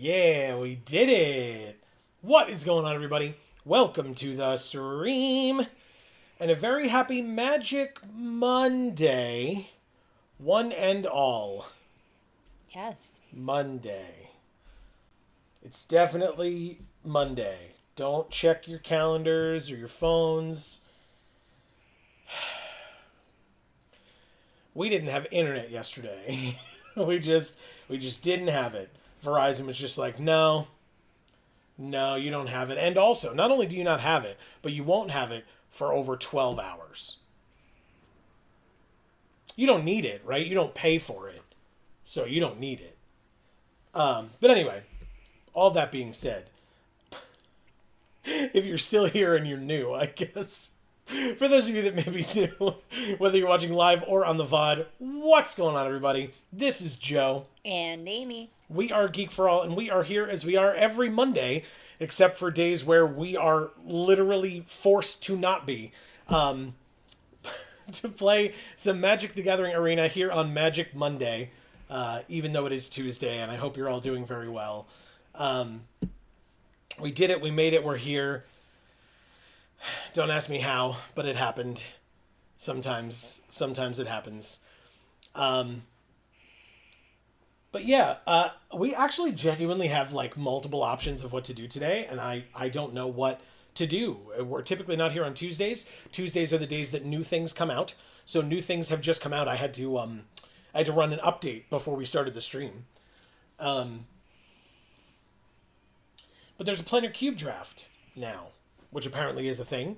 Yeah, we did it! What is going on, everybody? Welcome to the stream, and a very happy Magic Monday, one and all. Yes. Monday. It's definitely Monday. Don't check your calendars or your phones. We didn't have internet yesterday. we just didn't have it. Verizon was just like, no, you don't have it. And also, not only do you not have it, but you won't have it for over 12 hours. You don't need it, right? You don't pay for it. So you don't need it. But anyway, all that being said, if you're still here and you're new, I guess, for those of you that may be new, whether you're watching live or on the VOD, what's going on, everybody? This is Joe. And Amy. We are Geek for All, and we are here as we are every Monday, except for days where we are literally forced to not be, to play some Magic the Gathering Arena here on Magic Monday, even though it is Tuesday, and I hope you're all doing very well. We did it, we made it, we're here. Don't ask me how, but it happened. Sometimes it happens. But yeah, we actually genuinely have like multiple options of what to do today, and I don't know what to do. We're typically not here on Tuesdays. Tuesdays are the days that new things come out. So new things have just come out. I had to run an update before we started the stream. But there's a planar cube draft now, which apparently is a thing.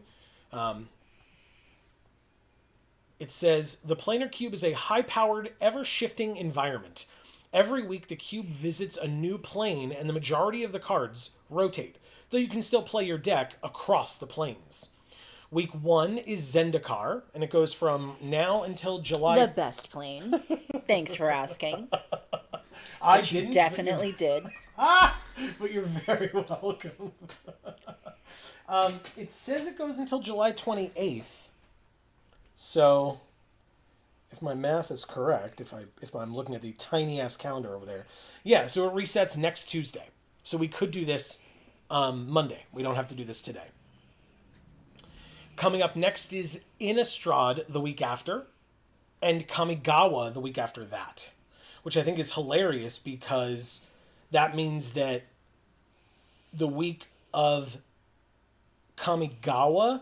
It says the planar cube is a high-powered, ever-shifting environment. Every week, the cube visits a new plane, and the majority of the cards rotate, though you can still play your deck across the planes. Week 1 is Zendikar, and it goes from now until July. The best plane. Thanks for asking. I Which you didn't, definitely did. but you're very welcome. It says it goes until July 28th. So, if my math is correct, if I'm looking at the tiny ass calendar over there, yeah. So it resets next Tuesday. So we could do this Monday. We don't have to do this today. Coming up next is Innistrad the week after, and Kamigawa the week after that, which I think is hilarious because that means that the week of Kamigawa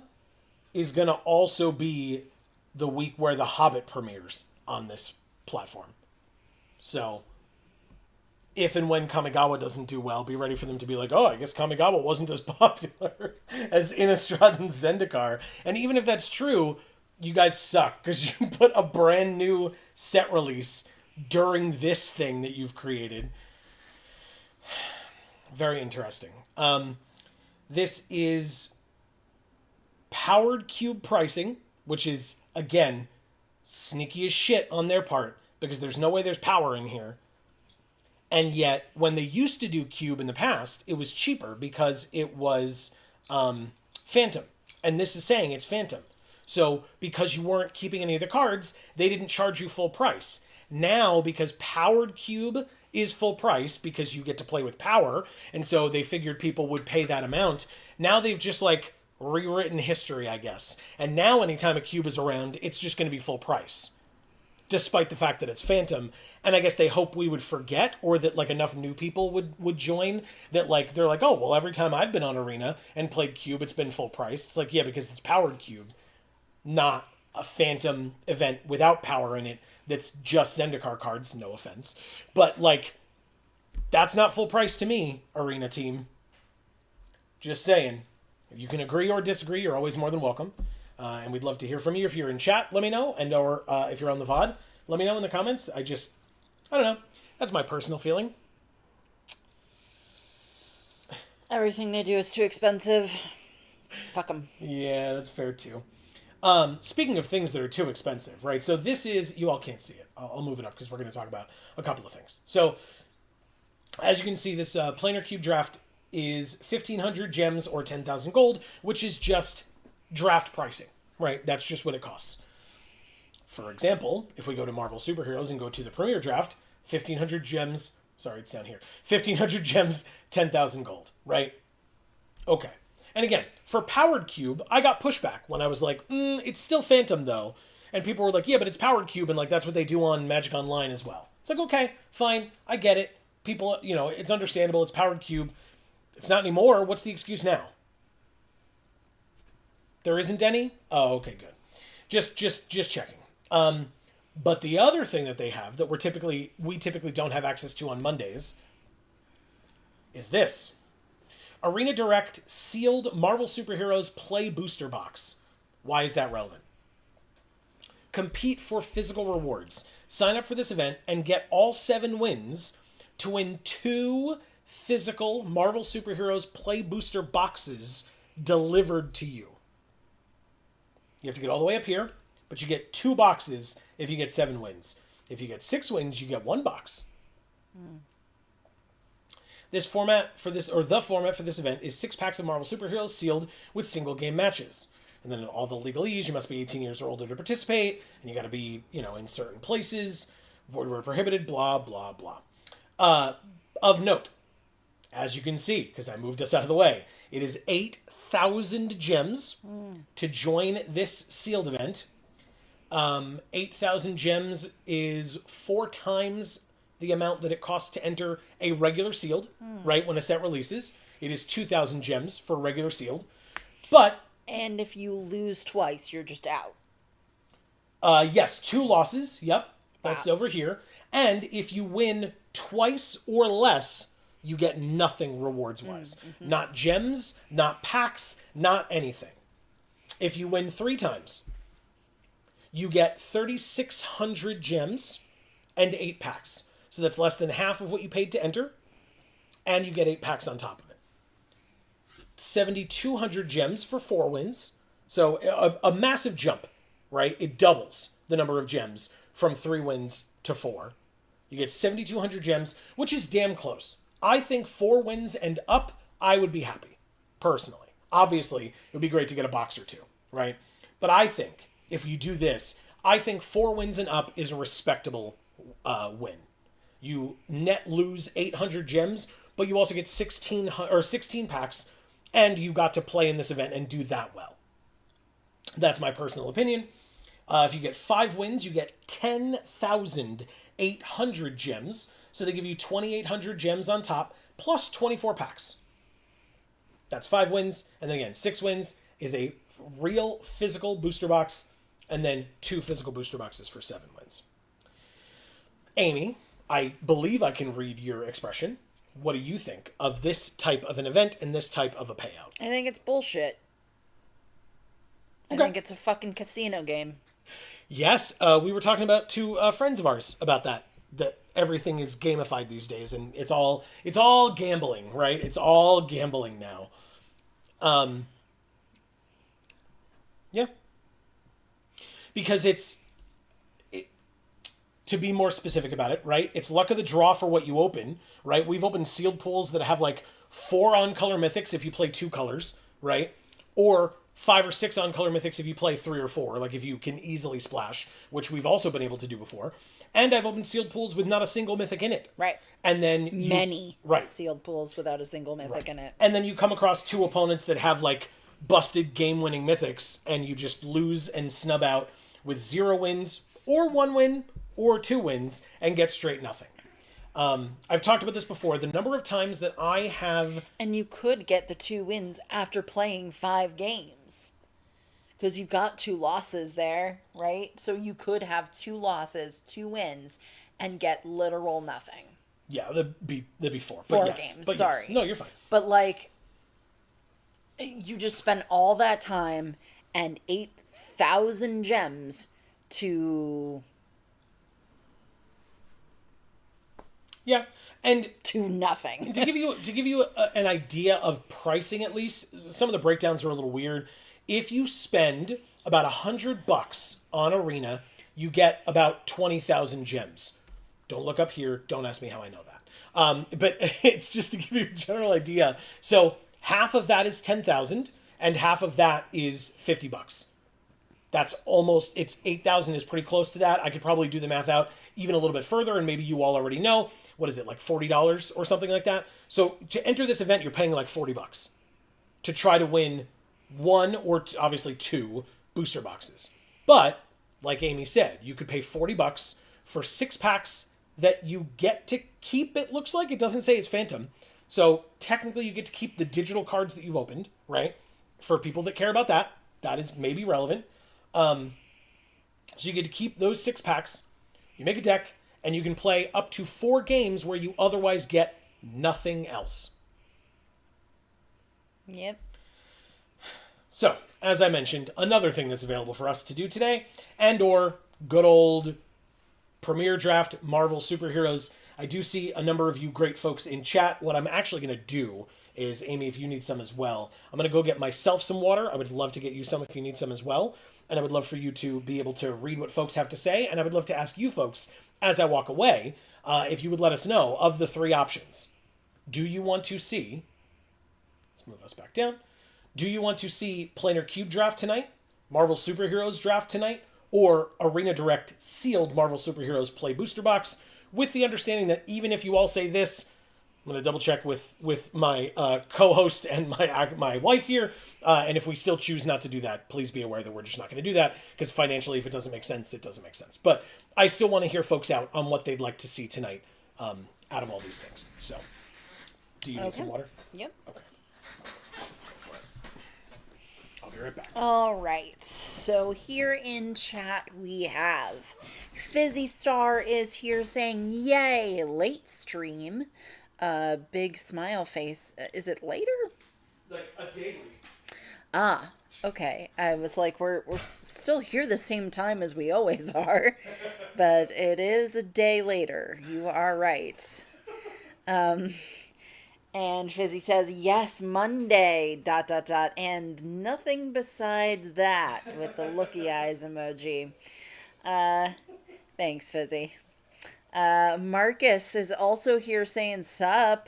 is going to also be the week where The Hobbit premieres on this platform. So, if and when Kamigawa doesn't do well, be ready for them to be like, oh, I guess Kamigawa wasn't as popular as Innistrad and Zendikar. And even if that's true, you guys suck because you put a brand new set release during this thing that you've created. Very interesting. This is powered cube pricing, which is, again, sneaky as shit on their part because there's no way there's power in here. And yet, when they used to do cube in the past, it was cheaper because it was Phantom. And this is saying it's Phantom. So, because you weren't keeping any of the cards, they didn't charge you full price. Now, because powered cube is full price because you get to play with power, and so they figured people would pay that amount, now they've just, like, rewritten history, I guess. And now anytime a cube is around, it's just going to be full price. Despite the fact that it's Phantom. And I guess they hope we would forget, or that like enough new people would join, that like they're like, oh, well, every time I've been on Arena and played cube, it's been full price. It's like, yeah, because it's powered cube, not a Phantom event without power in it that's just Zendikar cards, no offense. But like, that's not full price to me, Arena team. Just saying. If you can agree or disagree, you're always more than welcome. And we'd love to hear from you. If you're in chat, let me know. And or if you're on the VOD, let me know in the comments. I don't know. That's my personal feeling. Everything they do is too expensive. Fuck them. Yeah, that's fair too. Speaking of things that are too expensive, right? So this is, you all can't see it. I'll move it up because we're going to talk about a couple of things. So, as you can see, this planar cube draft is 1,500 gems or 10,000 gold, which is just draft pricing, right? That's just what it costs. For example, if we go to Marvel Superheroes and go to the Premier Draft, 1,500 gems, sorry, it's down here, 1,500 gems, 10,000 gold, right? Okay. And again, for Powered Cube, I got pushback when I was like, it's still Phantom though. And people were like, yeah, but it's Powered Cube, and like that's what they do on Magic Online as well. It's like, okay, fine, I get it. People, it's understandable, it's Powered Cube. It's not anymore. What's the excuse now? There isn't any? Oh, okay, good. Just checking. But the other thing that they have that we typically don't have access to on Mondays is this. Arena Direct sealed Marvel Superheroes Play Booster Box. Why is that relevant? Compete for physical rewards. Sign up for this event and get all 7 wins to win 2 physical Marvel Superheroes Play Booster boxes delivered to you. You have to get all the way up here, but you get 2 boxes if you get 7 wins. If you get 6 wins, you get 1 box. The format for this event is 6 packs of Marvel Superheroes sealed with single game matches. And then all the legalese, you must be 18 years or older to participate, and you got to be, in certain places, void where prohibited, blah, blah, blah. Of note, as you can see, because I moved us out of the way, it is 8,000 gems to join this sealed event. 8,000 gems is 4 times the amount that it costs to enter a regular sealed, right, when a set releases. It is 2,000 gems for regular sealed. But... And if you lose twice, you're just out. Yes, 2 losses. Yep, that's over here. And if you win twice or less, you get nothing rewards-wise. Not gems, not packs, not anything. If you win 3 times, you get 3,600 gems and 8 packs. So that's less than half of what you paid to enter, and you get 8 packs on top of it. 7,200 gems for 4 wins. So a massive jump, right? It doubles the number of gems from 3 wins to 4. You get 7,200 gems, which is damn close. I think 4 wins and up, I would be happy, personally. Obviously, it would be great to get a box or 2, right? But I think, if you do this, I think 4 wins and up is a respectable win. You net lose 800 gems, but you also get 16 packs, and you got to play in this event and do that well. That's my personal opinion. If you get 5 wins, you get 10,800 gems. So they give you 2,800 gems on top, plus 24 packs. That's 5 wins. And then again, 6 wins is a real physical booster box, and then 2 physical booster boxes for 7 wins. Amy, I believe I can read your expression. What do you think of this type of an event and this type of a payout? I think it's bullshit. Okay. I think it's a fucking casino game. Yes, we were talking about 2 friends of ours about that everything is gamified these days, and it's all gambling, right? It's all gambling now. Yeah. Because to be more specific about it, right? It's luck of the draw for what you open, right? We've opened sealed pools that have like 4 on-color mythics if you play 2 colors, right? Or 5 or 6 on-color mythics if you play 3 or 4, like if you can easily splash, which we've also been able to do before. And I've opened sealed pools with not a single mythic in it. Right. And then Many sealed pools without a single mythic in it. And then you come across 2 opponents that have like busted game-winning mythics, and you just lose and snub out with 0 wins, or 1 win, or 2 wins, and get straight nothing. I've talked about this before. The number of times that I have... And you could get the 2 wins after playing 5 games. Because you've got 2 losses there, right? So you could have 2 losses, 2 wins, and get literal nothing. Yeah, there'd be 4. 4 but yes, games, but sorry. Yes. No, you're fine. But like, you just spend all that time and 8,000 gems to... Yeah, and to nothing. to give you an idea of pricing, at least, some of the breakdowns are a little weird. If you spend about $100 on Arena, you get about 20,000 gems. Don't look up here. Don't ask me how I know that. But it's just to give you a general idea. So half of that is 10,000, and half of that is $50. That's almost, it's 8,000 is pretty close to that. I could probably do the math out even a little bit further, and maybe you all already know. What is it, like $40 or something like that? So to enter this event, you're paying like $40 to try to win 1 or obviously 2 booster boxes. But like Amy said, you could pay $40 for 6 packs that you get to keep. It looks like it doesn't say it's Phantom. So technically you get to keep the digital cards that you've opened, right? For people that care about that, that is maybe relevant. So you get to keep those 6 packs. You make a deck, and you can play up to 4 games where you otherwise get nothing else. Yep. So, as I mentioned, another thing that's available for us to do today, and or good old Premier Draft Marvel Superheroes. I do see a number of you great folks in chat. What I'm actually going to do is, Amy, if you need some as well, I'm going to go get myself some water. I would love to get you some if you need some as well. And I would love for you to be able to read what folks have to say. And I would love to ask you folks, as I walk away, if you would let us know of the 3 options. Do you want to see... Let's move us back down. Do you want to see Planar Cube Draft tonight? Marvel Superheroes Draft tonight? Or Arena Direct Sealed Marvel Superheroes Play Booster Box? With the understanding that even if you all say this... I'm going to double check with my co-host and my wife here. And if we still choose not to do that, please be aware that we're just not going to do that. Because financially, if it doesn't make sense, it doesn't make sense. But I still want to hear folks out on what they'd like to see tonight out of all these things. So, do you need some water? Yep. Okay. I'll be right back. All right. So here in chat we have Fizzy Star is here saying, "Yay, late stream." Big smile face. Is it later? Like a daily. Ah, okay. I was like, we're still here the same time as we always are, but it is a day later. You are right. And Fizzy says, "Yes, Monday, ... and nothing besides that," with the looky eyes emoji. Thanks, Fizzy. Marcus is also here saying, "Sup."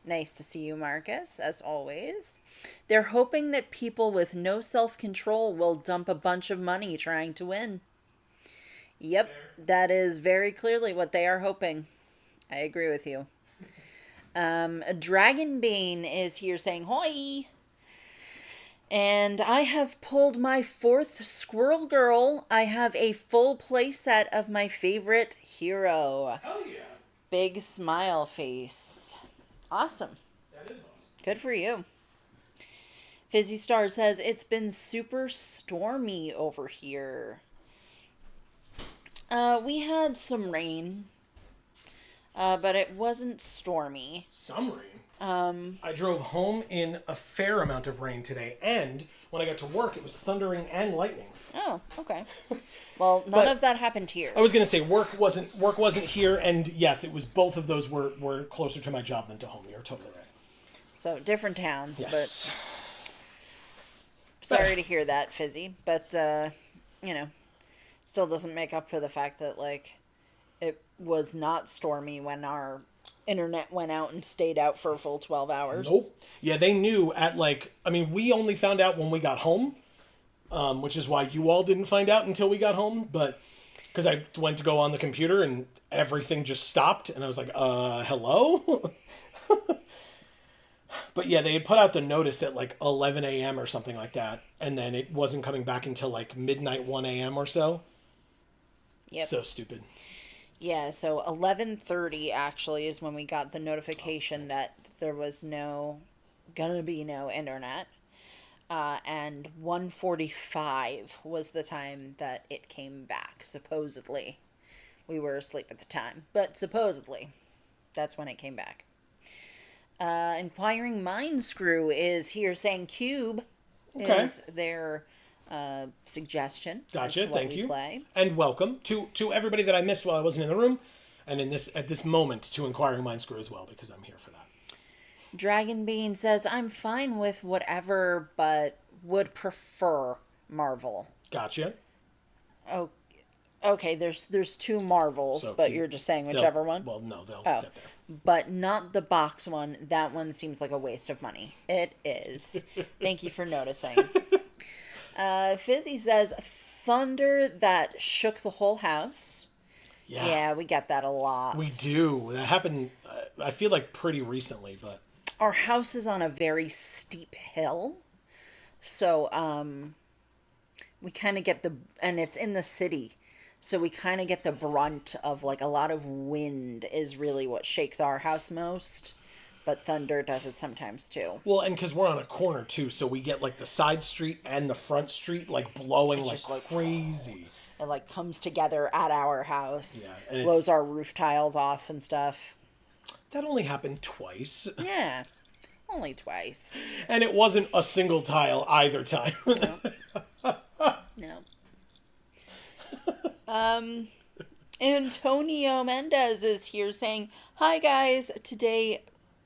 Nice to see you, Marcus, as always. They're hoping that people with no self-control will dump a bunch of money trying to win. Yep, that is very clearly what they are hoping. I agree with you. Dragonbane is here saying, "Hoi!" And I have pulled my 4th Squirrel Girl. I have a full playset of my favorite hero. Hell yeah. Big smile face. Awesome. That is awesome. Good for you. Fizzy Star says, "It's been super stormy over here." We had some rain, but it wasn't stormy. Some rain. I drove home in a fair amount of rain today, and when I got to work, it was thundering and lightning. Oh, okay. Well, none of that happened here. I was gonna say work wasn't here, and yes, it was both of those were closer to my job than to home. You're totally right. So different town. Yes. But sorry to hear that, Fizzy. But still doesn't make up for the fact that it was not stormy when our internet went out and stayed out for a full 12 hours. Nope. Yeah, they knew we only found out when we got home, which is why you all didn't find out until we got home. But because I went to go on the computer and everything just stopped, and I was like, hello? But yeah, they had put out the notice at 11 a.m. or something like that, and then it wasn't coming back until midnight, 1 a.m. or so. Yep. So stupid. Yeah, so 11:30 actually is when we got the notification that there was gonna be no internet. And 1:45 was the time that it came back, supposedly. We were asleep at the time, but supposedly that's when it came back. Inquiring Mind Screw is here saying Cube is their suggestion. Gotcha, as to what thank we you. Play. And welcome to everybody that I missed while I wasn't in the room, and at this moment to Inquiring Mind Screw as well, because I'm here for that. Dragonbean says, "I'm fine with whatever, but would prefer Marvel." Gotcha. Oh, okay, there's 2 Marvels, So but you're just saying whichever one? Well, no, they'll get there. But not the box one. That one seems like a waste of money. It is. Thank you for noticing. Fizzy says, "Thunder that shook the whole house." Yeah, we get that a lot. We do. That happened, I feel like pretty recently, but... Our house is on a very steep hill. So, we kind of get and it's in the city. So we kind of get the brunt of a lot of wind is really what shakes our house most. But thunder does it sometimes too. Well, and because we're on a corner too, so we get the side street and the front street blowing crazy. It comes together at our house. Yeah, and blows our roof tiles off and stuff. That only happened twice. Yeah, only twice. And it wasn't a single tile either time. No. Antonio Mendez is here saying, "Hi guys, today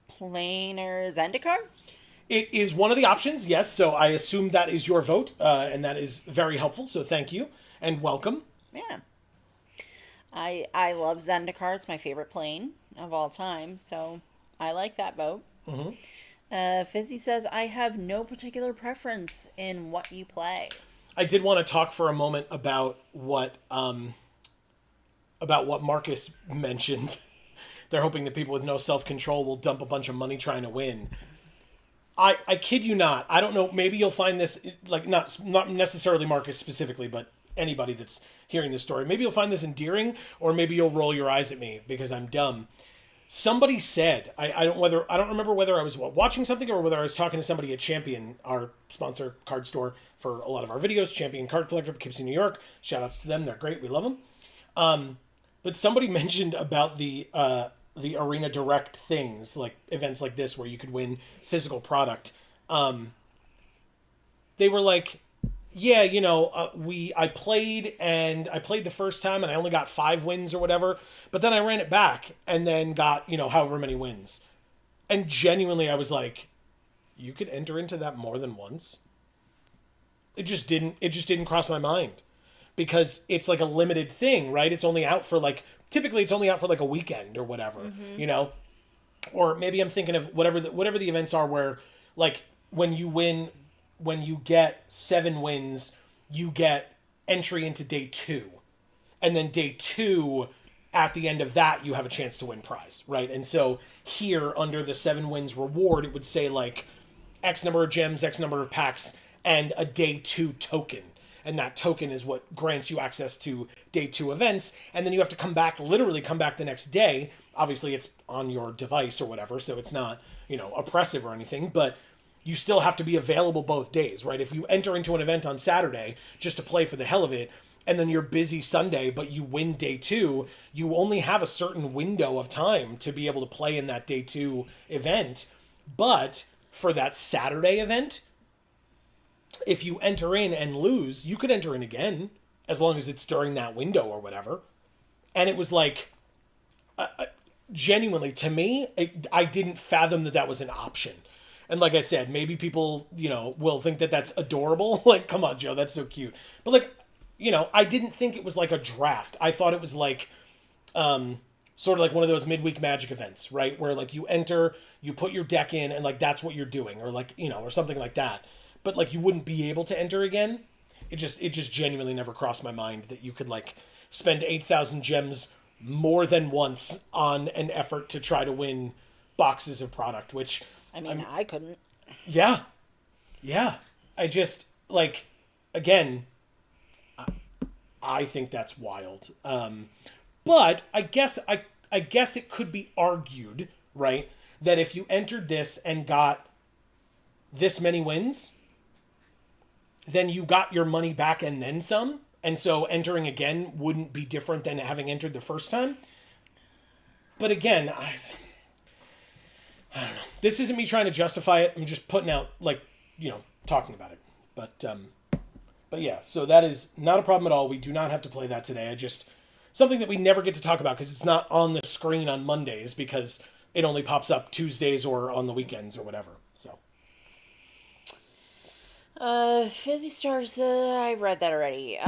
planar Zendikar?" It is one of the options, yes, so I assume that is your vote, and that is very helpful, so thank you, and welcome. Yeah. I love Zendikar, it's my favorite plane of all time, so I like that vote. Mm-hmm. Fizzy says, "I have no particular preference in what you play." I did want to talk for a moment about what Marcus mentioned. They're hoping that people with no self-control will dump a bunch of money trying to win. I kid you not. I don't know. Maybe you'll find this, not necessarily Marcus specifically, but anybody that's hearing this story. Maybe you'll find this endearing, or maybe you'll roll your eyes at me because I'm dumb. somebody said, I don't remember whether I was watching something or whether I was talking to somebody at Champion, our sponsor card store for a lot of our videos. Champion Card Collector, Poughkeepsie, New York. Shout outs to them. They're great. We love them. But somebody mentioned about the Arena Direct things, like events like this where you could win physical product. They were like, yeah, I played the first time and I only got 5 wins or whatever, but then I ran it back and then got, however many wins. And genuinely I was like, you could enter into that more than once. It just didn't cross my mind, because it's like a limited thing, right? Typically it's only out for like a weekend or whatever, or maybe I'm thinking of whatever the events are where, like, when you get 7 wins, you get entry into day 2. And then day 2, at the end of that, you have a chance to win prize, right? And so here, under the 7 wins reward, it would say like X number of gems, X number of packs, and a day 2 token. And that token is what grants you access to day 2 events. And then you have to literally come back the next day. Obviously, it's on your device or whatever, so it's not, oppressive or anything, but you still have to be available both days, right? If you enter into an event on Saturday just to play for the hell of it, and then you're busy Sunday, but you win day 2, you only have a certain window of time to be able to play in that day 2 event. But for that Saturday event, if you enter in and lose, you could enter in again, as long as it's during that window or whatever. And it was like, genuinely, to me, I didn't fathom that was an option. And like I said, maybe people, will think that that's adorable. Like, come on, Joe, that's so cute. But like, I didn't think it was like a draft. I thought it was like, sort of like one of those midweek Magic events, right? Where like you enter, you put your deck in, and like that's what you're doing, or like, or something like that. But like you wouldn't be able to enter again. It just genuinely never crossed my mind that you could like spend 8,000 gems more than once on an effort to try to win boxes of product, which, I couldn't. Yeah. Yeah. I just, like, again, I think that's wild. But I guess it could be argued, right, that if you entered this and got this many wins, then you got your money back and then some. And so entering again wouldn't be different than having entered the first time. But again, I don't know. This isn't me trying to justify it. I'm just putting out, like, talking about it. But yeah, so that is not a problem at all. We do not have to play that today. Something that we never get to talk about because it's not on the screen on Mondays, because it only pops up Tuesdays or on the weekends or whatever. So. Fizzy Stars, I read that already.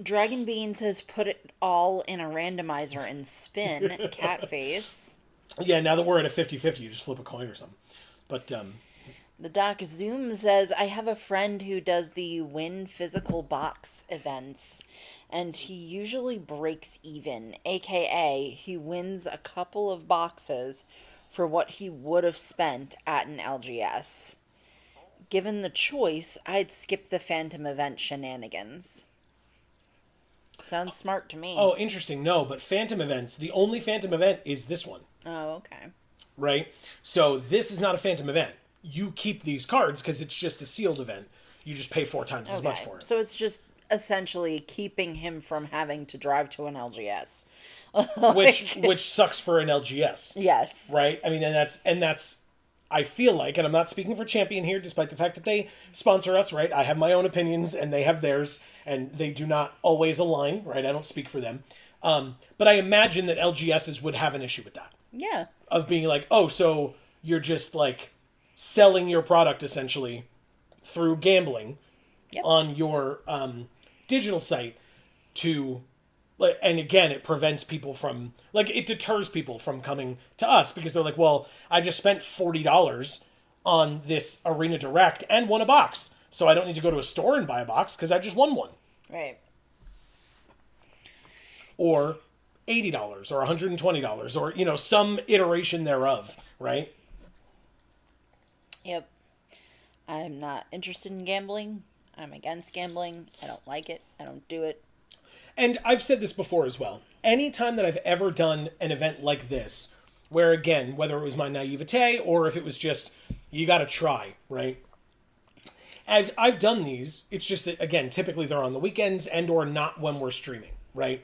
Dragon Bean says put it all in a randomizer and spin. Cat face. Yeah, now that we're at a 50-50, you just flip a coin or something. But, The Doc Zoom says, I have a friend who does the win physical box events, and he usually breaks even, aka he wins a couple of boxes for what he would have spent at an LGS. Given the choice, I'd skip the Phantom event shenanigans. Sounds smart to me. Oh, interesting. No, but Phantom events, the only Phantom event is this one. Oh, okay. Right? So this is not a Phantom event. You keep these cards because it's just a sealed event. You just pay 4 times as much for it. So it's just essentially keeping him from having to drive to an LGS. Which sucks for an LGS. Yes. Right? I mean, and that's I feel like, and I'm not speaking for Champion here, despite the fact that they sponsor us, right? I have my own opinions and they have theirs, and they do not always align, right? I don't speak for them. But I imagine that LGSs would have an issue with that. Yeah. Of being like, oh, so you're just like selling your product essentially through gambling on your digital site to, and again, it prevents people from, like, it deters people from coming to us because they're like, well, I just spent $40 on this Arena Direct and won a box, so I don't need to go to a store and buy a box because I just won one. Right. Or $80 or $120 or, some iteration thereof, right? Yep. I'm not interested in gambling. I'm against gambling. I don't like it. I don't do it. And I've said this before as well. Anytime that I've ever done an event like this, where again, whether it was my naivete or if it was just, you got to try, right? I've done these. It's just that, again, typically they're on the weekends and or not when we're streaming, right?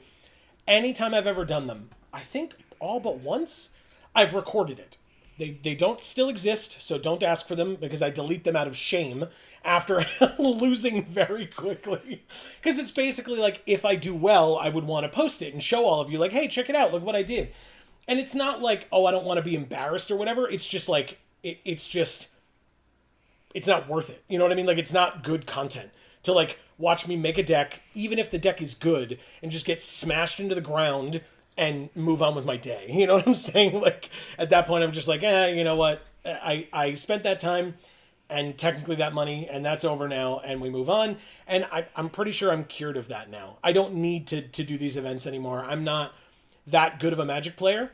Anytime I've ever done them, I think all but once, I've recorded it. They don't still exist, so don't ask for them because I delete them out of shame after losing very quickly. Because it's basically like, if I do well, I would want to post it and show all of you, like, hey, check it out, look what I did. And it's not like, oh, I don't want to be embarrassed or whatever. It's just like, it's not worth it. You know what I mean? Like, it's not good content to, like, watch me make a deck, even if the deck is good, and just get smashed into the ground and move on with my day. You know what I'm saying? Like, at that point, I'm just like, you know what? I spent that time and technically that money, and that's over now, and we move on. And I'm pretty sure I'm cured of that now. I don't need to do these events anymore. I'm not that good of a Magic player.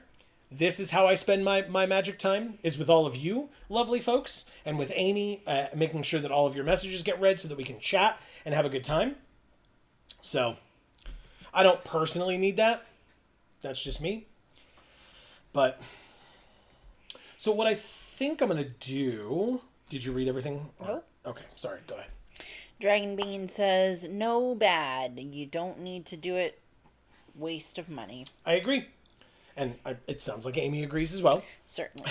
This is how I spend my Magic time, is with all of you lovely folks, and with Amy, making sure that all of your messages get read so that we can chat and have a good time. So, I don't personally need that. That's just me. But, so what I think I'm going to do... Did you read everything? Nope. Okay, sorry, go ahead. Dragon Bean says, no bad. You don't need to do it. Waste of money. I agree. And it sounds like Amy agrees as well. Certainly.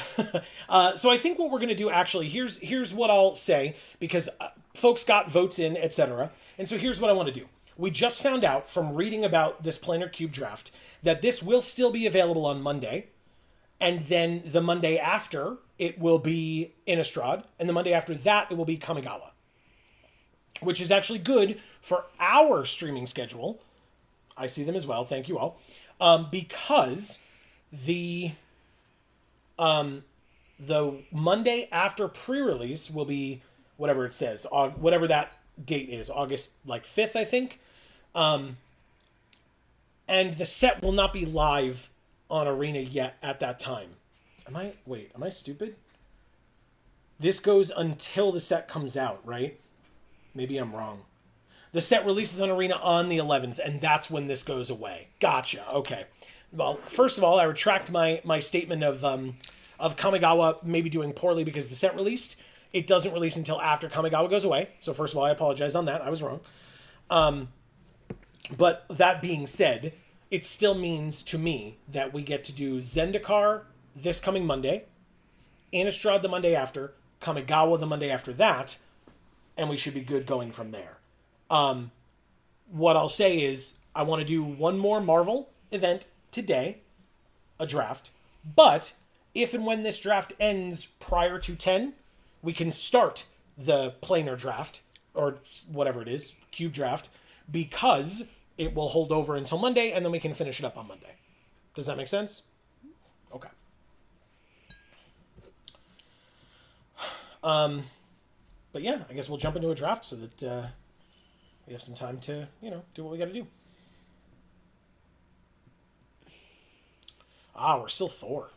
So I think what we're going to do, actually, here's what I'll say, because folks got votes in, etc. And so here's what I want to do. We just found out from reading about this Planar Cube draft that this will still be available on Monday. And then the Monday after, it will be Innistrad. And the Monday after that, it will be Kamigawa. Which is actually good for our streaming schedule. I see them as well. Thank you all. Because the Monday after pre-release will be whatever it says, whatever that date is, August like 5th, I think. And the set will not be live on Arena yet at that time. Am I stupid? This goes until the set comes out, right? Maybe I'm wrong. The set releases on Arena on the 11th, and that's when this goes away. Gotcha. Okay. Well, first of all, I retract my statement of Kamigawa maybe doing poorly because the set released. It doesn't release until after Kamigawa goes away. So first of all, I apologize on that. I was wrong. But that being said, it still means to me that we get to do Zendikar this coming Monday, Innistrad the Monday after, Kamigawa the Monday after that, and we should be good going from there. What I'll say is I want to do one more Marvel event today, a draft, but if and when this draft ends prior to 10, we can start the planar draft, or whatever it is, cube draft, because it will hold over until Monday, and then we can finish it up on Monday. Does that make sense? Okay. But yeah, I guess we'll jump into a draft so that we have some time to, do what we got to do. We're still Thor.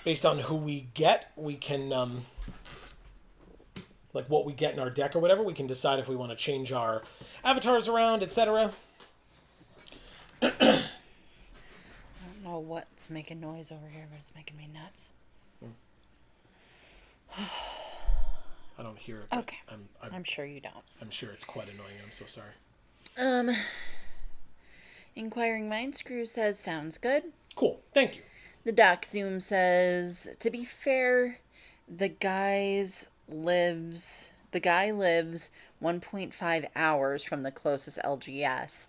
Based on who we get, we can, like what we get in our deck or whatever, we can decide if we want to change our avatars around, etc. I don't know what's making noise over here, but it's making me nuts. I don't hear it. Okay. I'm sure you don't. I'm sure it's quite annoying. I'm so sorry. Inquiring Mind Screw says, sounds good. Cool. Thank you. The Doc Zoom says, to be fair, the guy lives 1.5 hours from the closest LGS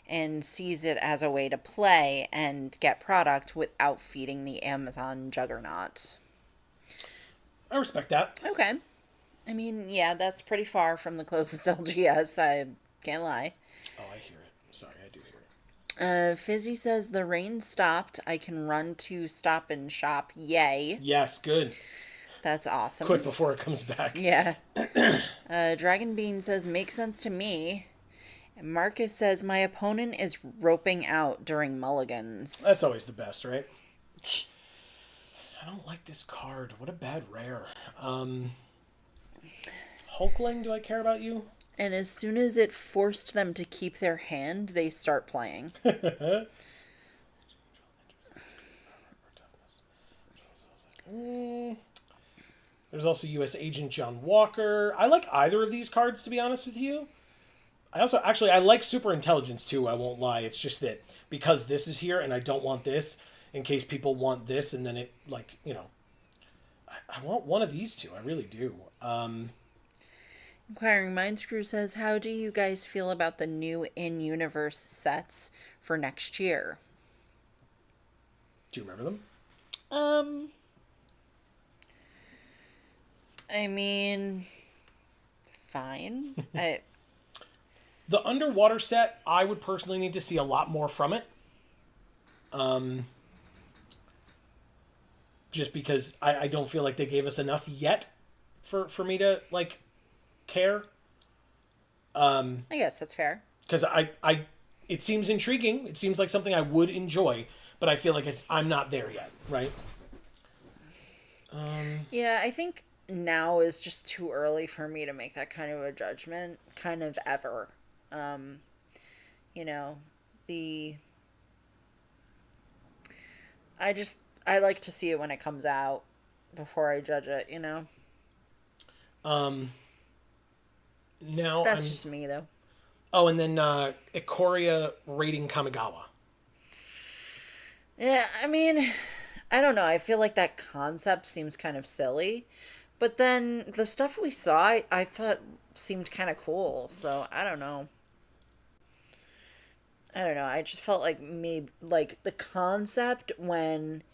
and sees it as a way to play and get product without feeding the Amazon juggernaut. I respect that. Okay. I mean, yeah, that's pretty far from the closest LGS. I can't lie. Oh, I hear it. Sorry, I do hear it. Fizzy says the rain stopped. I can run to Stop and Shop. Yay. Yes, good. That's awesome. Quick before it comes back. Yeah. Dragon Bean says, makes sense to me. And Marcus says, my opponent is roping out during mulligans. That's always the best, right? I don't like this card. What a bad rare. Hulkling, do I care about you? And as soon as it forced them to keep their hand, they start playing. There's also U.S. Agent John Walker. I like either of these cards, to be honest with you. I like Super Intelligence too, I won't lie. It's just that because this is here and I don't want this, in case people want this, and then it, like, I want one of these two. I really do. Inquiring Minds Crew says, how do you guys feel about the new in-universe sets for next year? Do you remember them? I mean, fine. The underwater set, I would personally need to see a lot more from it. Just because I don't feel like they gave us enough yet for me to, like, care. I guess that's fair. Because it seems intriguing. It seems like something I would enjoy, but I feel like I'm not there yet, right? Yeah, I think now is just too early for me to make that kind of a judgment, kind of ever. You know, I like to see it when it comes out before I judge it, you know? Now That's just me, though. Oh, and then Ikoria raiding Kamigawa. Yeah, I mean, I don't know. I feel like that concept seems kind of silly. But then the stuff we saw, I thought seemed kind of cool. So I don't know. I just felt like maybe, like, the concept when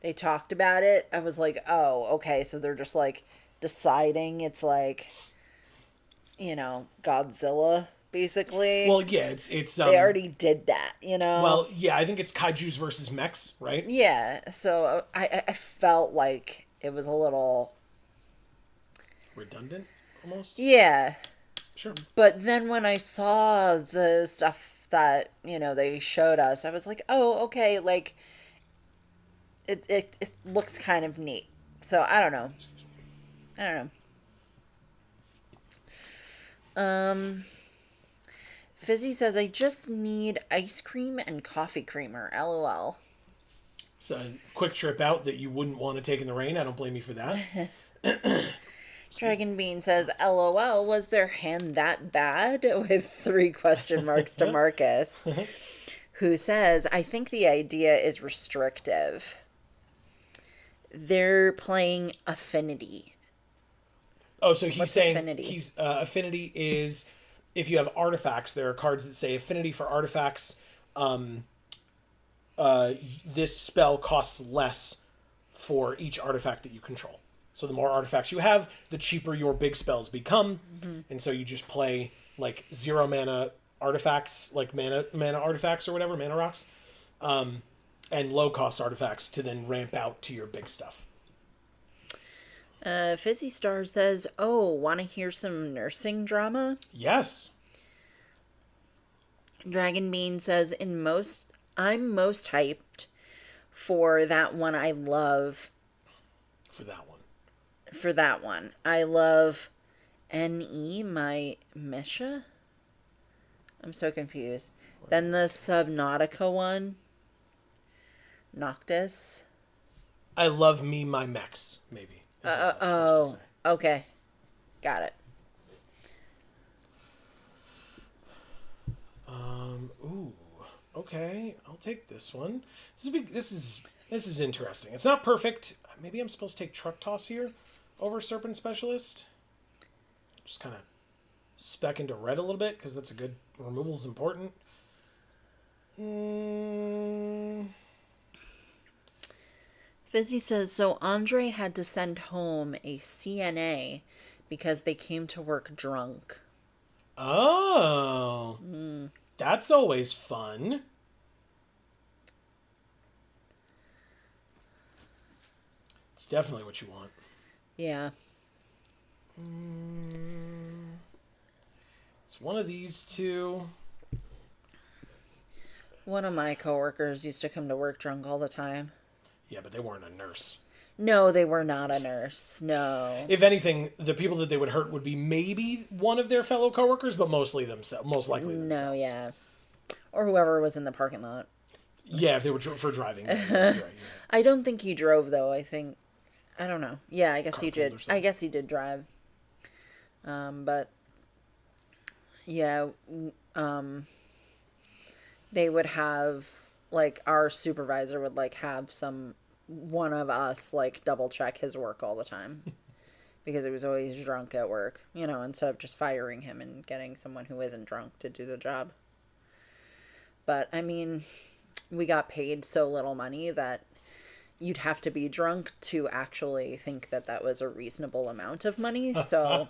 they talked about it, I was like, oh, okay. So they're just, like, deciding it's like, Godzilla, basically. Well, yeah, it's they already did that, Well, yeah, I think it's kaijus versus mechs, right? Yeah, so I felt like it was a little redundant, almost. Yeah. Sure. But then when I saw the stuff that, they showed us, I was like, oh, okay, like, it looks kind of neat. So, I don't know. Fizzy says, I just need ice cream and coffee creamer. LOL. It's a quick trip out that you wouldn't want to take in the rain. I don't blame you for that. Dragon Bean says, LOL, was their hand that bad? With 3 question marks to Marcus. Who says, I think the idea is restrictive. They're playing Affinity. Oh, so he's saying Affinity? Affinity is if you have artifacts, there are cards that say Affinity for artifacts. This spell costs less for each artifact that you control. So the more artifacts you have, the cheaper your big spells become. Mm-hmm. And so you just play like 0 mana artifacts, like mana artifacts or whatever, mana rocks, and low cost artifacts to then ramp out to your big stuff. Fizzy Star says, oh, want to hear some nursing drama? Yes. Dragon Bean says, I'm most hyped for that one I love. For that one. I love N.E. my Misha? I'm so confused. Then the Subnautica one. Noctis. I love me my mechs, maybe. Okay. Got it. Ooh. Okay, I'll take this one. This is interesting. It's not perfect. Maybe I'm supposed to take Truck Toss here over Serpent Specialist. Just kind of spec into red a little bit because that's a good removal is important. Fizzy says, so Andre had to send home a CNA because they came to work drunk. Oh. That's always fun. It's definitely what you want. Yeah. It's one of these two. One of my coworkers used to come to work drunk all the time. Yeah, but they weren't a nurse. No, they were not a nurse. No. If anything, the people that they would hurt would be maybe one of their fellow coworkers, but mostly themselves. Most likely themselves. No, yeah. Or whoever was in the parking lot. Yeah, if they were for driving. Right, yeah. I don't think he drove, though. I don't know. Yeah, I guess he did. Carpool or something. I guess he did drive. But yeah, they would have, like, our supervisor would, like, have one of us, like, double check his work all the time. Because he was always drunk at work, instead of just firing him and getting someone who isn't drunk to do the job. But, I mean, we got paid so little money that you'd have to be drunk to actually think that that was a reasonable amount of money. So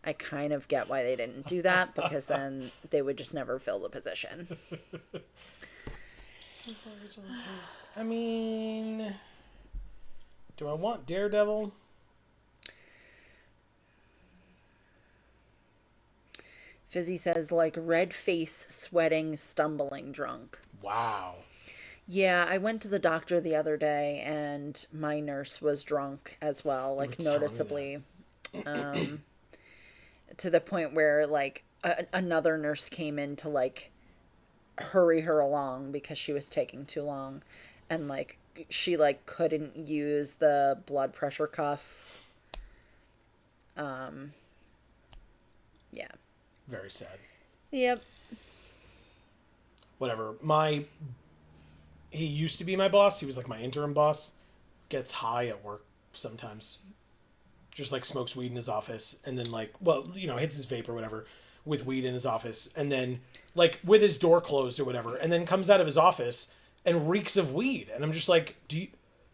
I kind of get why they didn't do that, because then they would just never fill the position. I mean, do I want Daredevil? Fizzy says, like, red face, sweating, stumbling, drunk. Wow. Yeah, I went to the doctor the other day, and my nurse was drunk as well, like, noticeably. To the point where, like, another nurse came in to, like, hurry her along because she was taking too long. And, like, she, like, couldn't use the blood pressure cuff. Yeah. Very sad. Yep. Whatever. He used to be my boss. He was like my interim boss. Gets high at work sometimes. Just like smokes weed in his office. And then like, hits his vape or whatever with weed in his office. And then like with his door closed or whatever. And then comes out of his office and reeks of weed. And I'm just like, do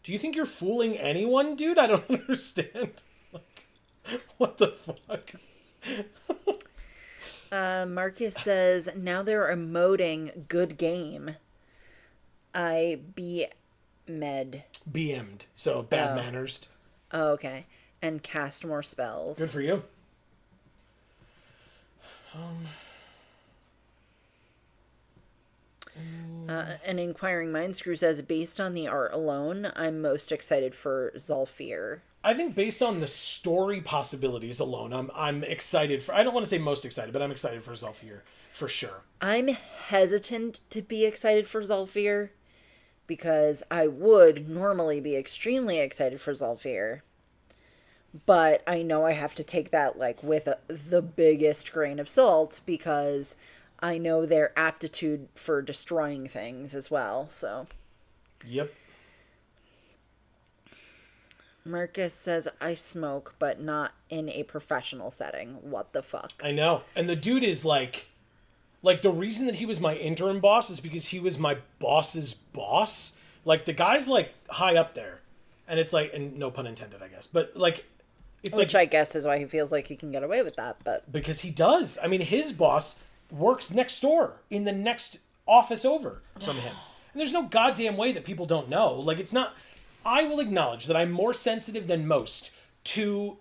you think you're fooling anyone, dude? I don't understand. Like, what the fuck? Marcus says, now they're emoting good game. I be med. BM'd. So bad manners. Oh, okay. And cast more spells. Good for you. An inquiring mind screw says, based on the art alone, I'm most excited for Zolfir. I think based on the story possibilities alone, I'm excited for. I don't want to say most excited, but I'm excited for Zolfir for sure. I'm hesitant to be excited for Zolfir because I would normally be extremely excited for Zolfir, but I know I have to take that like with the biggest grain of salt because I know their aptitude for destroying things as well. So. Yep. Marcus says, I smoke, but not in a professional setting. What the fuck? I know. And the dude is like the reason that he was my interim boss is because he was my boss's boss. Like, the guy's, like, high up there. And it's like, and no pun intended, I guess. But, like, it's Which I guess is why he feels like he can get away with that, but. Because he does. I mean, his boss works next door in the next office over from him. And there's no goddamn way that people don't know. Like, it's not. I will acknowledge that I'm more sensitive than most to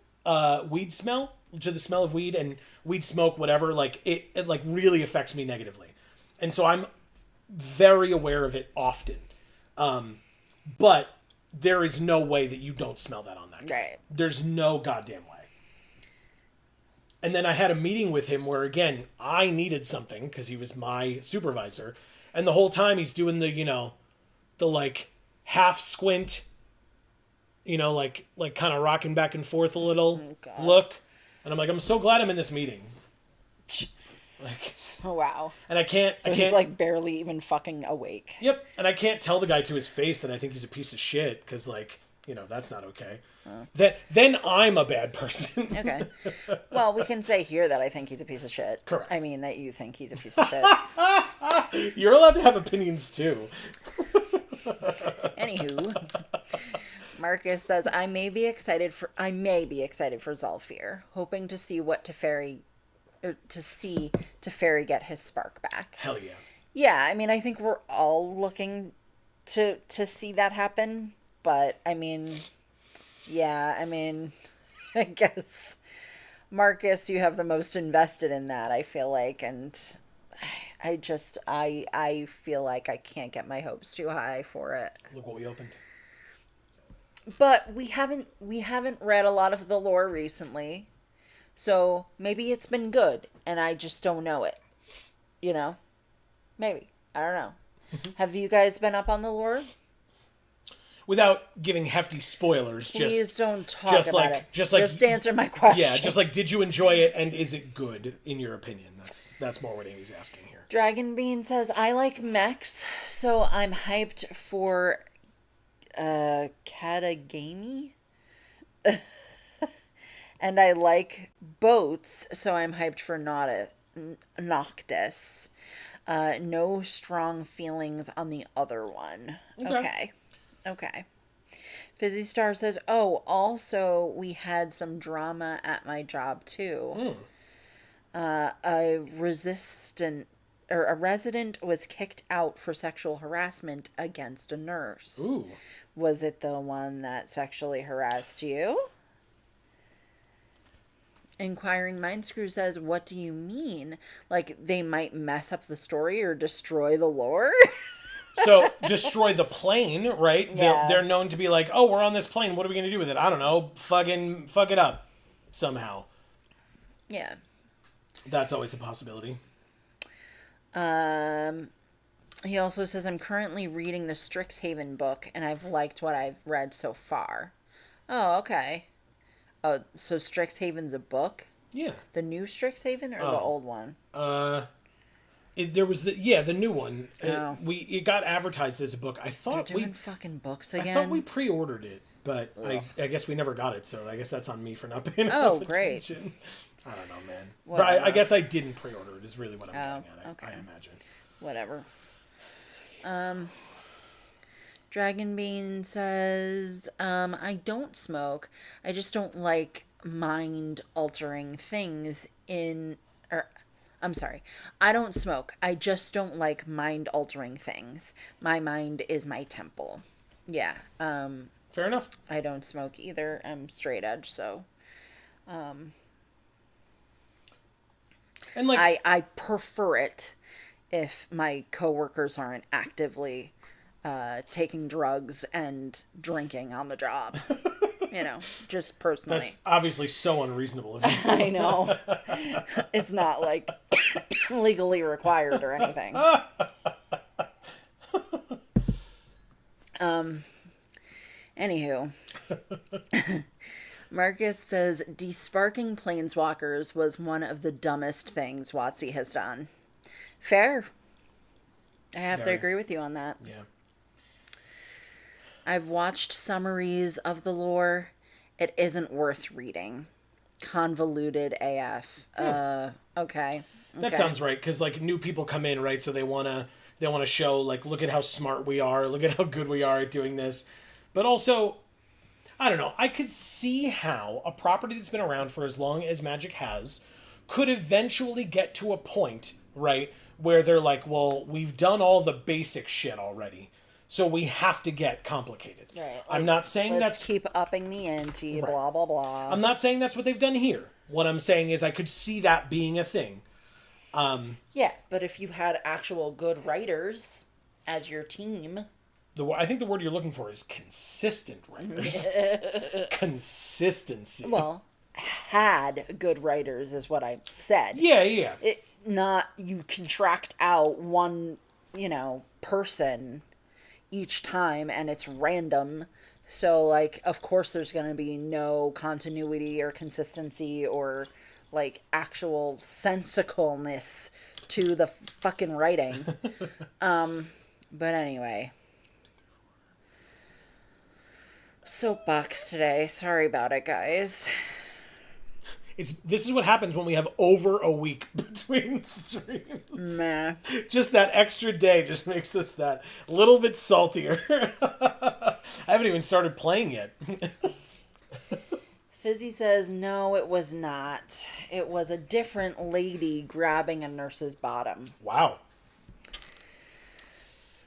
weed smell, to the smell of weed and weed smoke, whatever. Like, it like really affects me negatively. And so I'm very aware of it often. But there is no way that you don't smell that on that guy. Right. There's no goddamn way. And then I had a meeting with him where, again, I needed something because he was my supervisor. And the whole time he's doing the, the like half squint, like kind of rocking back and forth a little look. And I'm like, I'm so glad I'm in this meeting. Like, oh, wow. And I can't. He's like barely even fucking awake. Yep. And I can't tell the guy to his face that I think he's a piece of shit because, like, that's not okay. Then I'm a bad person. Okay. Well, we can say here that I think he's a piece of shit. Correct. I mean that you think he's a piece of shit. You're allowed to have opinions too. Anywho, Marcus says, I may be excited for Zolfir, hoping to see Teferi get his spark back. Hell yeah. Yeah, I mean, I think we're all looking to see that happen, but I mean, yeah, I mean, I guess Marcus, you have the most invested in that, I feel like, and I feel like I can't get my hopes too high for it. Look what we opened. But we haven't read a lot of the lore recently. So maybe it's been good and I just don't know it. You know? Maybe. I don't know. Have you guys been up on the lore? Without giving hefty spoilers, Please don't talk about it. Just answer my question. Yeah, just like, did you enjoy it, and is it good in your opinion? That's more what Amy's asking here. Dragon Bean says, I like mechs, so I'm hyped for Katagami. And I like boats, so I'm hyped for Noctis. No strong feelings on the other one. Okay. Fizzy Star says, oh, also we had some drama at my job too. A resident was kicked out for sexual harassment against a nurse. Ooh. Was it the one that sexually harassed you? Inquiring Mind Screw says, what do you mean? Like, they might mess up the story or destroy the lore? So, destroy the plane, right? Yeah. They're known to be like, oh, we're on this plane. What are we going to do with it? I don't know. Fuck it up somehow. Yeah. That's always a possibility. He also says, I'm currently reading the Strixhaven book, and I've liked what I've read so far. Oh, okay. Oh, so Strixhaven's a book? Yeah. The new Strixhaven or the old one? There was the new one. Oh. It got advertised as a book. I thought They're doing fucking books again. I thought we pre-ordered it, but I guess we never got it. So I guess that's on me for not paying Oh, enough great. attention. I don't know, man. Whatever. But I guess I didn't pre-order it. Is really what I'm getting at. okay. I imagine. Whatever. Dragon Bean says, I don't smoke. I just don't like mind-altering things I'm sorry. I don't smoke. I just don't like mind-altering things. My mind is my temple. Yeah. Fair enough. I don't smoke either. I'm straight edge, so. And like I prefer it if my coworkers aren't actively taking drugs and drinking on the job. Just personally. that's obviously so unreasonable of you. I know. It's not like legally required or anything. Anywho. Marcus says, desparking planeswalkers was one of the dumbest things WotC has done. Fair. I have to agree with you on that. Yeah. I've watched summaries of the lore. It isn't worth reading. Convoluted AF. Okay. That sounds right, because like new people come in, right? So they wanna show like, look at how smart we are, look at how good we are at doing this, but also, I don't know. I could see how a property that's been around for as long as Magic has could eventually get to a point, right, where they're like, well, we've done all the basic shit already, so we have to get complicated. Right. I'm not saying let's keep upping the ante, Right. blah, blah, blah. I'm not saying that's what they've done here. What I'm saying is I could see that being a thing. Yeah, but if you had actual good writers as your team... I think the word you're looking for is consistent writers. Consistency. Well, had good writers is what I said. Yeah. Not you contract out one, person each time and it's random. So, like, of course there's going to be no continuity or consistency or, like, actual sensicalness to the fucking writing. But anyway. Soapbox today. Sorry about it, guys. This is what happens when we have over a week between streams. Meh. Just that extra day just makes us that little bit saltier. I haven't even started playing yet. Fizzy says, no, it was not. It was a different lady grabbing a nurse's bottom. Wow.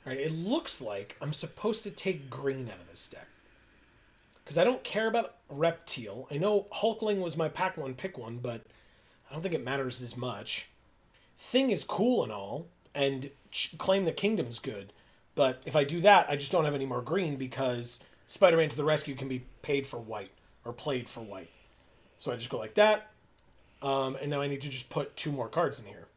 Alright, it looks like I'm supposed to take green out of this deck. Because I don't care about Reptile. I know Hulkling was my pack one, pick one, but I don't think it matters as much. Thing is cool and all, and Claim the Kingdom's good. But if I do that, I just don't have any more green because Spider-Man to the rescue can be paid for white or played for white. So I just go like that. And now I need to just put 2 more cards in here.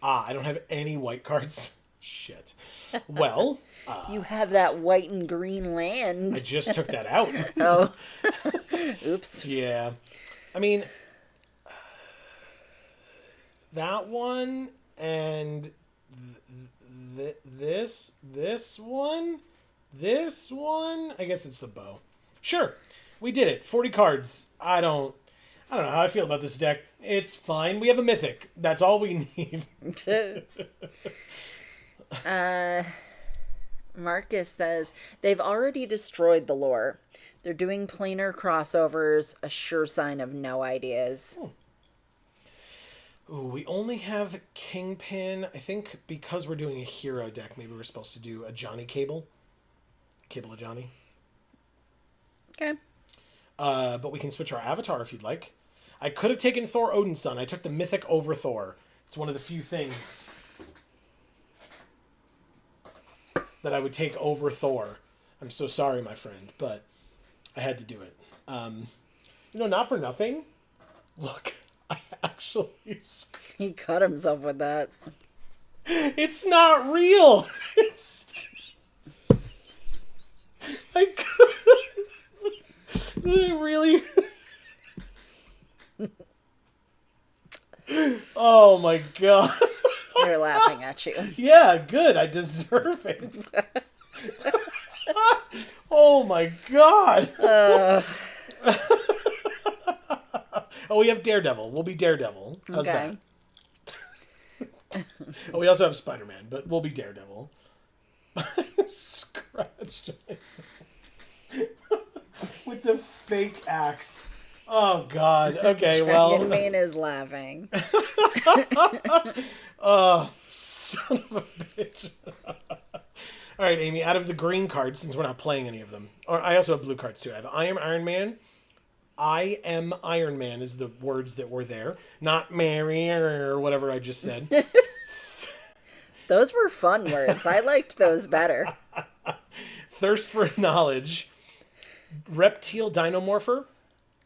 I don't have any white cards. Shit. Well, You have that white and green land. I just took that out. Oh. Oops. Yeah. I mean, that one and this one. I guess it's the bow. Sure. We did it. 40 cards. I don't know how I feel about this deck. It's fine. We have a mythic. That's all we need. Marcus says they've already destroyed the lore. They're doing planar crossovers, a sure sign of no ideas. Ooh, we only have Kingpin. I think because we're doing a hero deck, maybe we're supposed to do a Johnny Cable. Cable of Johnny. Okay. But we can switch our avatar if you'd like. I could have taken Thor Odin's son. I took the mythic over Thor. It's one of the few things that I would take over Thor. I'm so sorry, my friend, but I had to do it. Not for nothing. Look, I actually... He cut himself with that. It's not real! It's... Really? Oh my god. They're laughing at you. Yeah, good. I deserve it. Oh my god. Oh, we have Daredevil. We'll be Daredevil. How's Okay. that? Oh, we also have Spider-Man, but we'll be Daredevil. Scratched myself. With the fake axe. Oh god. Okay, well. Dragonbane is laughing. Oh, son of a bitch. All right, Amy, out of the green cards, since we're not playing any of them, or I also have blue cards too. I have I am Iron Man. I am Iron Man is the words that were there, not Mary or whatever I just said. Those were fun words. I liked those better. Thirst for knowledge. Reptile Dinomorpher.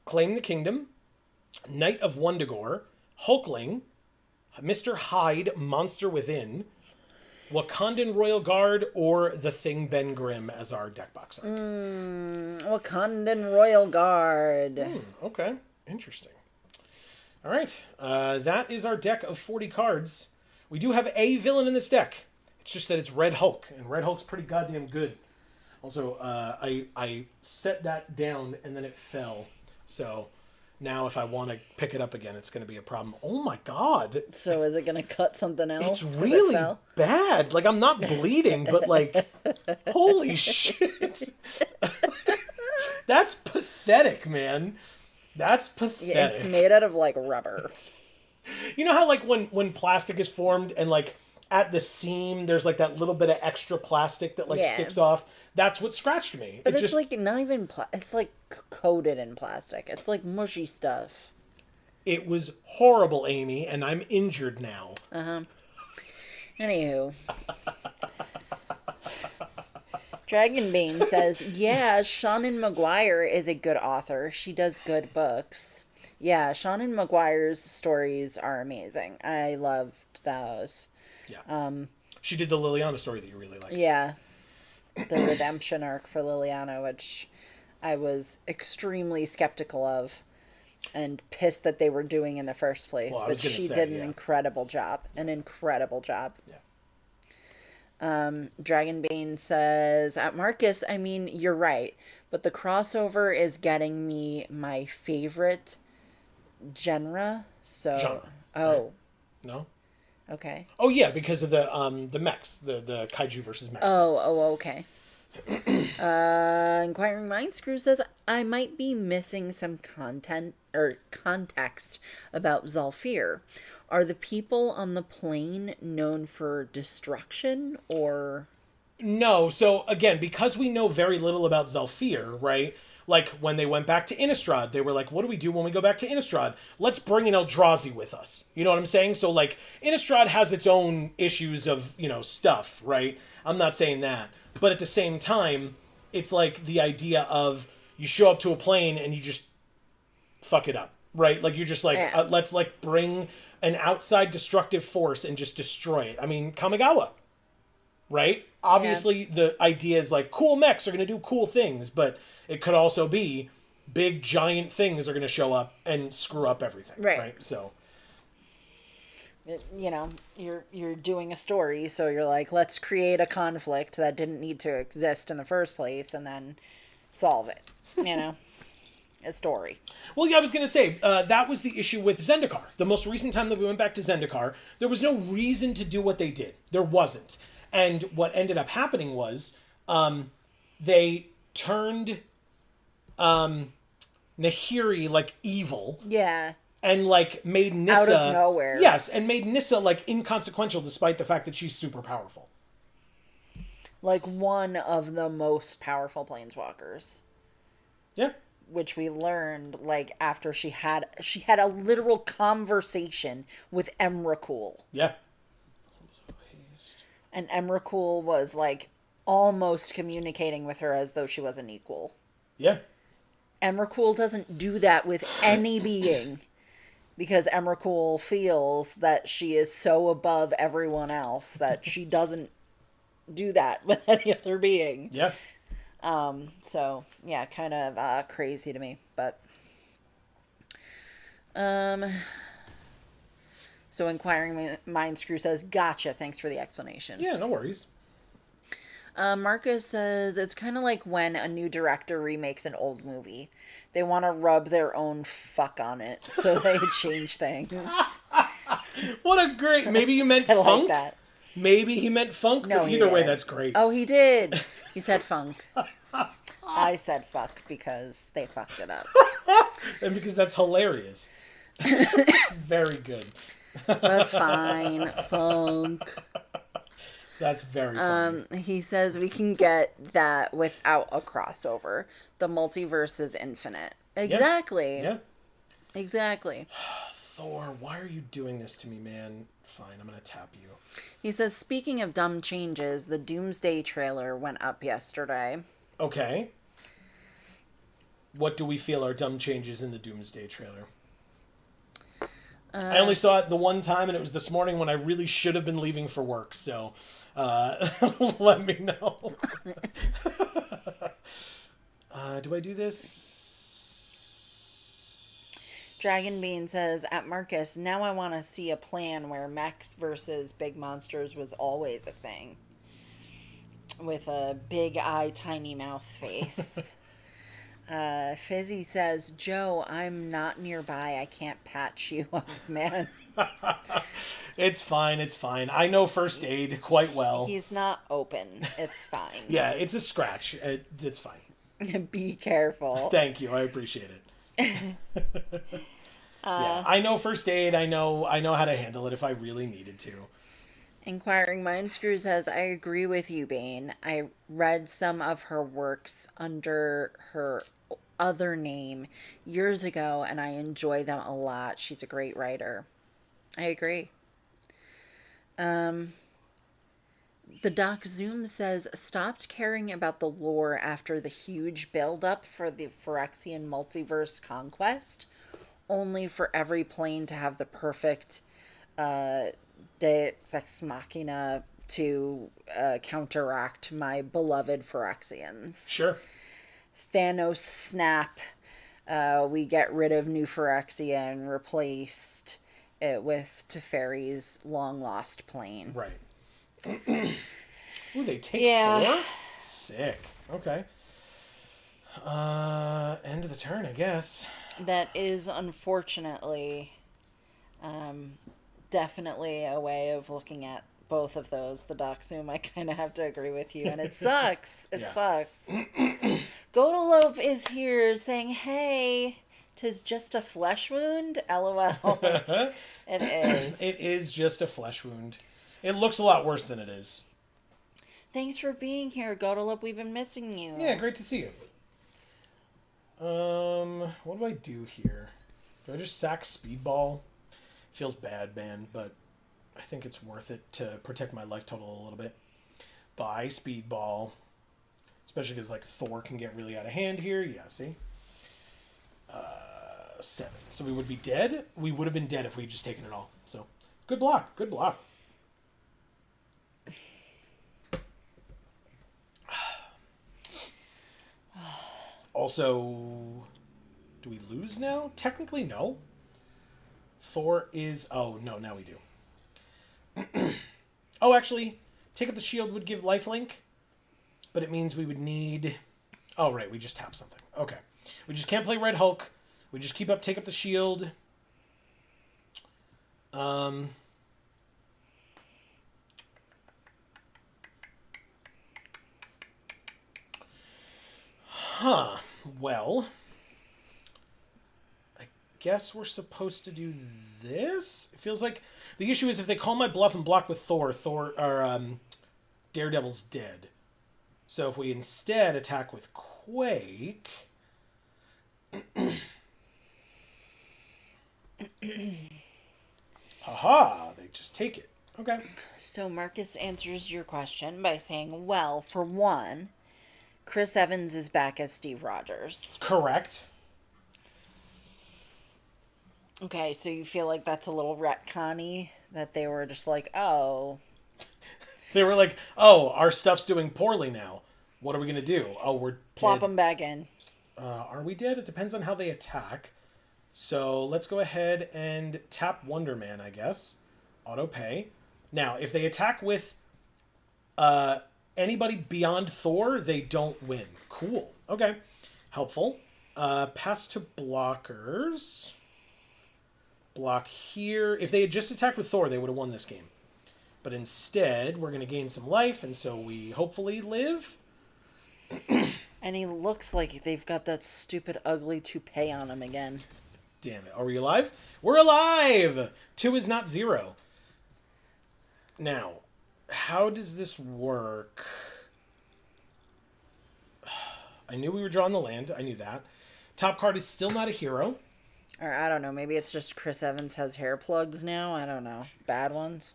Claim the Kingdom. Knight of Wundagore. Hulkling. Mr. Hyde, Monster Within. Wakandan Royal Guard, or The Thing Ben Grimm as our deck box art. Wakandan Royal Guard. Okay, interesting. All right, that is our deck of 40 cards. We do have a villain in this deck. It's just that it's Red Hulk, and Red Hulk's pretty goddamn good. Also, I set that down and then it fell. So now if I want to pick it up again, it's going to be a problem. Oh my god. So is it going to cut something else? It's really bad. Like, I'm not bleeding, but like, holy shit. That's pathetic, man. That's pathetic. Yeah, it's made out of like rubber. You know how like when plastic is formed and like at the seam there's like that little bit of extra plastic that like sticks off? That's what scratched me. But it's like not even it's like coated in plastic. It's like mushy stuff. It was horrible, Amy, and I'm injured now. Anywho. Dragonbane says, yeah, Shannon Maguire is a good author. She does good books. Yeah, Shannon Maguire's stories are amazing. I loved those. Yeah. She did the Liliana story that you really liked. Yeah. The redemption arc for Liliana, which I was extremely skeptical of and pissed that they were doing in the first place. Well, but she did an incredible job. An incredible job. Yeah. Dragonbane says, at Marcus, I mean, you're right, but the crossover is getting me my favorite genre. So, Right? No? Okay. Oh yeah, because of the mechs, the kaiju versus mech. Okay. Inquiring Mind Screw says, I might be missing some content or context about Zalfir. Are the people on the plane known for destruction or? No. So again, because we know very little about Zalfir, right? Like, when they went back to Innistrad, they were like, what do we do when we go back to Innistrad? Let's bring in Eldrazi with us. You know what I'm saying? So, like, Innistrad has its own issues of, stuff, right? I'm not saying that. But at the same time, it's like the idea of you show up to a plane and you just fuck it up, right? Like, you're just like, Yeah. let's, like, bring an outside destructive force and just destroy it. I mean, Kamigawa, right? Obviously, the idea is like, cool mechs are going to do cool things, but it could also be big, giant things are going to show up and screw up everything, right? So, you're doing a story, so you're like, let's create a conflict that didn't need to exist in the first place, and then solve it. A story. Well, yeah, I was going to say, that was the issue with Zendikar. The most recent time that we went back to Zendikar, there was no reason to do what they did. There wasn't. And what ended up happening was they turned Nahiri, like, evil. Yeah. And, like, made Nissa... Out of nowhere. Yes, and made Nissa, like, inconsequential despite the fact that she's super powerful. Like, one of the most powerful planeswalkers. Yeah. Which we learned, like, after she had a literal conversation with Emrakul. Yeah. And Emrakul was, like, almost communicating with her as though she was an equal. Yeah. Emrakul doesn't do that with any being. Because Emrakul feels that she is so above everyone else that she doesn't do that with any other being. Yeah. So, yeah, kind of crazy to me. But, so Inquiring Mind Screw says, gotcha, thanks for the explanation. Yeah, no worries. Marcus says, it's kind of like when a new director remakes an old movie. They want to rub their own fuck on it, so they change things. What a great... Maybe you meant I funk? like that. Maybe he meant funk, No, but he either way, didn't. that's great. Oh, he did. He said funk. I said fuck because they fucked it up. And because that's hilarious. Very good. But fine, funk. That's very funny. He says we can get that without a crossover. The multiverse is infinite. Exactly. Yeah. Exactly. Thor, why are you doing this to me, man? Fine, I'm gonna tap you. He says, speaking of dumb changes, the Doomsday trailer went up yesterday. Okay. What do we feel are dumb changes in the Doomsday trailer? I only saw it the one time, and it was this morning when I really should have been leaving for work, so let me know. Do I do this? Dragon Bean says, at Marcus, now I want to see a plan where mechs versus big monsters was always a thing. With a big eye, tiny mouth face. Fizzy says, Joe, I'm not nearby. I can't patch you up, man. It's fine. It's fine. I know first aid quite well. He's not open. It's fine. Yeah, it's a scratch. It's fine. Be careful. Thank you. I appreciate it. Yeah, I know first aid. I know how to handle it if I really needed to. Inquiring Mind Screw says, I agree with you, Bane. I read some of her works under her other name years ago, and I enjoy them a lot. She's a great writer. I agree. The Doc Zoom says, stopped caring about the lore after the huge build-up for the Phyrexian multiverse conquest, only for every plane to have the perfect Deus Ex Machina to counteract my beloved Phyrexians. Sure. Thanos snap. We get rid of New Phyrexia and replaced it with Teferi's long-lost plane. Right. Ooh, they take 4? Sick. Okay. End of the turn, I guess. That is unfortunately definitely a way of looking at both of those. The Doc Zoom, I kind of have to agree with you, and it sucks. It sucks. Godalope is here saying, hey, 'tis just a flesh wound? LOL. It is. It is just a flesh wound. It looks a lot worse than it is. Thanks for being here, Godalope. We've been missing you. Yeah, great to see you. What do I do here? Do I just sack Speedball? Feels bad, man, but I think it's worth it to protect my life total a little bit. Buy Speedball. Especially because, like, Thor can get really out of hand here. Yeah, see? 7. So we would be dead. We would have been dead if we had just taken it all. So, good block. Good block. Also, do we lose now? Technically, no. Thor is... Oh, no, now we do. Oh, actually, take up the shield would give lifelink. But it means we would need... Oh, right, we just tap something. Okay. We just can't play Red Hulk. We just take up the shield. Huh. Well, I guess we're supposed to do this? It feels like... The issue is if they call my bluff and block with Thor, Daredevil's dead. So if we instead attack with Quake... Haha, they just take it. Okay. So Marcus answers your question by saying, well, for one, Chris Evans is back as Steve Rogers. Correct. Okay, so you feel like that's a little retconny, that they were just like, oh. They were like, oh, our stuff's doing poorly now. What are we going to do? Oh, we're Plop dead. them back in. Are we dead? It depends on how they attack. So let's go ahead and tap Wonder Man, I guess. Auto pay. Now, if they attack with anybody beyond Thor, they don't win. Cool. Okay. Helpful. Pass to blockers. Block here. If they had just attacked with Thor, they would have won this game. But instead, we're going to gain some life, and so we hopefully live. And he looks like they've got that stupid, ugly toupee on him again. Damn it. Are we alive? We're alive! 2 is not 0. Now, how does this work? I knew we were drawing the land. I knew that. Top card is still not a hero. Or I don't know. Maybe it's just Chris Evans has hair plugs now. I don't know. Bad ones.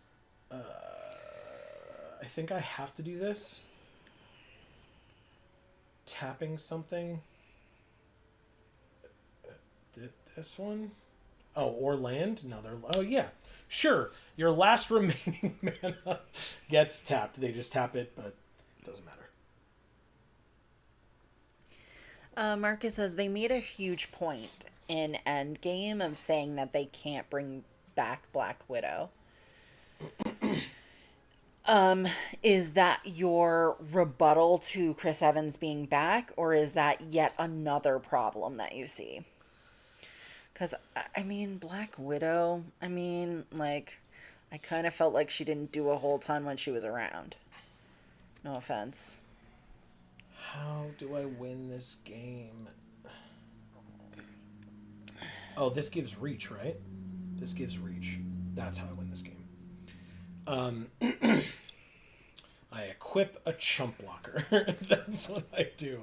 I think I have to do this. Tapping something. This one? Oh, or land? No, they're... Oh, yeah. Sure. Your last remaining mana gets tapped. They just tap it, but it doesn't matter. Marcus says they made a huge point in Endgame of saying that they can't bring back Black Widow. Is that your rebuttal to Chris Evans being back, or is that yet another problem that you see? Because, I mean, Black Widow, like, I kind of felt like she didn't do a whole ton when she was around. No offense. How do I win this game? Oh, this gives reach, right? This gives reach. That's how I win this game. I equip a chump blocker. That's what I do.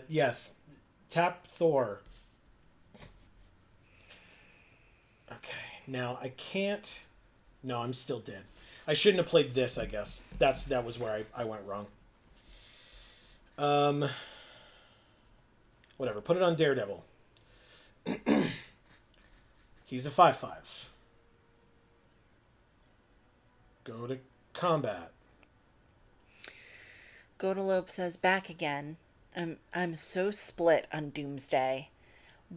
Yes. Tap Thor. Okay. Now, I can't... No, I'm still dead. I shouldn't have played this, I guess. That was where I went wrong. Whatever. Put it on Daredevil. He's a 5/5. Go to combat. Godalope says, back again. I'm so split on Doomsday.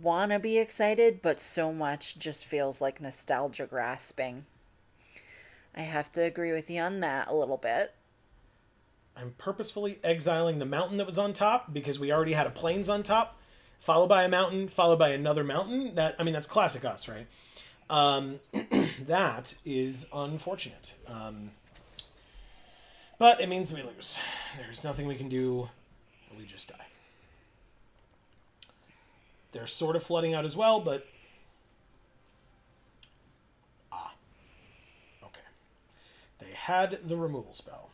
Wanna be excited, but so much just feels like nostalgia grasping. I have to agree with you on that a little bit. I'm purposefully exiling the mountain that was on top because we already had a plains on top, followed by a mountain, followed by another mountain. That's classic us, right? That is unfortunate. But it means we lose. There's nothing we can do. We just die. They're sort of flooding out as well, but... Okay. They had the removal spell.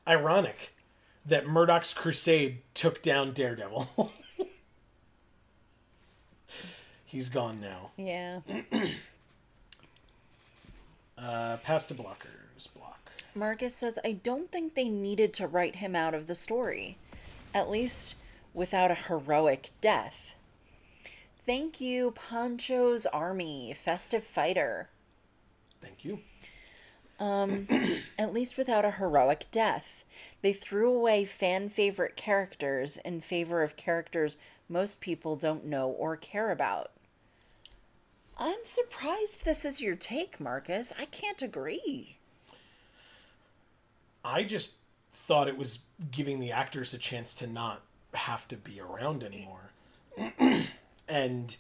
ironic that Murdoch's crusade took down Daredevil. He's gone now. Yeah. Past the blockers. Block. Marcus says, I don't think they needed to write him out of the story. At least without a heroic death. Thank you, Poncho's Army, Festive Fighter. Thank you. At least without a heroic death. They threw away fan favorite characters in favor of characters most people don't know or care about. I'm surprised this is your take, Marcus. I can't agree. I just thought it was giving the actors a chance to not have to be around anymore. And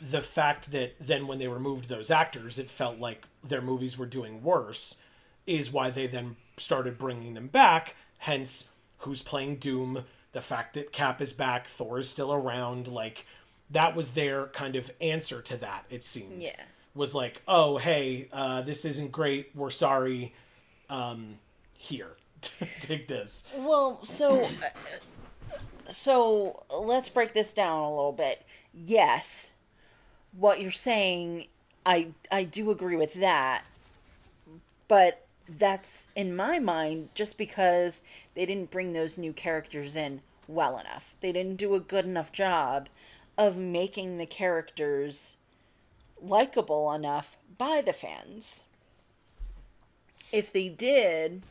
the fact that then when they removed those actors, it felt like their movies were doing worse is why they then started bringing them back. Hence, who's playing Doom, the fact that Cap is back, Thor is still around. Like, that was their kind of answer to that, it seemed. Yeah. Was like, oh, hey, this isn't great. We're sorry. Here. Take this. Well, so let's break this down a little bit. Yes, what you're saying, I do agree with that, but that's, in my mind, just because they didn't bring those new characters in well enough. They didn't do a good enough job of making the characters likable enough by the fans. If they did,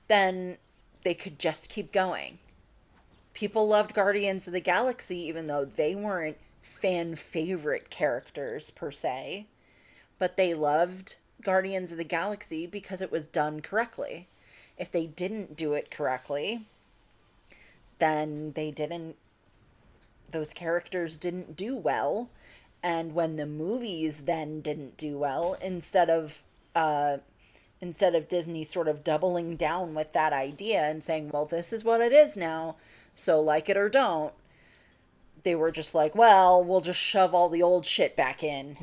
then they could just keep going. People loved Guardians of the Galaxy, even though they weren't fan favorite characters per se. But they loved Guardians of the Galaxy because it was done correctly. If they didn't do it correctly, then those characters didn't do well. And when the movies then didn't do well, instead of Disney sort of doubling down with that idea and saying, well, this is what it is now, so like it or don't, they were just like, well, we'll just shove all the old shit back in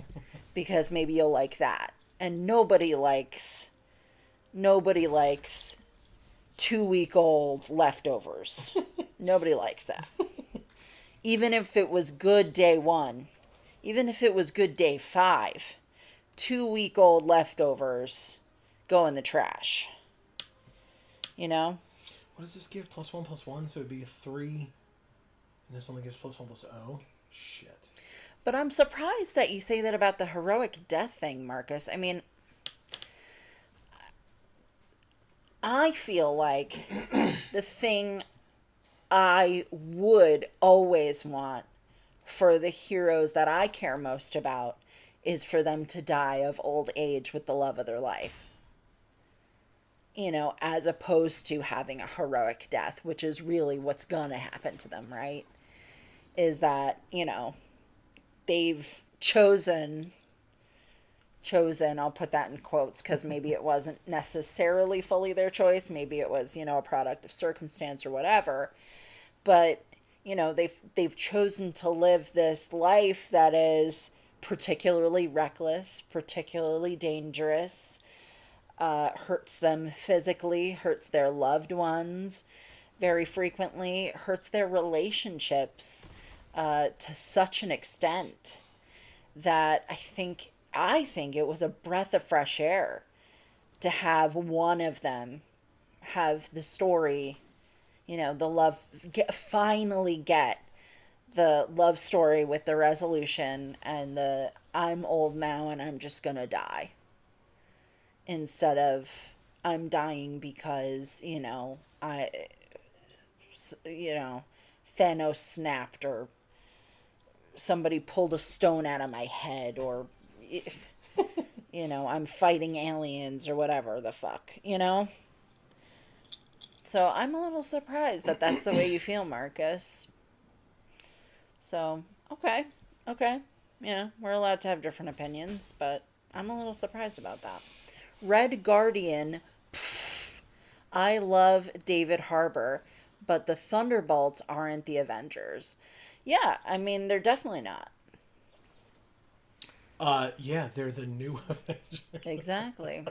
because maybe you'll like that. And nobody likes 2-week-old leftovers. Nobody likes that. Even if it was good day 1, even if it was good day 5, 2-week-old leftovers go in the trash. You know? What does this give? +1/+1, so it'd be a 3. And this only gives +1/0. Shit. But I'm surprised that you say that about the heroic death thing, Marcus. I mean, I feel like the thing I would always want for the heroes that I care most about is for them to die of old age with the love of their life. You know, as opposed to having a heroic death, which is really what's gonna happen to them, right? Is that, you know, they've chosen, I'll put that in quotes because maybe it wasn't necessarily fully their choice. Maybe it was, you know, a product of circumstance or whatever. But, you know, they've chosen to live this life that is particularly reckless, particularly dangerous, hurts them physically, hurts their loved ones very frequently, hurts their relationships to such an extent that I think it was a breath of fresh air to have one of them have the story, you know, finally get the love story with the resolution and the I'm old now and I'm just gonna die. Instead of I'm dying because, you know, Thanos snapped or somebody pulled a stone out of my head or, you know, I'm fighting aliens or whatever the fuck, you know? So I'm a little surprised that that's the way you feel, Marcus. So, okay. Yeah, we're allowed to have different opinions, but I'm a little surprised about that. Red Guardian, pff, I love David Harbour, but the Thunderbolts aren't the Avengers. Yeah, I mean, they're definitely not. Yeah, they're the new Avengers. Exactly.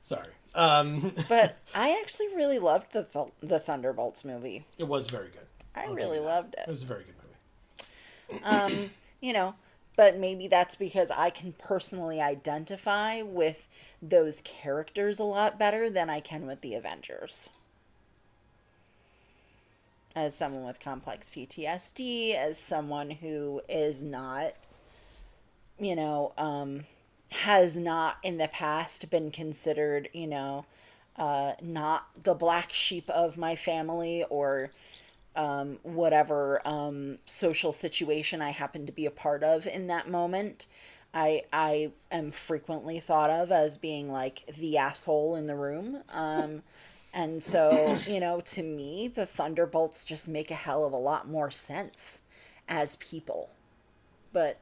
Sorry. But I actually really loved the Thunderbolts movie. It was very good. I I'll give really you that. loved It it. was a very good movie. You know, but maybe that's because I can personally identify with those characters a lot better than I can with the Avengers. As someone with complex PTSD, as someone who is not, you know, has not in the past been considered, not the black sheep of my family or whatever social situation I happen to be a part of in that moment. I am frequently thought of as being like the asshole in the room. And so, to me, the Thunderbolts just make a hell of a lot more sense as people. But,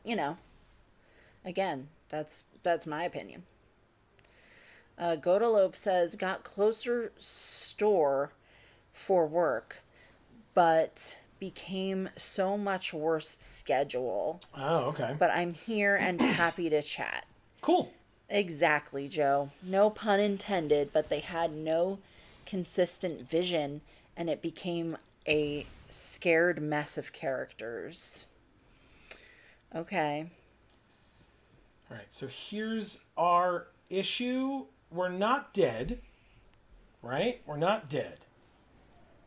again, that's my opinion. Godalope says, got closer store for work, but became so much worse schedule. Oh, okay. But I'm here and happy to chat. Cool. Exactly, Joe. No pun intended, but they had no consistent vision, and it became a scared mess of characters. Okay. All right, so here's our issue. We're not dead, right? We're not dead.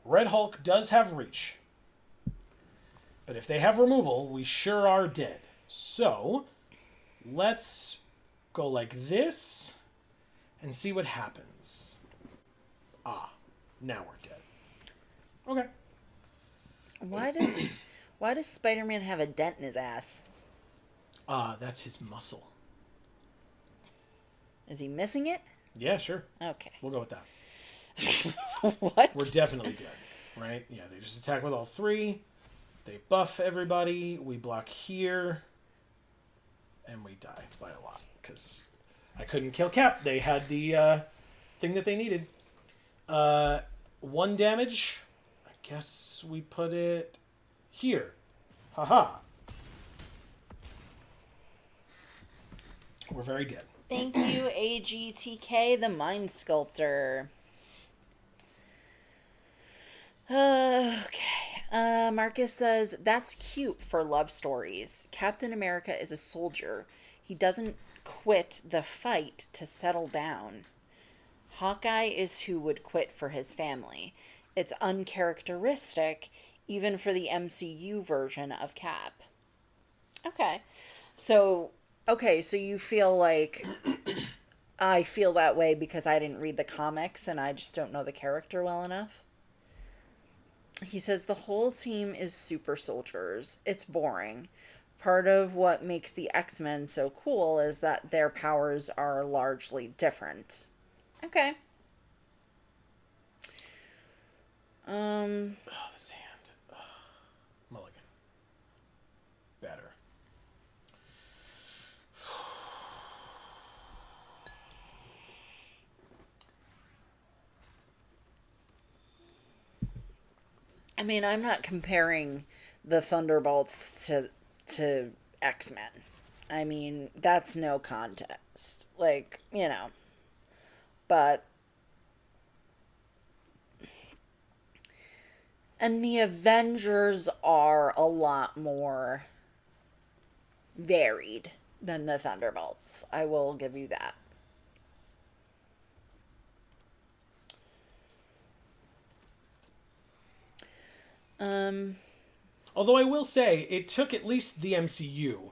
Red Hulk does have reach. But if they have removal, we sure are dead. So, let's go like this and see what happens. Ah, now we're dead. Okay. Why does Spider-Man have a dent in his ass? That's his muscle. Is he missing it? Yeah, sure. Okay. We'll go with that. What? We're definitely dead, right? Yeah, they just attack with all three. They buff everybody. We block here. And we die by a lot. Because I couldn't kill Cap. They had the thing that they needed. 1 damage. I guess we put it here. Haha. We're very dead. Thank you, AGTK, the Mind Sculptor. Okay. Marcus says, that's cute for love stories. Captain America is a soldier. He doesn't quit the fight to settle down. Hawkeye is who would quit for his family. It's uncharacteristic, even for the MCU version of Cap. Okay. So you feel like I feel that way because I didn't read the comics and I just don't know the character well enough. He says the whole team is super soldiers. It's boring. Part of what makes the X-Men so cool is that their powers are largely different. Okay. Oh, this hand. Ugh. Mulligan. Better. I mean, I'm not comparing the Thunderbolts to X-Men. I mean, that's no contest. Like, but and the Avengers are a lot more varied than the Thunderbolts. I will give you that. Although I will say, it took at least the MCU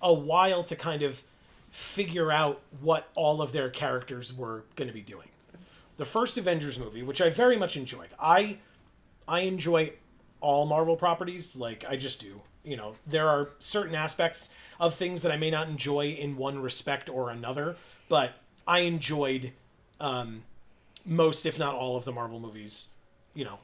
a while to kind of figure out what all of their characters were going to be doing. The first Avengers movie, which I very much enjoyed. I enjoy all Marvel properties, like I just do. There are certain aspects of things that I may not enjoy in one respect or another, but I enjoyed most, if not all, of the Marvel movies.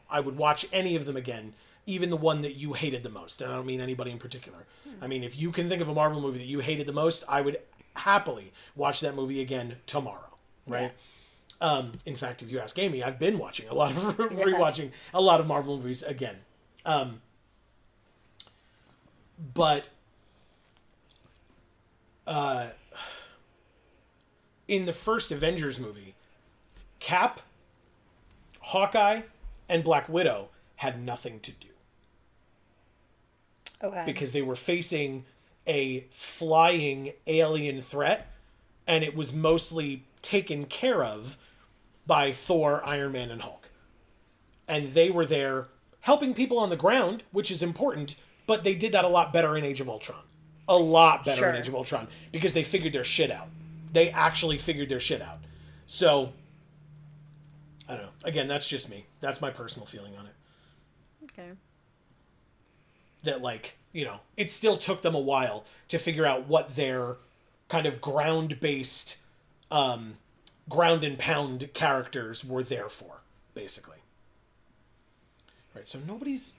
I would watch any of them again, even the one that you hated the most. And I don't mean anybody in particular. I mean, if you can think of a Marvel movie that you hated the most, I would happily watch that movie again tomorrow, right? Yeah. In fact, if you ask Amy, I've been watching a lot of rewatching a lot of Marvel movies again. But in the first Avengers movie, Cap, Hawkeye, and Black Widow had nothing to do. Okay. Because they were facing a flying alien threat, and it was mostly taken care of by Thor, Iron Man, and Hulk. And they were there helping people on the ground, which is important, but they did that a lot better in Age of Ultron. A lot better in Age of Ultron, because they figured their shit out. They actually figured their shit out. So, I don't know. Again, that's just me. That's my personal feeling on it. Okay. That, like, you know, it still took them a while to figure out what their kind of ground-based, ground and pound characters were there for, basically. Right, so nobody's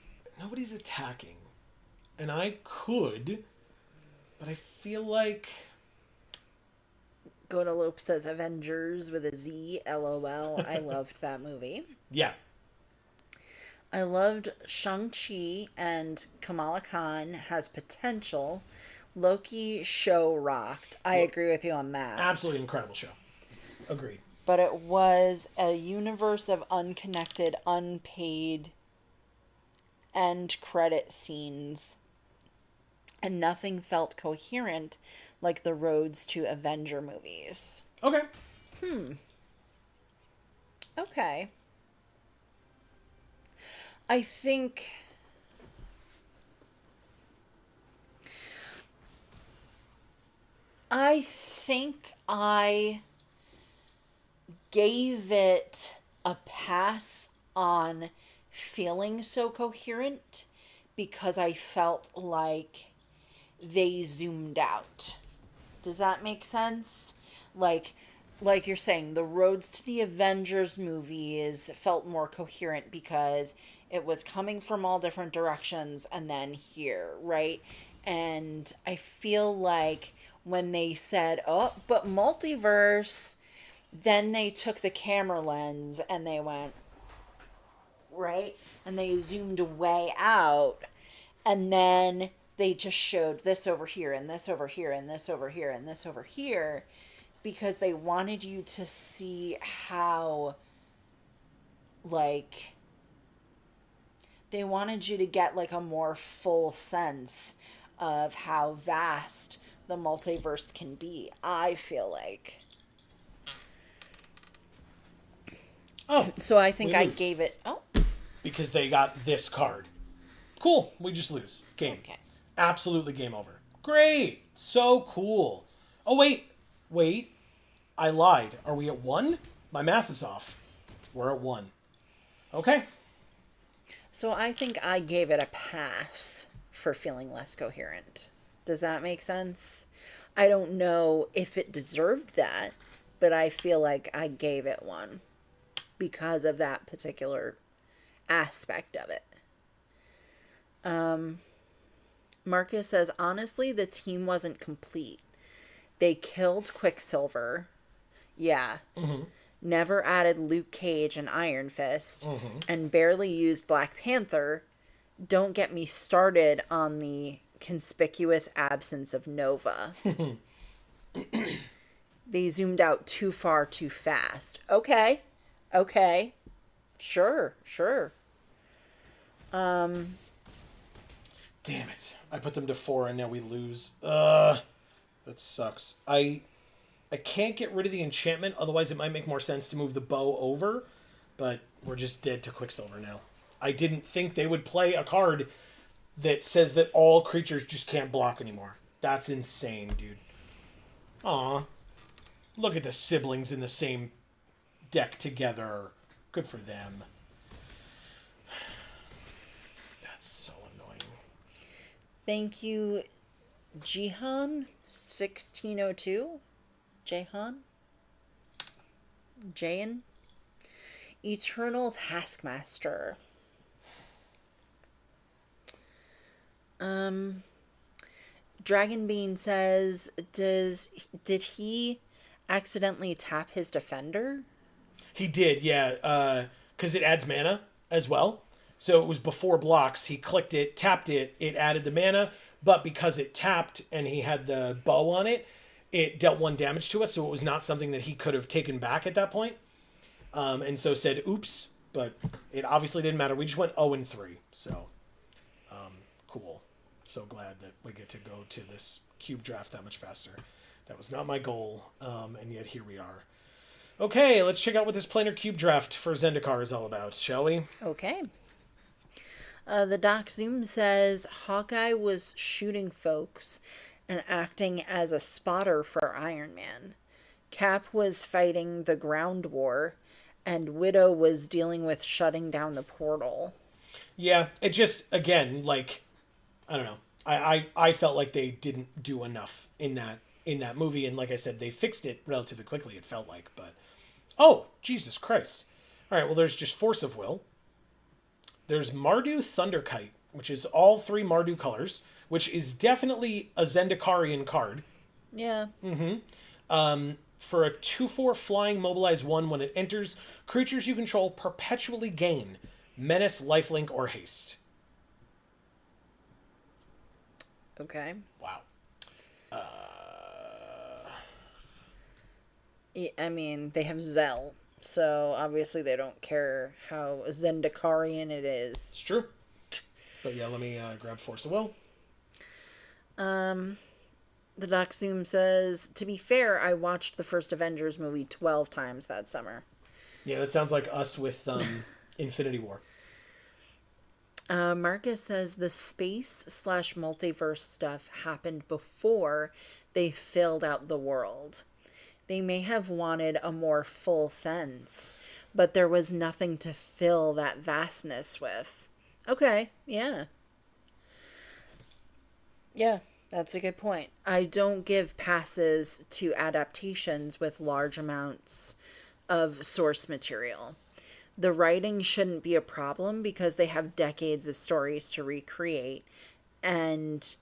attacking. And I could, but I feel like... Godalope says Avengers with a Z, LOL. I loved that movie. Yeah. I loved Shang-Chi, and Kamala Khan has potential. Loki show rocked. I agree with you on that. Absolutely incredible show. Agreed. But it was a universe of unconnected, unpaid end credit scenes. And nothing felt coherent like the roads to Avenger movies. Okay. Okay. I think I gave it a pass on feeling so coherent because I felt like they zoomed out. Does that make sense? Like you're saying, the roads to the Avengers movies felt more coherent because it was coming from all different directions and then here, right? And I feel like when they said, oh, but multiverse, then they took the camera lens and they went, right? And they zoomed way out, and then they just showed this over here and this over here and this over here and this over here because they wanted you to see how, like, they wanted you to get, like, a more full sense of how vast the multiverse can be, I feel like. Oh. So I think I gave it... Oh. Because they got this card. Cool. We just lose. Game. Okay. Absolutely game over. Great. So cool. Oh, wait. Wait. I lied. Are we at 1? My math is off. We're at 1. Okay. So I think I gave it a pass for feeling less coherent. Does that make sense? I don't know if it deserved that, but I feel like I gave it one because of that particular aspect of it. Marcus says, honestly, the team wasn't complete. They killed Quicksilver. Yeah. Mm-hmm. Never added Luke Cage and Iron Fist. Mm-hmm. And barely used Black Panther. Don't get me started on the conspicuous absence of Nova. They zoomed out too far too fast. Okay. Sure. Damn it. I put them to 4 and now we lose. That sucks. I can't get rid of the enchantment, otherwise it might make more sense to move the bow over, but we're just dead to Quicksilver now. I didn't think they would play a card that says that all creatures just can't block anymore. That's insane, dude. Aw. Look at the siblings in the same deck together. Good for them. That's so annoying. Thank you, Jihan1602. Jayan. Eternal Taskmaster. Dragon Bean says, did he accidentally tap his defender? He did, yeah, because it adds mana as well. So it was before blocks. He clicked it, tapped it, it added the mana, but because it tapped and he had the bow on it, it dealt 1 damage to us, so it was not something that he could have taken back at that point. and so said, oops, but it obviously didn't matter. We just went 0-3, so cool. So glad that we get to go to this cube draft that much faster. That was not my goal, and yet here we are. Okay, let's check out what this planar cube draft for Zendikar is all about, shall we? Okay. The Doc Zoom says Hawkeye was shooting folks and acting as a spotter for Iron Man. Cap was fighting the ground war, and Widow was dealing with shutting down the portal. Yeah, it just, again, like, I don't know. I felt like they didn't do enough in that movie, and like I said, they fixed it relatively quickly, it felt like, but... Oh, Jesus Christ. Alright, well, there's just Force of Will. There's Mardu Thunderkite, which is all 3 Mardu colors, which is definitely a Zendikarian card. Yeah. For a 2/4 flying mobilize 1, when it enters, creatures you control perpetually gain Menace, Lifelink, or Haste. Okay. Wow. I mean, they have Zell, so obviously they don't care how Zendikarian it is. It's true. But yeah, let me grab Force of Will. The Doc Zoom says, to be fair, I watched the first Avengers movie 12 times that summer. Yeah, that sounds like us with Infinity War. Marcus says the space/multiverse stuff happened before they filled out the world. They may have wanted a more full sense, but there was nothing to fill that vastness with. Okay, yeah. Yeah, that's a good point. I don't give passes to adaptations with large amounts of source material. The writing shouldn't be a problem because they have decades of stories to recreate and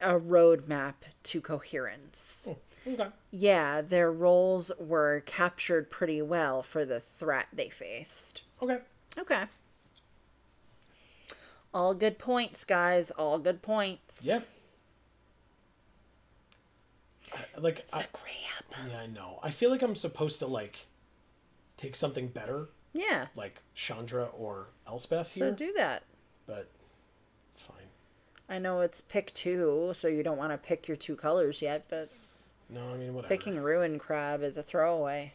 a roadmap to coherence. Okay. Yeah, their roles were captured pretty well for the threat they faced. Okay. Okay. All good points, guys. All good points. Yeah. Like, It's the grab. yeah, I know. I feel like I'm supposed to, like, take something better, Yeah. like Chandra or Elspeth So here, do that. but fine. I know it's pick 2, so you don't want to pick your 2 colors yet, but No, I mean, whatever. picking Ruin Crab is a throwaway.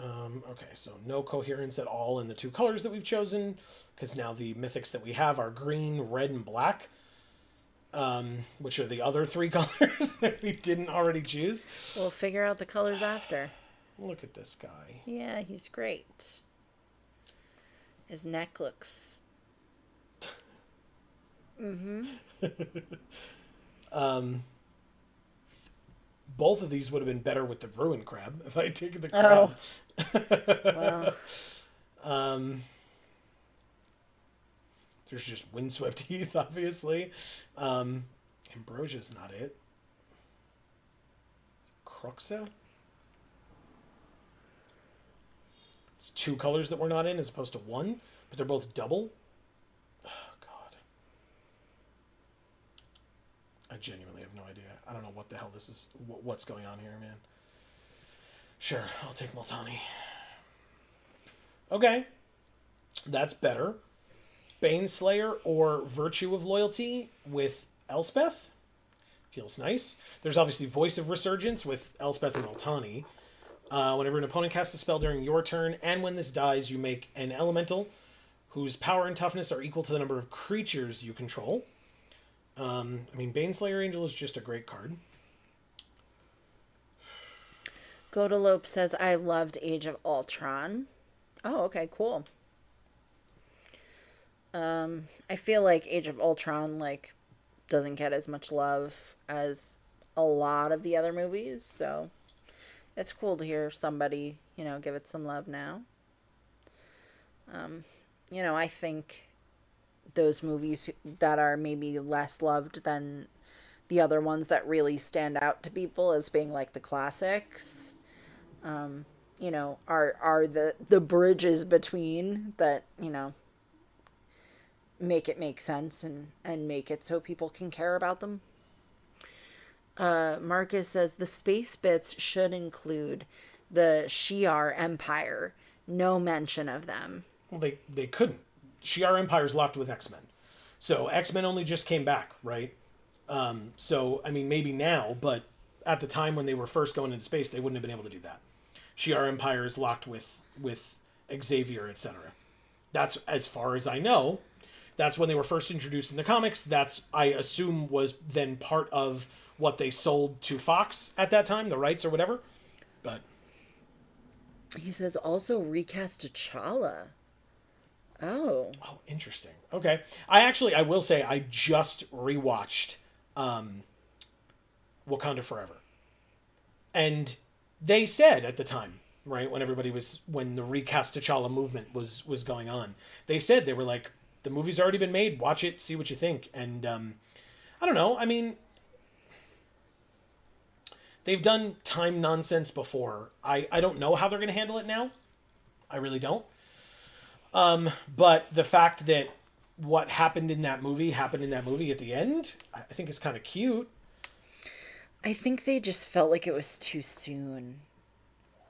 Okay, so no coherence at all in the 2 colors that we've chosen, because now the mythics that we have are green, red, and black, which are the other 3 colors that we didn't already choose. We'll figure out the colors after. Look at this guy. Yeah, he's great. His neck looks... Both of these would have been better with the Ruin Crab if I had taken the crab. Well, There's just Windswept Heath, obviously. Ambrosia's not it. Cruxa? It's 2 colors that we're not in as opposed to 1, but they're both double. Oh, God. I genuinely have no idea. I don't know what the hell this is. What's going on here, man? Sure, I'll take Multani. Okay. That's better. Baneslayer or Virtue of Loyalty with Elspeth. Feels nice. There's obviously Voice of Resurgence with Elspeth and Multani. Whenever an opponent casts a spell during your turn, and when this dies, you make an elemental whose power and toughness are equal to the number of creatures you control. I mean, Baneslayer Angel is just a great card. Godalope says, I loved Age of Ultron. Oh, okay, cool. I feel like Age of Ultron, like, doesn't get as much love as a lot of the other movies, so it's cool to hear somebody, give it some love now. I think those movies that are maybe less loved than the other ones that really stand out to people as being like the classics, are the bridges between that, make it make sense and make it so people can care about them. Marcus says the space bits should include the Shi'ar Empire No mention of them. Well, they couldn't. Shi'ar Empire's locked with X-Men. So X-Men only just came back, right? So, I mean, maybe now, but at the time when they were first going into space, they wouldn't have been able to do that. Shi'ar Empire is locked with Xavier, etc. That's as far as I know. That's when they were first introduced in the comics. That's, I assume, was then part of what they sold to Fox at that time, the rights or whatever. But He says also recast T'Challa. Oh. oh, interesting. Okay, I will say I just rewatched Wakanda Forever, and they said at the time, right, when the recast T'Challa movement was going on, they said, they were like, the movie's already been made, watch it, see what you think. And I don't know, I mean, they've done time nonsense before. I don't know how they're going to handle it now. I really don't. But the fact that what happened in that movie at the end, I think is kind of cute. I think they just felt like it was too soon.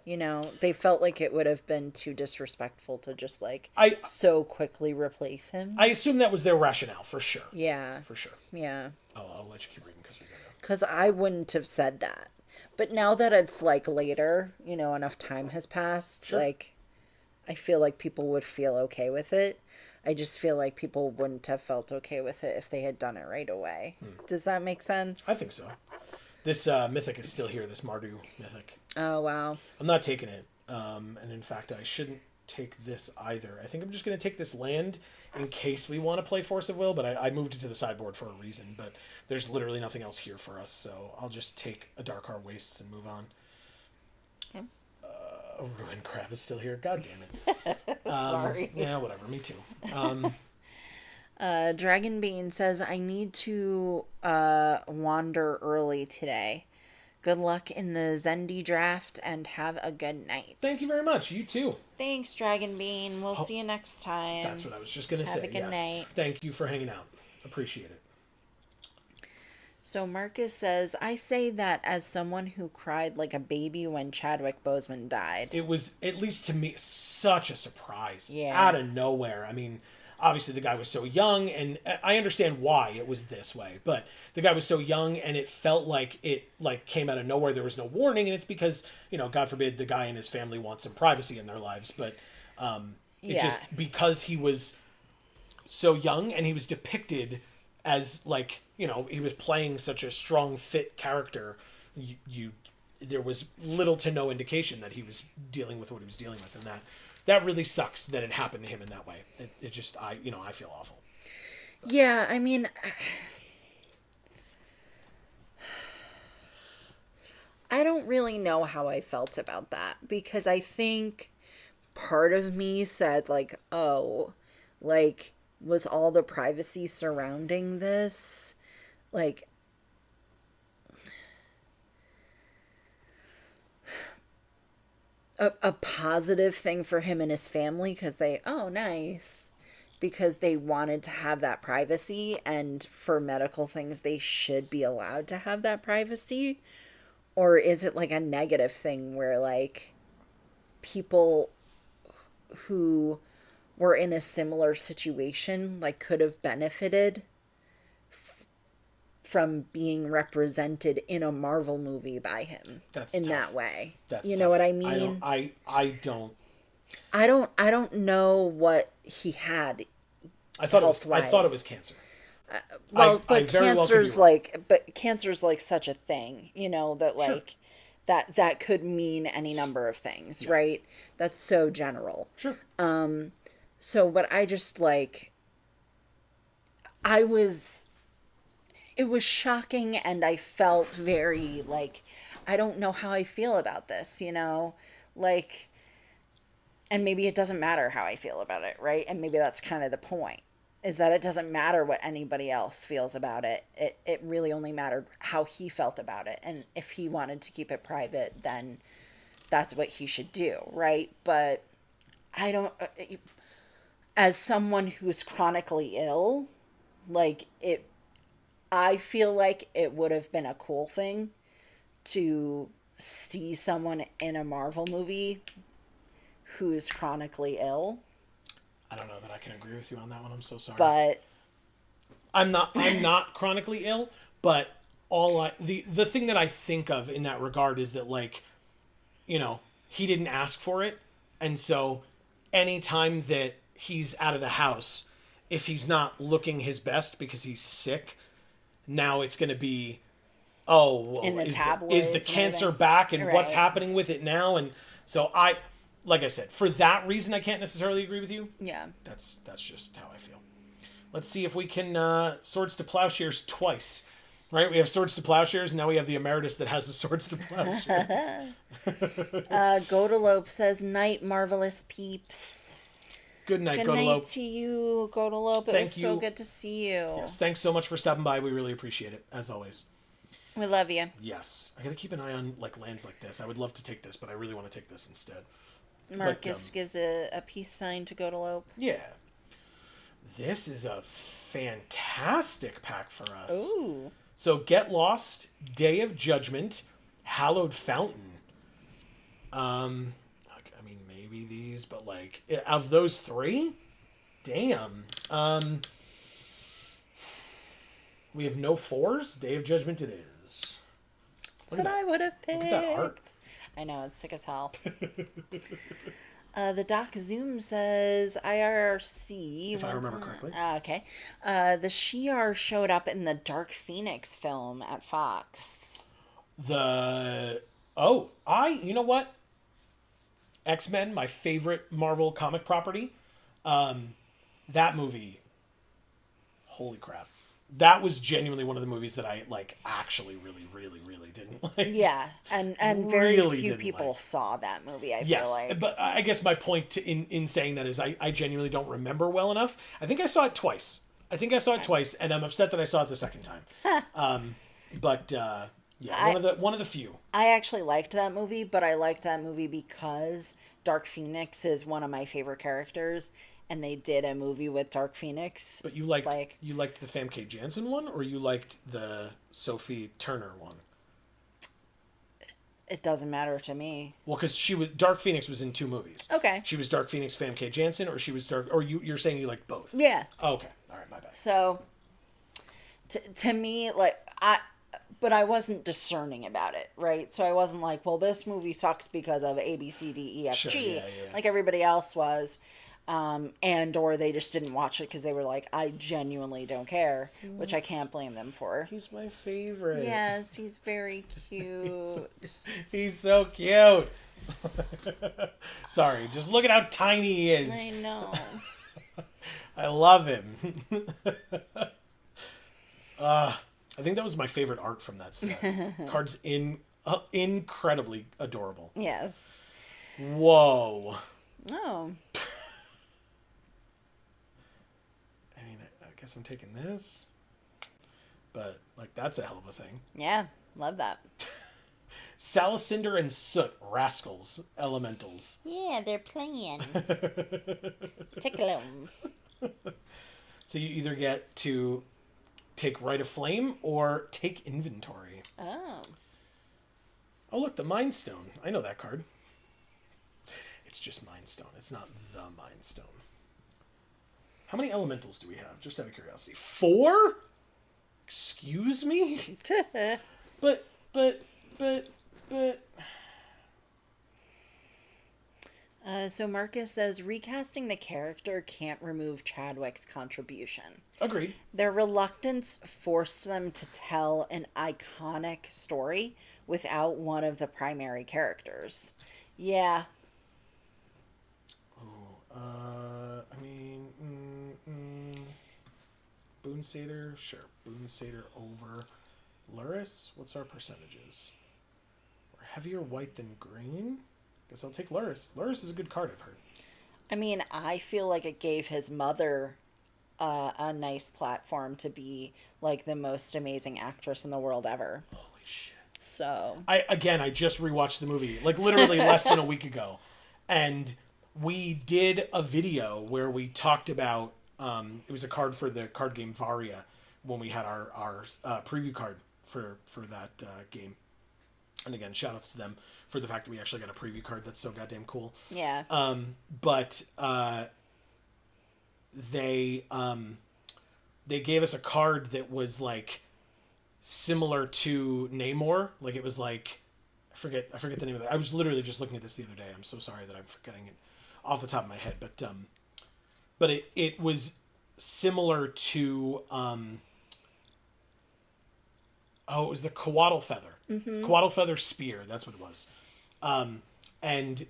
You know, they felt like it would have been too disrespectful to just so quickly replace him. I assume that was their rationale, for sure. Yeah. For sure. Yeah. Oh, I'll let you keep reading because we gotta. Because I wouldn't have said that. But now that it's later, enough time has passed, Sure. I feel like people would feel okay with it. I just feel like people wouldn't have felt okay with it if they had done it right away. Does that make sense? I think so. This mythic is still here, this Mardu mythic. Oh, wow. I'm not taking it. And in fact, I shouldn't take this either. I think I'm just going to take this land in case we want to play Force of Will, but I moved it to the sideboard for a reason. But there's literally nothing else here for us, so I'll just take a Darkheart Wastes and move on. Okay. A Ruined Crab is still here. God damn it. Sorry. Yeah, whatever. Me too. Dragon Bean says, I need to wander early today. Good luck in the Zendi draft and have a good night. Thank you very much. You too. Thanks, Dragon Bean. We'll see you next time. That's what I was just going to say. Have a good night. Thank you for hanging out. Appreciate it. So Marcus says, I say that as someone who cried like a baby when Chadwick Boseman died. It was, at least to me, such a surprise. Yeah. Out of nowhere. I mean, obviously the guy was so young, and I understand why it was this way, but the guy was so young, and it felt like it came out of nowhere. There was no warning, and it's because, God forbid, the guy and his family want some privacy in their lives, but just because he was so young and he was depicted as he was playing such a strong fit character, there was little to no indication that he was dealing with what he was dealing with, and that really sucks that it happened to him in that way. It just, I feel awful. But. Yeah, I mean, I don't really know how I felt about that, because I think part of me said, was all the privacy surrounding this, a positive thing for him and his family, because because they wanted to have that privacy, and for medical things they should be allowed to have that privacy? Or is it a negative thing where people who were in a similar situation could have benefited from being represented in a Marvel movie by him that way? That's you tough. know what I mean? I don't know what he had. I thought it was cancer. Cancer's cancer's such a thing, that Sure. that could mean any number of things, yeah. Right? That's so general. Sure. But I just it was shocking, and I felt very I don't know how I feel about this, and maybe it doesn't matter how I feel about it, right? And maybe that's kind of the point, is that it doesn't matter what anybody else feels about it. It really only mattered how he felt about it. And if he wanted to keep it private, then that's what he should do, right? But I don't, as someone who's chronically ill, I feel like it would have been a cool thing to see someone in a Marvel movie who's chronically ill. I don't know that I can agree with you on that one. I'm so sorry. But I'm not chronically ill, but the thing that I think of in that regard is that, like, he didn't ask for it, and so anytime that he's out of the house, if he's not looking his best because he's sick, now it's going to be, oh, well, in the is tabloids the and cancer everything. back, and what's Right. happening with it now? And so like I said, for that reason, I can't necessarily agree with you. Yeah. That's just how I feel. Let's see if we can Swords to Plowshares twice. Right? We have Swords to Plowshares, and now we have the Emeritus that has the Swords to Plowshares. Godalope says, "Night, marvelous peeps." Good night, Good Godalope. night to you, Godalope. It Thank was so you. good to see you. Yes, thanks so much for stopping by. We really appreciate it, as always. We love you. Yes. I gotta keep an eye on, like, lands like this. I would love to take this, but I really want to take this instead. Marcus gives a peace sign to Godalope. Yeah. This is a fantastic pack for us. Ooh. So, Get Lost, Day of Judgment, Hallowed Fountain. I mean, maybe these, but, like, of those three, damn. We have no 4s. Day of Judgment it is. That's what I would have picked. Look at that art. I know, it's sick as hell. The Doc Zoom says IRC. If I remember correctly. Okay. The Shi'ar showed up in the Dark Phoenix film at Fox. You know what? X-Men, my favorite Marvel comic property. That movie, holy crap. That was genuinely one of the movies that I, like, actually really, really, really didn't like. Yeah, and very Really few didn't people like. saw that movie, I Yes, feel like. but I guess my point in saying that is I genuinely don't remember well enough. I think I saw it twice. And I'm upset that I saw it the second time. One of the few. I actually liked that movie, but I liked that movie because Dark Phoenix is one of my favorite characters, and they did a movie with Dark Phoenix. But you liked the Famke Janssen one, or you liked the Sophie Turner one? It doesn't matter to me. Well, because Dark Phoenix was in 2 movies. Okay. She was Dark Phoenix Famke Janssen, or she was you're saying you like both? Yeah. Oh, okay. All right, my bad. So, to me, like, but I wasn't discerning about it, right? So I wasn't like, well, this movie sucks because of A, B, C, D, E, F, Sure, G, yeah. like everybody else was. Or they just didn't watch it because they were like, I genuinely don't care, which I can't blame them for. He's my favorite. Yes, he's very cute. He's so cute. Sorry, just look at how tiny he is. I know. I love him. I think that was my favorite art from that set. Cards incredibly adorable. Yes. Whoa. Oh. I mean, I guess I'm taking this. But, like, that's a hell of a thing. Yeah, love that. Salicinder and Soot, Rascals, Elementals. Yeah, they're playing. Tickle 'em. So you either get to take Rite of Flame or take Inventory. Oh. Oh, look, the Mind Stone. I know that card. It's just Mind Stone. It's not the Mind Stone. How many elementals do we have? Just out of curiosity. 4? Excuse me? But. So Marcus says, recasting the character can't remove Chadwick's contribution. Agreed. Their reluctance forced them to tell an iconic story without one of the primary characters. Yeah. I mean, Boone Satyr, sure. Boone Satyr over Luris. What's our percentages? We're heavier white than green. Guess I'll take Luris. Luris is a good card, I've heard. I mean, I feel like it gave his mother a nice platform to be like the most amazing actress in the world ever. Holy shit. So I just rewatched the movie, like literally less than a week ago. And we did a video where we talked about, it was a card for the card game Varia when we had our preview card for that game. And again, shout outs to them for the fact that we actually got a preview card. That's so goddamn cool. Yeah. But they gave us a card that was like similar to Namor. Like it was like I forget the name of it. I was literally just looking at this the other day. I'm so sorry that I'm forgetting it off the top of my head. But it was similar to it was the Coatl Feather. Mm-hmm. Coatl Feather Spear, that's what it was. And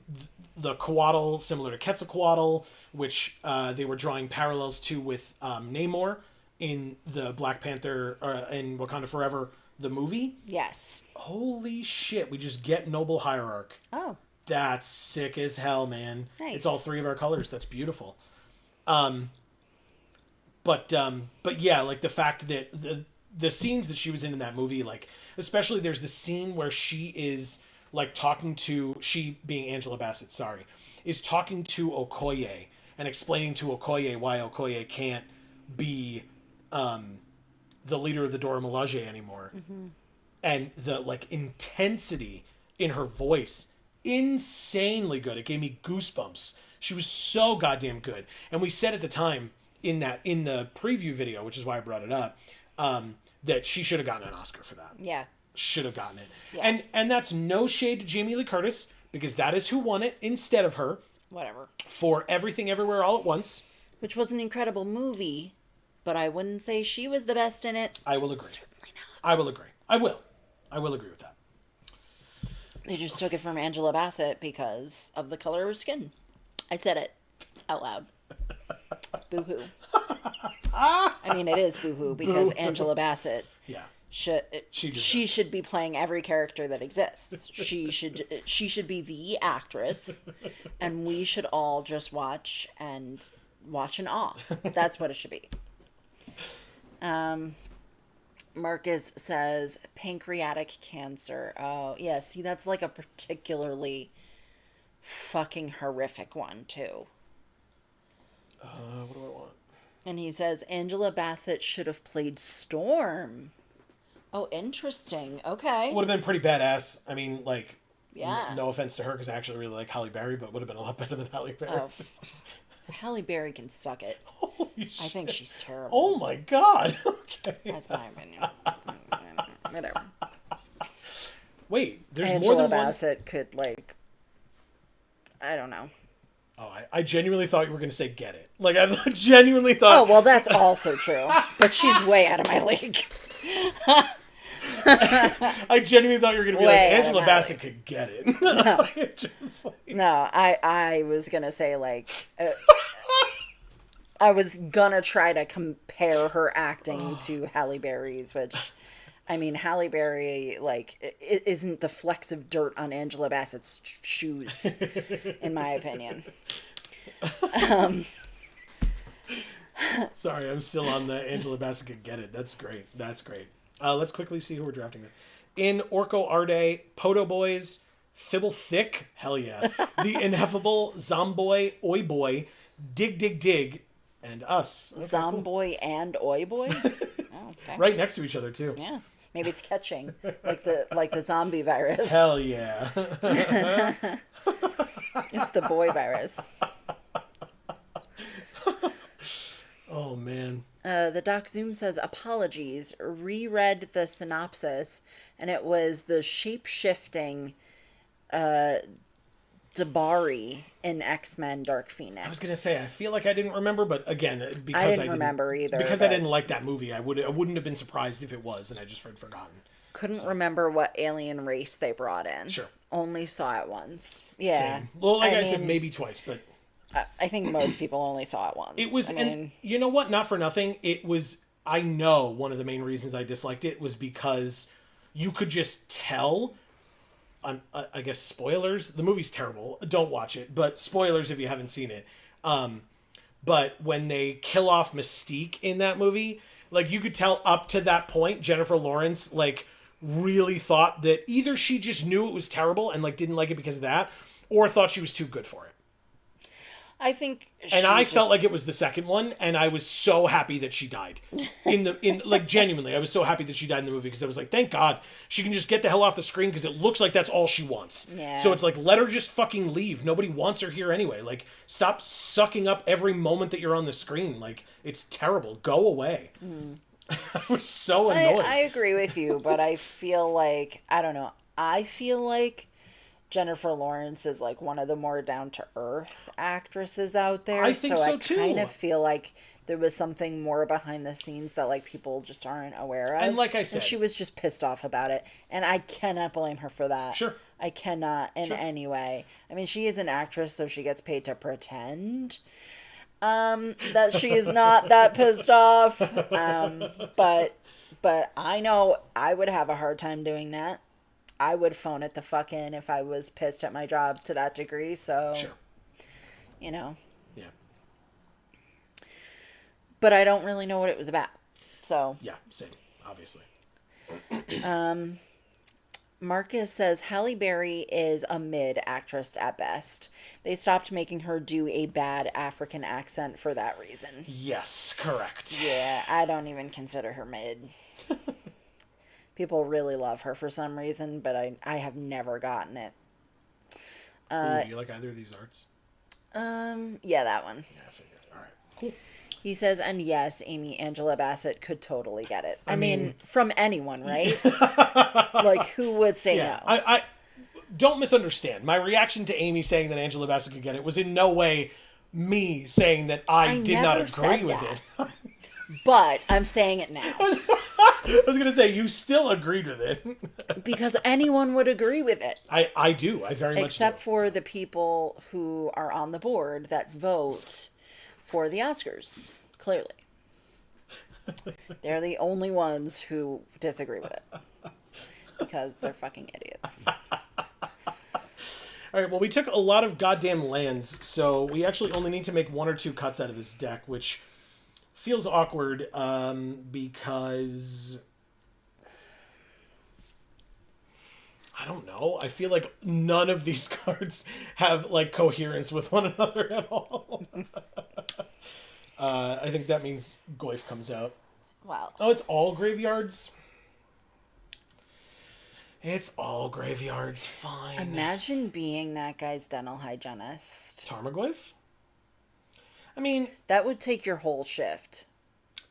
the Coatl, similar to Quetzalcoatl, which they were drawing parallels to with Namor in the Black Panther in Wakanda Forever, the movie. Yes. Holy shit, we just get Noble Hierarch. Oh. That's sick as hell, man. Nice. It's all 3 of our colors. That's beautiful. But yeah, like the fact that the scenes that she was in that movie, like especially there's the scene where she is like talking to, she being Angela Bassett, sorry, is talking to Okoye and explaining to Okoye why Okoye can't be the leader of the Dora Milaje anymore. Mm-hmm. And the like intensity in her voice, insanely good. It gave me goosebumps. She was so goddamn good. And we said at the time in the preview video, which is why I brought it up, that she should have gotten an Oscar for that. Yeah. Should have gotten it. Yeah. And that's no shade to Jamie Lee Curtis, because that is who won it instead of her. Whatever. For Everything Everywhere All at Once. Which was an incredible movie, but I wouldn't say she was the best in it. I will agree. Certainly not. I will agree. I will agree with that. They just took it from Angela Bassett because of the color of her skin. I said it out loud. Boo-hoo. I mean, it is boo-hoo because Angela Bassett she should be playing every character that exists. She should be the actress, and we should all just watch in awe. That's what it should be. Marcus says pancreatic cancer. Oh, yeah. See, that's like a particularly fucking horrific one, too. What do I want? And he says Angela Bassett should have played Storm. Oh, interesting. Okay. Would have been pretty badass. I mean, like, yeah. No offense to her, because I actually really like Halle Berry, but would have been a lot better than Halle Berry. Oh, Halle Berry can suck it. Holy shit. I think she's terrible. Oh my god. Okay. That's my opinion. Whatever. Wait, there's Angela more than Bassett one? Could, like, I don't know. Oh, I genuinely thought you were going to say Get It. Like, I genuinely thought... Oh, well, that's also true. But she's way out of my league. I genuinely thought you were going to be way like, Angela Bassett could get it. No, Just like... no, I was going to say, like... I was going to try to compare her acting to Halle Berry's, which... I mean, Halle Berry, like, it isn't the flecks of dirt on Angela Bassett's shoes, in my opinion. Sorry, I'm still on the Angela Bassett could get it. That's great. That's great. Let's quickly see who we're drafting with. In Orko Arde, Poto Boys, Fibble Thick, hell yeah. The Ineffable, Zomboy, Oi Boy, Dig Dig Dig, and us. Okay, Zomboy cool. And Oi Boy? Oh, okay. Right next to each other, too. Yeah. Maybe it's catching, like the zombie virus. Hell yeah. It's the boy virus. Oh, man. The Doc Zoom says, apologies, reread the synopsis, and it was the shape-shifting Dabari in X-Men Dark Phoenix. I was going to say, I feel like I didn't remember, but again, because I didn't remember either. Because I didn't like that movie, I wouldn't have been surprised if it was, and I just had forgotten. Couldn't remember what alien race they brought in. Sure. Only saw it once. Yeah. Same. Well, like I said, maybe twice, but... I think most people only saw it once. It was, and you know what? Not for nothing. It was, I know one of the main reasons I disliked it was because you could just tell... I guess spoilers. The movie's terrible. Don't watch it. But spoilers if you haven't seen it. But when they kill off Mystique in that movie, like you could tell up to that point, Jennifer Lawrence like really thought that either she just knew it was terrible and like didn't like it because of that, or thought she was too good for it. I think and I felt like it was the second one, and I was so happy that she died. Like, genuinely, I was so happy that she died in the movie, because I was like, thank God, she can just get the hell off the screen, because it looks like that's all she wants. Yeah. So it's like, let her just fucking leave. Nobody wants her here anyway. Like, stop sucking up every moment that you're on the screen. Like, it's terrible. Go away. I was so annoyed. I agree with you, but I feel like, I don't know, I feel like Jennifer Lawrence is like one of the more down to earth actresses out there. I think so too. I kind of feel like there was something more behind the scenes that like people just aren't aware of. And like I said, and she was just pissed off about it, and I cannot blame her for that. Sure. I cannot in any way. I mean, she is an actress, so she gets paid to pretend that she is not that pissed off. But I know I would have a hard time doing that. I would phone it the fuck in if I was pissed at my job to that degree. So, sure. You know. Yeah. But I don't really know what it was about. So. Yeah, same, obviously. Marcus says Halle Berry is a mid actress at best. They stopped making her do a bad African accent for that reason. Yes, correct. Yeah, I don't even consider her mid. People really love her for some reason, but I have never gotten it. Ooh, do you like either of these arts? Yeah, that one. Yeah, I figured. All right, cool. He says, and yes, Angela Bassett could totally get it. I mean, from anyone, right? Like, who would say no? I don't misunderstand. My reaction to Amy saying that Angela Bassett could get it was in no way me saying that I did not agree with it. But I'm saying it now. I was going to say, you still agreed with it. Because anyone would agree with it. I do. I very much do. Except for the people who are on the board that vote for the Oscars, clearly. They're the only ones who disagree with it. Because they're fucking idiots. All right, well, we took a lot of goddamn lands, so we actually only need to make one or two cuts out of this deck, which feels awkward because I don't know. I feel like none of these cards have like coherence with one another at all. I think that means Goyf comes out. Wow. Oh, it's all graveyards? It's all graveyards. Fine. Imagine being that guy's dental hygienist. Tarmogoyf? I mean... That would take your whole shift.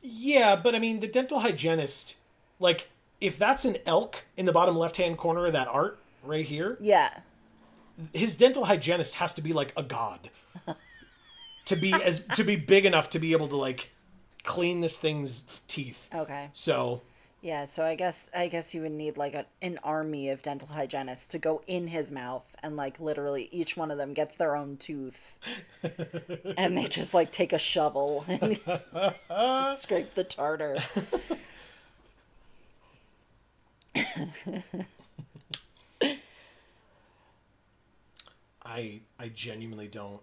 Yeah, but I mean, the dental hygienist, like, if that's an elk in the bottom left-hand corner of that art, right here... Yeah. His dental hygienist has to be, like, a god. to be big enough to be able to, like, clean this thing's teeth. Okay. So... Yeah, so I guess you would need like an army of dental hygienists to go in his mouth and like literally each one of them gets their own tooth. And they just like take a shovel and scrape the tartar. I genuinely don't.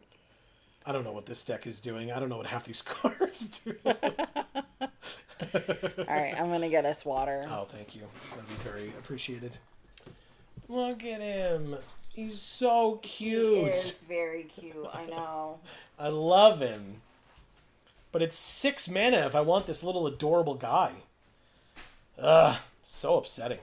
I don't know what this deck is doing. I don't know what half these cards do. Alright, I'm gonna get us water. Oh, thank you. That'd be very appreciated. Look at him. He's so cute. He is very cute, I know. I love him. But it's 6 mana if I want this little adorable guy. Ugh, so upsetting.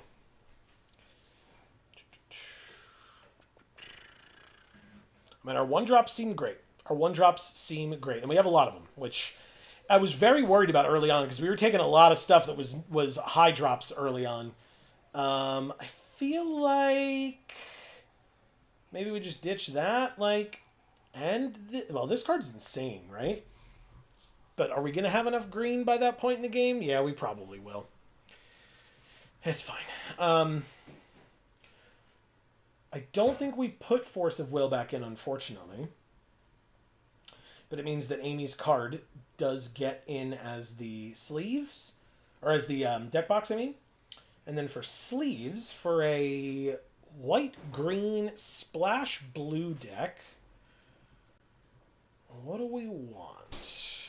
I mean, our 1-drops seem great. Our 1-drops seem great. And we have a lot of them, which I was very worried about early on because we were taking a lot of stuff that was high drops early on. I feel like maybe we just ditch that, like, and well, this card's insane, right? But are we gonna have enough green by that point in the game? Yeah, we probably will. It's fine. I don't think we put Force of Will back in, unfortunately. But it means that Amy's card does get in as the sleeves, or as the deck box, I mean. And then for sleeves, for a white-green splash blue deck, what do we want?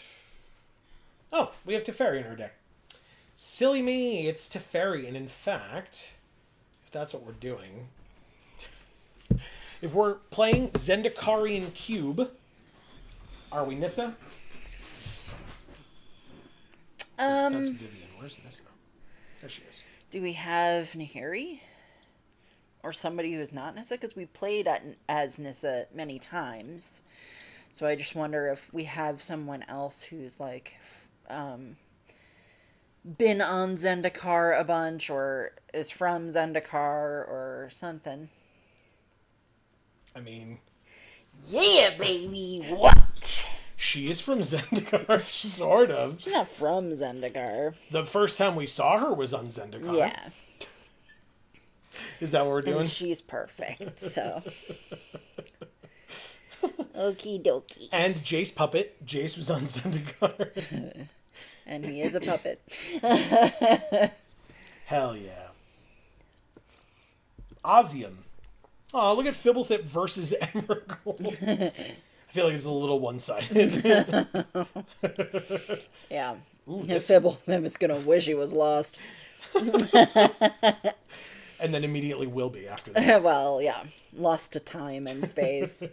Oh, we have Teferi in our deck. Silly me, it's Teferi. And in fact, if that's what we're doing, if we're playing Zendikarian Cube, Are we Nissa? That's Vivian. Where's Nissa? There she is. Do we have Nahiri? Or somebody who's not Nissa? Because we played as Nissa many times. So I just wonder if we have someone else who's like been on Zendikar a bunch or is from Zendikar or something. I mean... Yeah, baby! What? She is from Zendikar, sort of. She's not from Zendikar. The first time we saw her was on Zendikar. Yeah. Is that what we're doing? And she's perfect, so... Okie dokie. And Jace Puppet. Jace was on Zendikar. And he is a puppet. Hell yeah. Ozium. Oh, look at Fibblethip versus Emrakul. I feel like it's a little one-sided. Yeah. Ooh, Fibblethip is gonna wish he was lost. And then immediately will be after that. Well, yeah. Lost to time and space.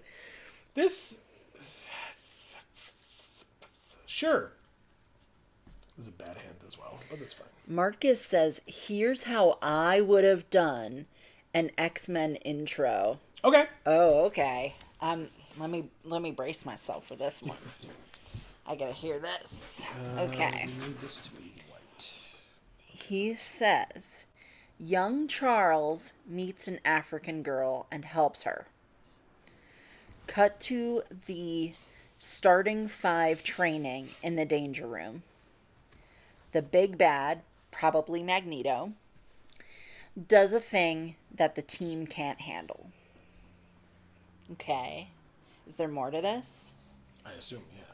This... Sure. This is a bad hand as well, but that's fine. Marcus says, here's how I would have done an X-Men intro. Okay. Oh, okay. Let me brace myself for this one. I gotta hear this. Okay. We need this to be white. He says, young Charles meets an African girl and helps her. Cut to the starting 5 training in the danger room. The big bad, probably Magneto, does a thing that the team can't handle. Okay. Is there more to this? I assume, yeah.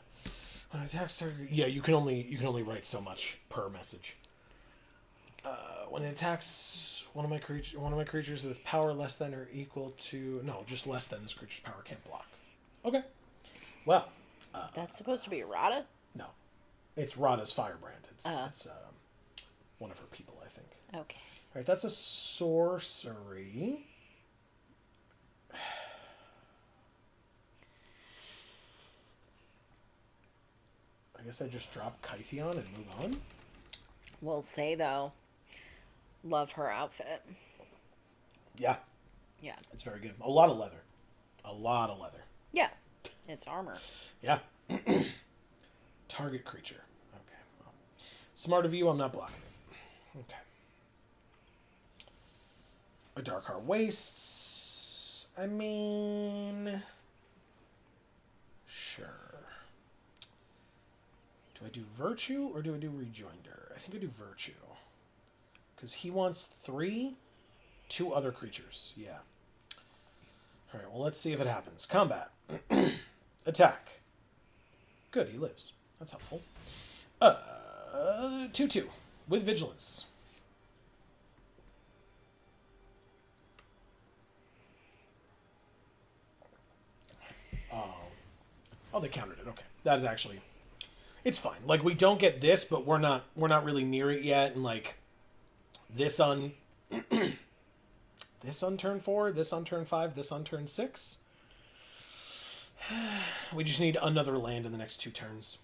When an attack target, yeah, you can only write so much per message. When it attacks one of my creatures with power less than or equal to just less than this creature's power can't block. Okay. Well. That's supposed to be Rada? No, it's Rada's Firebrand. It's one of her people, I think. Okay. All right, that's a sorcery. I guess I just drop Kytheon and move on. We'll say, though, love her outfit. Yeah. Yeah. It's very good. A lot of leather. A lot of leather. Yeah. It's armor. Yeah. Target creature. Okay. Well, smart of you, I'm not blocking it. Okay. A Darkheart Wastes. I mean... Sure. Do I do Virtue or do I do Rejoinder? I think I do Virtue. Because he wants 2 other creatures. Yeah. Alright, well, let's see if it happens. Combat. Attack. Good, he lives. That's helpful. 2/2 with Vigilance. Oh, they countered it. Okay. That is actually... It's fine. Like, we don't get this, but we're not really near it yet. And, like, this on... this on turn 4, this on turn 5, this on turn 6. We just need another land in the next 2 turns.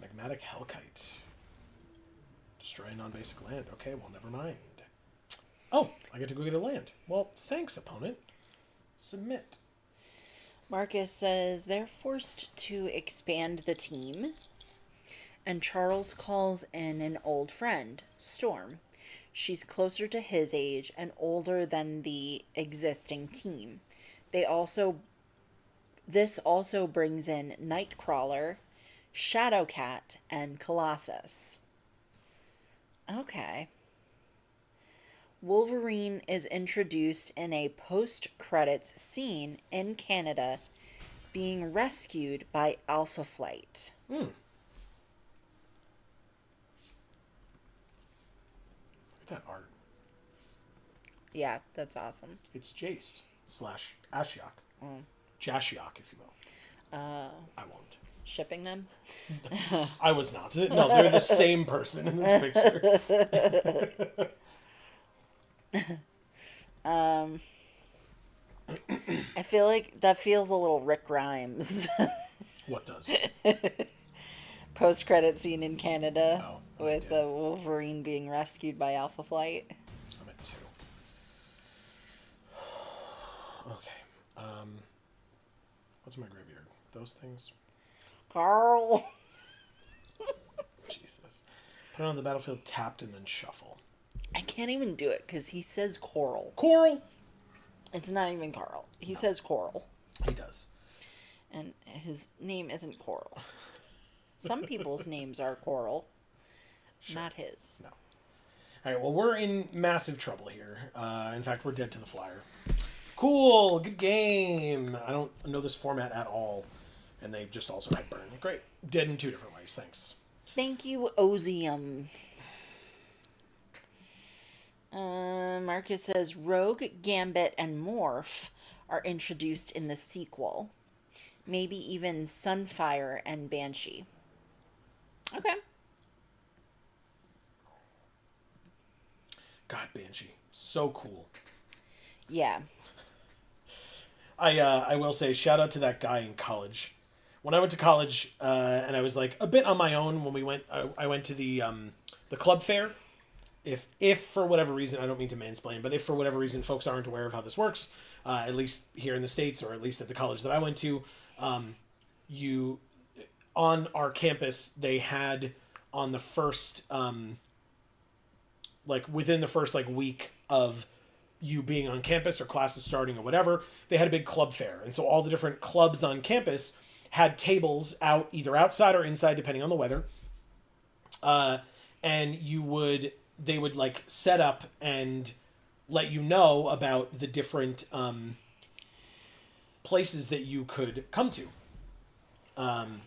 Magmatic Hellkite. Destroy a non-basic land. Okay, well, never mind. Oh, I get to go get a land. Well, thanks, opponent. Submit. Marcus says they're forced to expand the team, and Charles calls in an old friend, Storm. She's closer to his age and older than the existing team. This also brings in Nightcrawler, Shadowcat, and Colossus. Okay. Wolverine is introduced in a post-credits scene in Canada, being rescued by Alpha Flight. Look at that art. Yeah, that's awesome. It's Jace / Ashiok. Jashiok, if you will. I won't. Shipping them? I was not. No, they're the same person in this picture. I feel like that feels a little Rick Grimes. What does? Post-credit scene in Canada Oh, with Wolverine being rescued by Alpha Flight. I'm at 2. Okay. What's my graveyard? Those things? Carl. Jesus. Put it on the battlefield, tapped, and then shuffle. I can't even do it because he says Coral. Coral! It's not even Carl. He says Coral. He does. And his name isn't Coral. Some people's names are Coral. Sure. Not his. No. All right, well, we're in massive trouble here. In fact, we're dead to the flyer. Cool, good game. I don't know this format at all. And they just also had burn. Great. Dead in 2 different ways. Thanks. Thank you, Ozium. Marcus says Rogue, Gambit, and Morph are introduced in the sequel. Maybe even Sunfire and Banshee. Okay. God, Banshee. So cool. Yeah. I will say, shout out to that guy in college. When I went to college, and I was like a bit on my own when we went, I went to the club fair. If for whatever reason, I don't mean to mansplain, but if for whatever reason folks aren't aware of how this works, at least here in the States, or at least at the college that I went to, on our campus, they had on the first, within the first week of you being on campus or classes starting or whatever, they had a big club fair. And so all the different clubs on campus had tables out either outside or inside, depending on the weather. And they would set up and let you know about the different places that you could come to. And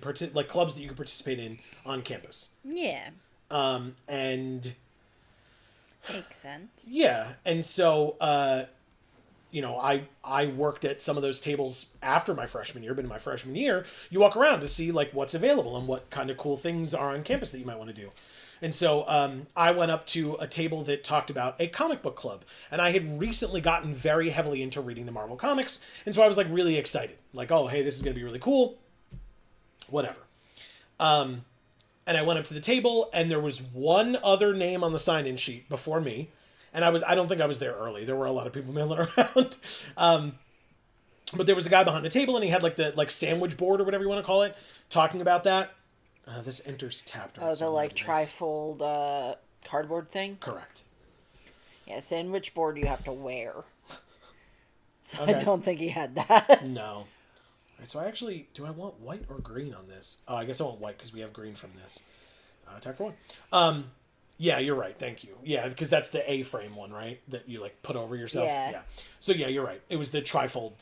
clubs that you could participate in on campus. Yeah. And makes sense. Yeah. And so, I worked at some of those tables after my freshman year, but in my freshman year, you walk around to see what's available and what kind of cool things are on campus that you might want to do. And so I went up to a table that talked about a comic book club. And I had recently gotten very heavily into reading the Marvel comics. And so I was really excited. Oh, hey, this is going to be really cool. Whatever. And I went up to the table and there was one other name on the sign-in sheet before me. And I don't think I was there early. There were a lot of people milling around. But there was a guy behind the table and he had the sandwich board or whatever you want to call it, talking about that. This enters tapped. Oh, the trifold cardboard thing? Correct. Yeah, sandwich board you have to wear. So Okay. I don't think he had that. No. All right, so do I want white or green on this? I guess I want white because we have green from this. Attack for 1. Yeah, you're right. Thank you. Yeah, because that's the A-frame one, right? That you put over yourself. Yeah. So yeah, you're right. It was the trifold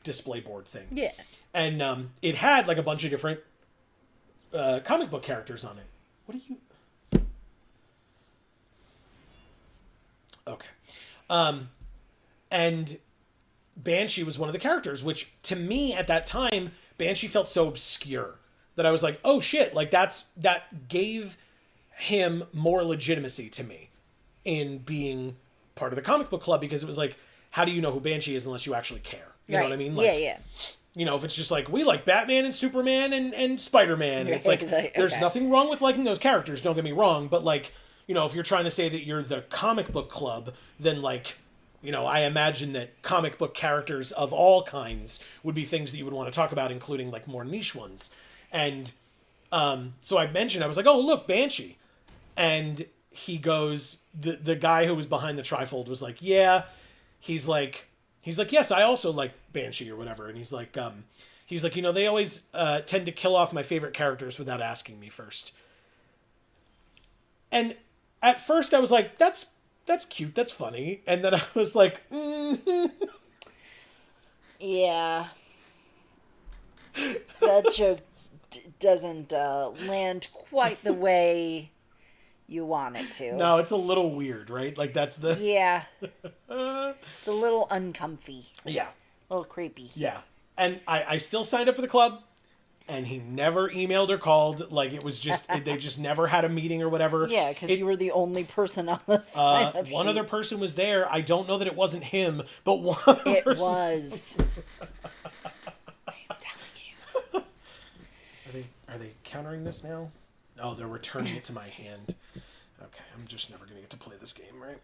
display board thing. Yeah. And it had a bunch of different comic book characters on it. What are you? Okay. And Banshee was one of the characters, which to me at that time, Banshee felt so obscure that I was like, oh shit, that gave him more legitimacy to me in being part of the comic book club, because it was how do you know who Banshee is unless you actually care? You know what I mean? Yeah. If it's just we like Batman and Superman and Spider-Man, it's there's nothing wrong with liking those characters, don't get me wrong, but if you're trying to say that you're the comic book club, then I imagine that comic book characters of all kinds would be things that you would want to talk about, including more niche ones. And so I mentioned, I was oh, look, Banshee. And he goes, the guy who was behind the trifold was yeah. He's like, yes, I also like Banshee or whatever. And he's like, they always tend to kill off my favorite characters without asking me first. And at first I was that's cute, that's funny. And then I was Yeah. That joke doesn't land quite the way you want it to. No, it's a little weird, right? That's the... Yeah. It's a little uncomfy. Yeah. A little creepy. Yeah. And I still signed up for the club, and he never emailed or called. It was just... they just never had a meeting or whatever. Yeah, because you were the only person on the sign-up sheet. One other person was there. I don't know that it wasn't him, but one other person... It was. I am telling Are they countering this now? Oh, they're returning it to my hand. Okay, I'm just never going to get to play this game, right?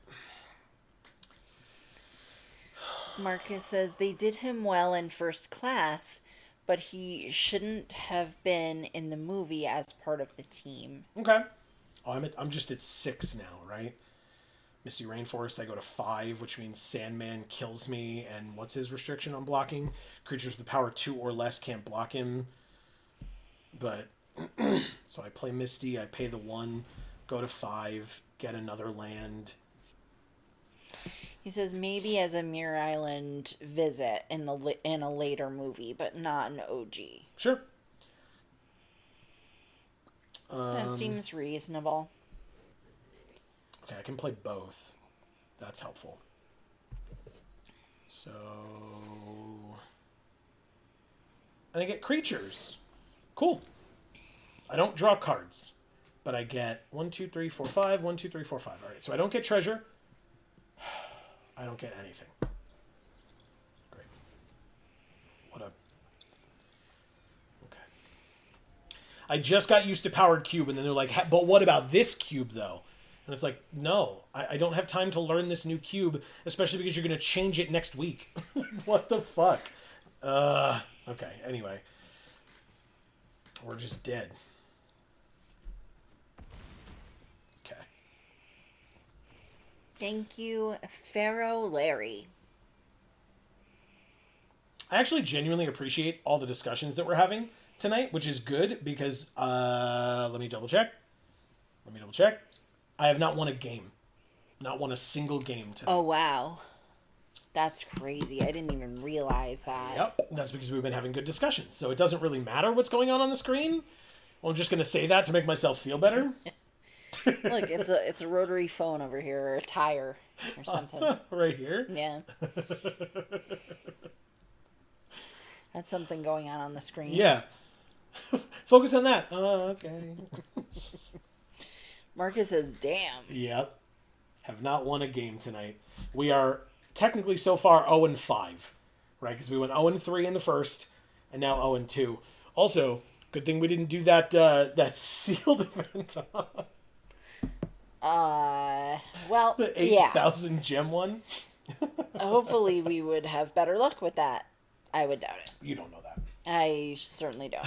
Marcus says they did him well in First Class, but he shouldn't have been in the movie as part of the team. Okay. Oh, I'm just at 6 now, right? Misty Rainforest, I go to 5, which means Sandman kills me. And what's his restriction on blocking? Creatures with power 2 or less can't block him. But, so I play Misty, I pay the 1, go to 5, get another land. He says maybe as a Mirror Island visit in a later movie, but not an OG. Sure. That seems reasonable. Okay, I can play both. That's helpful. So... And I get creatures. Cool. I don't draw cards. But I get 1, 2, 3, 4, 5. 1, 2, 3, 4, 5. Alright, so I don't get treasure. I don't get anything. Great. What a... Okay. I just got used to powered cube, and then they're like, but what about this cube, though? And it's like, no, I don't have time to learn this new cube, especially because you're going to change it next week. What the fuck? Okay, anyway. We're just dead. Okay. Thank you, Pharaoh Larry. I actually genuinely appreciate all the discussions that we're having tonight, which is good because, let me double check. I have not won a game. Not won a single game tonight. Oh, wow. That's crazy. I didn't even realize that. Yep, that's because we've been having good discussions. So it doesn't really matter what's going on the screen. Well, I'm just going to say that to make myself feel better. Look, it's a rotary phone over here, or a tire, or something. Right here? Yeah. That's something going on the screen. Yeah. Focus on that. Oh, okay. Marcus says, damn. Yep. Have not won a game tonight. We are technically so far 0-5, right? Because we went 0-3 in the first, and now 0-2. Also, good thing we didn't do that sealed event. Well, The yeah. 8,000 gem one. Hopefully we would have better luck with that. I would doubt it. You don't know that. I certainly don't.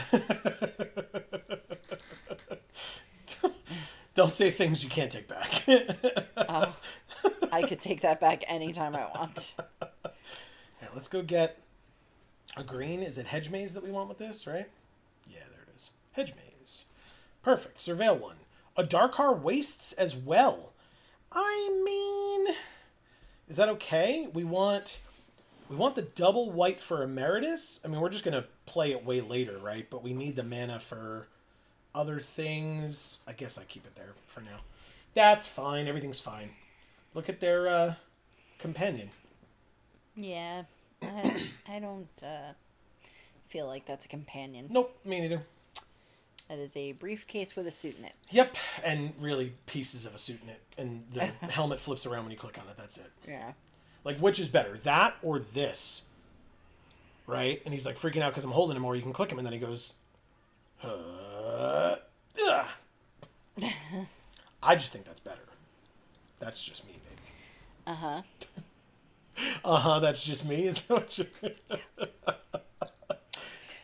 Don't say things you can't take back. I could take that back anytime I want. Here, let's go get a green. Is it Hedge Maze that we want with this, right? Yeah, there it is. Hedge Maze. Perfect. Surveil 1. A Darkar Wastes as well. I mean, is that okay? We want the double white for Emeritus. I mean, we're just going to play it way later, right? But we need the mana for other things. I guess I keep it there for now. That's fine. Everything's fine. Look at their companion. Yeah. I don't feel like that's a companion. Nope, me neither. That is a briefcase with a suit in it. Yep, and really pieces of a suit in it. And the helmet flips around when you click on it. That's it. Yeah. Like, which is better, that or this? Right? And he's like freaking out because I'm holding him, or you can click him, and then he goes, I just think that's better. That's just me, baby. Uh-huh. That's just me? Is that what you...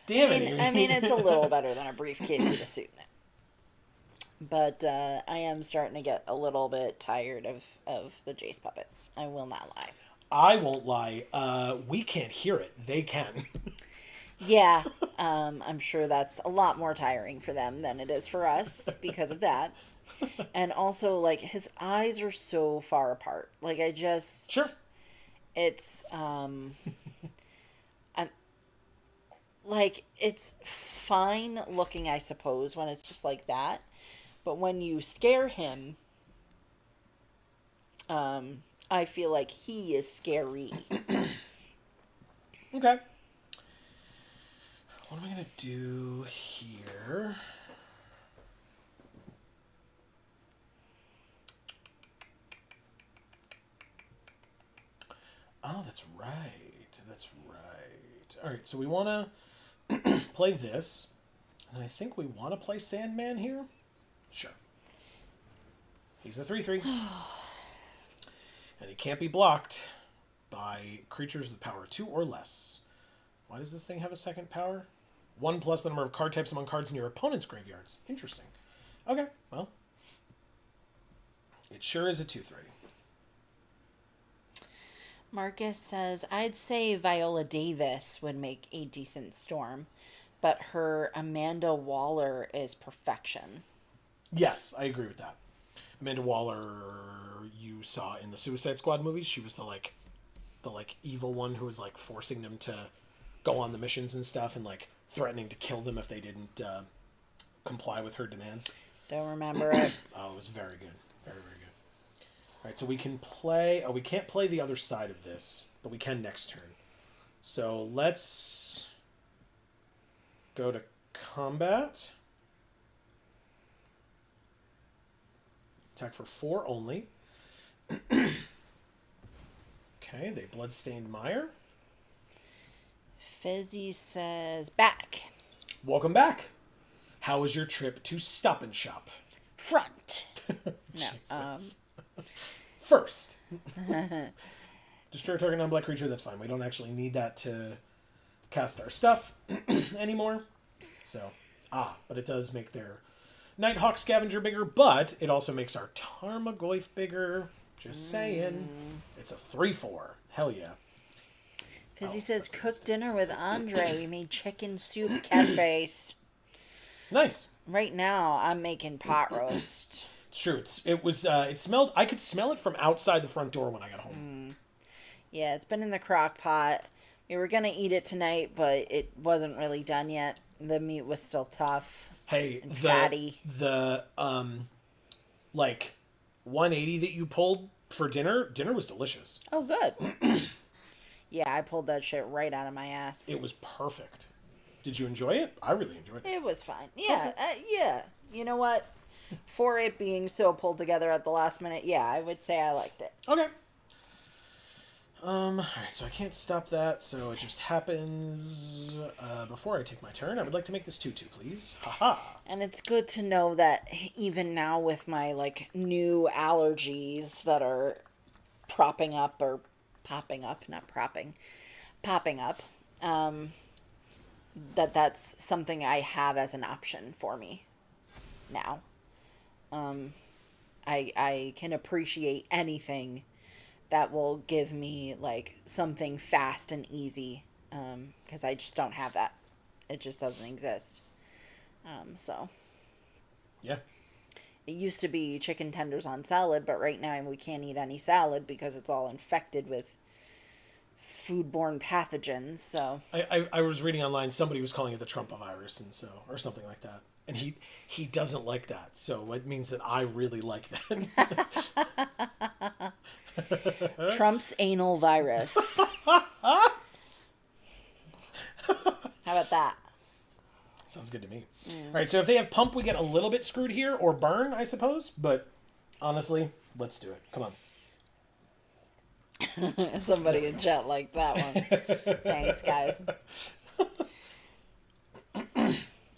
Damn it. I mean, it's a little better than a briefcase with a suit in it. But I am starting to get a little bit tired of the Jace puppet. I will not lie. I won't lie. We can't hear it. They can. Yeah. I'm sure that's a lot more tiring for them than it is for us because of that. And also, like, his eyes are so far apart. Like, I just... Sure. It's, like, it's fine looking, I suppose, when it's just like that. But when you scare him, I feel like he is scary. Okay. What am I going to do here? Oh, that's right. That's right. All right, so we want to play this. And I think we want to play Sandman here. Sure. He's a 3/3. And he can't be blocked by creatures with power 2 or less. Why does this thing have a second power? 1 plus the number of card types among cards in your opponent's graveyards. Interesting. Okay, well. It sure is a 2/3. Marcus says, I'd say Viola Davis would make a decent Storm, but her Amanda Waller is perfection. Yes, I agree with that. Amanda Waller, you saw in the Suicide Squad movies. She was the evil one who was like forcing them to go on the missions and stuff, and like threatening to kill them if they didn't comply with her demands. Don't remember it. Oh, it was very good. Very, very good. All right, so we can play... Oh, we can't play the other side of this, but we can next turn. So let's go to combat. Attack for 4 only. Okay, they Bloodstained Mire. Fizzy says, back. Welcome back. How was your trip to Stop and Shop? Front. No, first. Destroy target non-black creature, that's fine. We don't actually need that to cast our stuff anymore. So, but it does make their Nighthawk Scavenger bigger, but it also makes our Tarmogoyf bigger. Just saying. It's a 3/4. Hell yeah. Fizzy says, cook dinner with Andre. We made chicken soup, cat face. Nice. Right now, I'm making pot roast. It's true. It smelled, I could smell it from outside the front door when I got home. Yeah, it's been in the crock pot. We were going to eat it tonight, but it wasn't really done yet. The meat was still tough. Hey, and fatty. The 180 that you pulled for dinner was delicious. Oh, good. Yeah, I pulled that shit right out of my ass. It was perfect. Did you enjoy it? I really enjoyed it. It was fine. Yeah, yeah. You know what? For it being so pulled together at the last minute, yeah, I would say I liked it. Okay. Alright, so I can't stop that, so it just happens. Before I take my turn, I would like to make this 2/2, please. Haha. And it's good to know that even now with my, new allergies that are popping up, that's something I have as an option for me now. I can appreciate anything that will give me something fast and easy, because I just don't have that. It just doesn't exist. So yeah, it used to be chicken tenders on salad, but right now we can't eat any salad because it's all infected with foodborne pathogens. So I was reading online, somebody was calling it the Trump virus, and so, or something like that, and he doesn't like that, so it means that I really like that. Trump's anal virus. How about that? Sounds good to me. All right, so if they have pump, we get a little bit screwed here, or burn, I suppose, but honestly, let's do it. Come on. Somebody in chat like that one. Thanks, guys.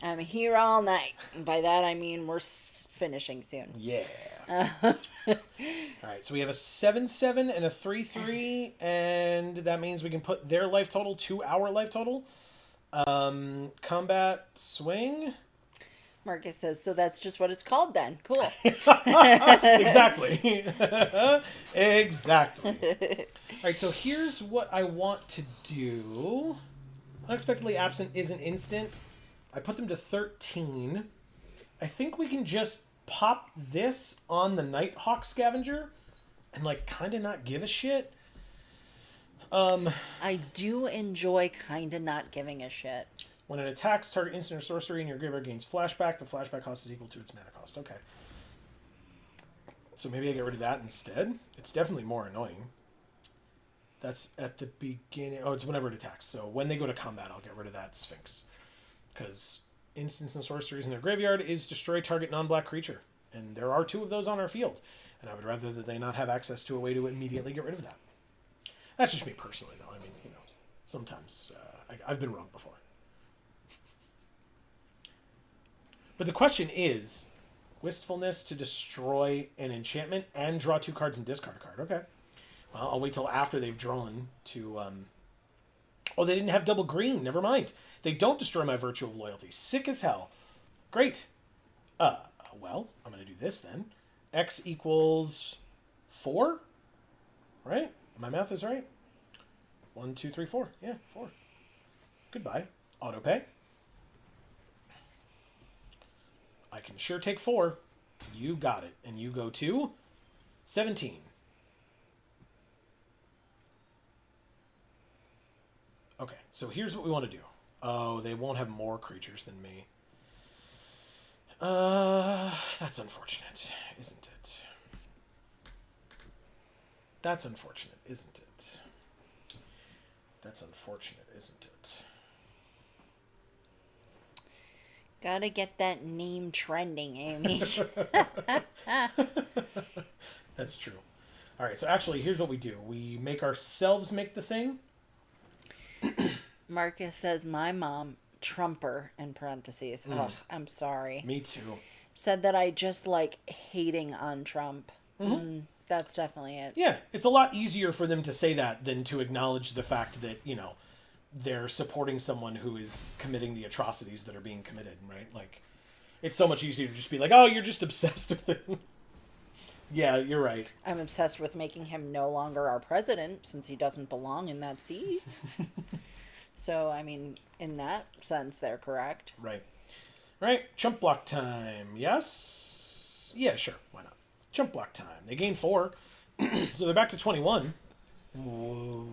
I'm here all night. And by that, I mean we're finishing soon. Yeah. All right, so we have a 7/7 and a 3/3, and that means we can put their life total to our life total. Combat swing. Marcus says, so that's just what it's called then. Cool. Exactly. Exactly. All right, so here's what I want to do. Unexpectedly Absent is an instant. I put them to 13. I think we can just pop this on the Nighthawk Scavenger and kind of not give a shit. I do enjoy kind of not giving a shit. When it attacks, target instant or sorcery in your graveyard gains flashback. The flashback cost is equal to its mana cost. Okay. So maybe I get rid of that instead. It's definitely more annoying. That's at the beginning. Oh, it's whenever it attacks. So when they go to combat, I'll get rid of that Sphinx. Because instants and sorceries in their graveyard is destroy target non-black creature. And there are 2 of those on our field. And I would rather that they not have access to a way to immediately get rid of that. That's just me personally, though. I mean, sometimes I've been wrong before. But the question is, Wistfulness to destroy an enchantment and draw 2 cards and discard a card. Okay. Well, I'll wait till after they've drawn to... Oh, they didn't have double green. Never mind. They don't destroy my Virtue of Loyalty. Sick as hell. Great. Well, I'm going to do this then. X equals 4? Right? My math is right. 1, 2, 3, 4. Yeah, 4. Goodbye. Autopay. I can sure take 4. You got it. And you go to 17. Okay, so here's what we want to do. Oh, they won't have more creatures than me. That's unfortunate, isn't it? That's unfortunate, isn't it? That's unfortunate, isn't it? Gotta get that name trending, Amy. That's true. All right, so actually, here's what we do. We make ourselves make the thing. Marcus says, my mom, Trumper, in parentheses. Ugh, I'm sorry. Me too. Said that I just like hating on Trump. That's definitely it. Yeah, it's a lot easier for them to say that than to acknowledge the fact that, you know, they're supporting someone who is committing the atrocities that are being committed, right? Like, it's so much easier to just be like, oh, you're just obsessed with it. Yeah, you're right. I'm obsessed with making him no longer our president since he doesn't belong in that seat. So, I mean, in that sense, they're correct. Right. Right, chump block time. Yes? Yeah, sure. Why not? Chump block time. They gain 4. So they're back to 21. Whoa.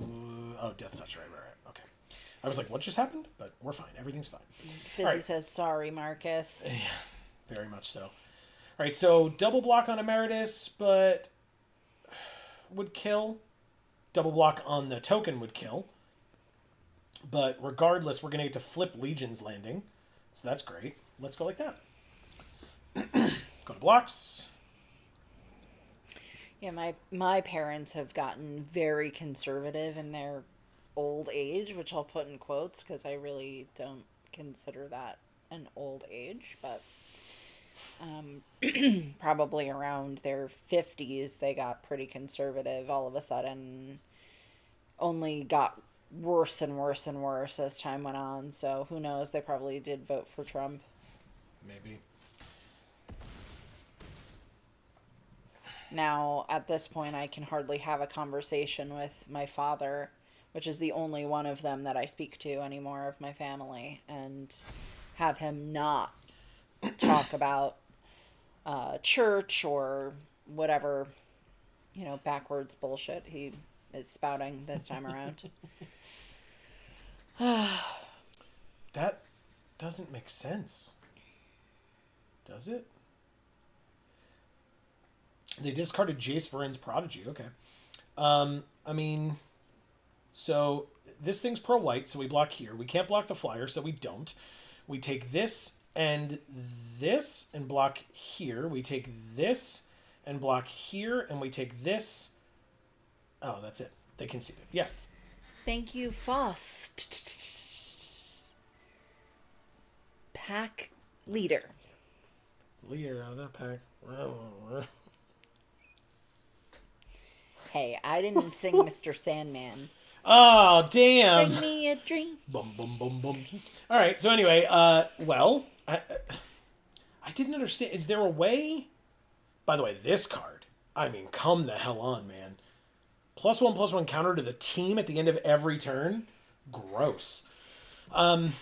Oh, Death Touch. Right. Okay. I was like, what just happened? But we're fine. Everything's fine. Fizzy says, sorry, Marcus. Yeah, very much so. All right, so double block on Emeritus, but would kill. Double block on the token would kill. But regardless, we're going to get to flip Legion's Landing. So that's great. Let's go like that. Go to blocks. Yeah, my parents have gotten very conservative in their old age, which I'll put in quotes because I really don't consider that an old age, but probably around their 50s they got pretty conservative. All of a sudden only got worse and worse and worse as time went on, so who knows, they probably did vote for Trump. Maybe. Now, at this point, I can hardly have a conversation with my father, which is the only one of them that I speak to anymore of my family, and have him not talk about church or whatever, backwards bullshit he is spouting this time around. That doesn't make sense. Does it? They discarded Jace Varen's Prodigy. Okay. I mean, so this thing's pro-white, so we block here. We can't block the flyer, so we don't. We take this and block here. We take this and block here, and we take this. Oh, that's it. They conceded. Yeah. Thank you, Fost. Pack leader. Leader of the pack. Hey, I didn't sing Mr. Sandman. Oh, damn. Bring me a drink. Bum, bum, bum, bum. All right, so anyway, well, I didn't understand. Is there a way? By the way, this card, I mean, come the hell on, man. +1/+1 counter to the team at the end of every turn? Gross. And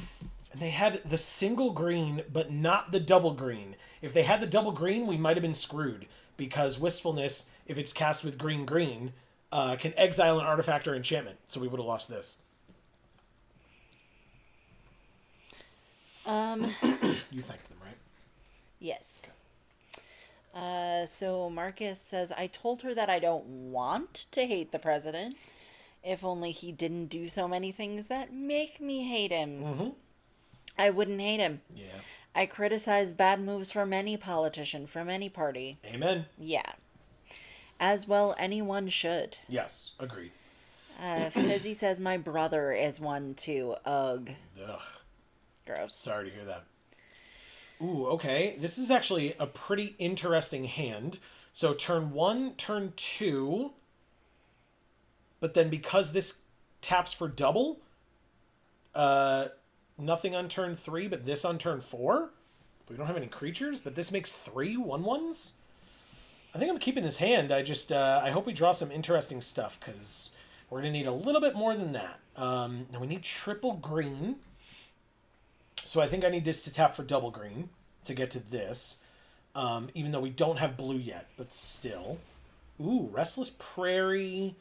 they had the single green, but not the double green. If they had the double green, we might have been screwed. Because Wistfulness, if it's cast with green, can exile an artifact or enchantment. So we would have lost this. You thanked them, right? Yes. So Marcus says, I told her that I don't want to hate the president. If only he didn't do so many things that make me hate him. Mm-hmm. I wouldn't hate him. Yeah. I criticize bad moves from any politician, from any party. Amen. Yeah. As well, anyone should. Yes, agreed. Fizzy says, my brother is one too. Ugh. Ugh. Gross. Sorry to hear that. Ooh, okay. This is actually a pretty interesting hand. So turn 1, turn 2, but then because this taps for double, nothing on turn 3, but this on turn 4. We don't have any creatures, but this makes 3 1/1s. I think I'm keeping this hand. I hope we draw some interesting stuff, because we're going to need a little bit more than that. Now we need triple green. So I think I need this to tap for double green to get to this. Even though we don't have blue yet, but still. Ooh, Restless Prairie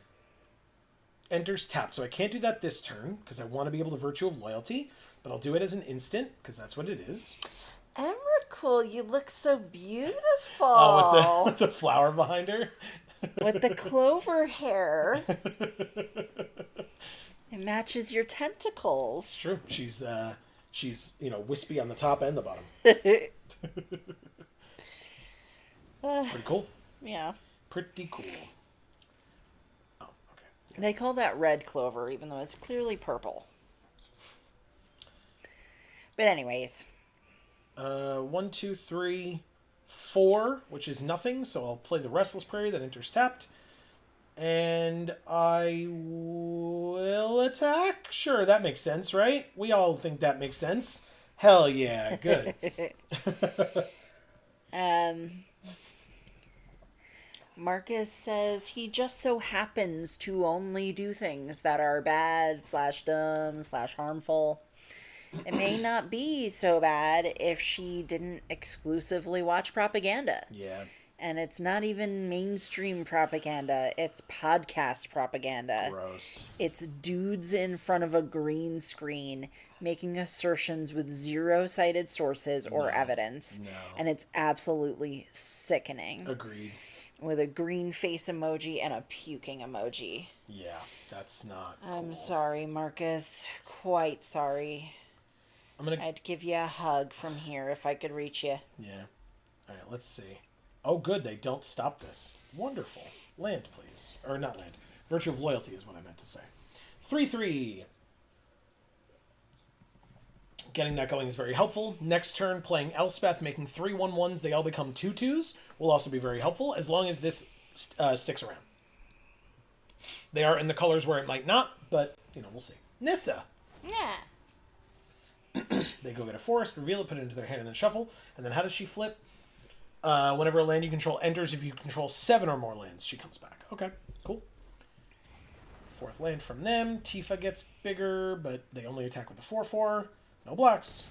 enters tapped. So I can't do that this turn, because I want to be able to Virtue of Loyalty. But I'll do it as an instant, because that's what it is. Emrakul, you look so beautiful. Oh, with the flower behind her? With the clover hair. It matches your tentacles. It's true. She's wispy on the top and the bottom. It's pretty cool. Yeah. Pretty cool. Oh, okay. Yeah. They call that red clover, even though it's clearly purple. But anyways. 1, 2, 3, 4, which is nothing. So I'll play the Restless Prairie that enters tapped. And I will attack? Sure, that makes sense, right? We all think that makes sense. Hell yeah, good. Marcus says he just so happens to only do things that are bad / dumb / harmful. It may not be so bad if she didn't exclusively watch propaganda. Yeah. And it's not even mainstream propaganda. It's podcast propaganda. Gross. It's dudes in front of a green screen making assertions with zero-cited sources or evidence. No. And it's absolutely sickening. Agreed. With a green face emoji and a puking emoji. Yeah, that's not I'm cool. sorry, Marcus. Quite sorry. I'd give you a hug from here if I could reach you. Yeah. All right, let's see. Oh, good. They don't stop this. Wonderful. Land, please. Or not land. Virtue of Loyalty is what I meant to say. 3/3. Getting that going is very helpful. Next turn, playing Elspeth, making 3 1/1s. They all become 2/2s. Will also be very helpful, as long as this sticks around. They are in the colors where it might not, but, we'll see. Nissa. Yeah. They go get a forest, reveal it, put it into their hand, and then shuffle. And then how does she flip? Whenever a land you control enters, if you control 7 or more lands, she comes back. Okay, cool. 4th land from them. Tifa gets bigger, but they only attack with the 4/4. No blocks.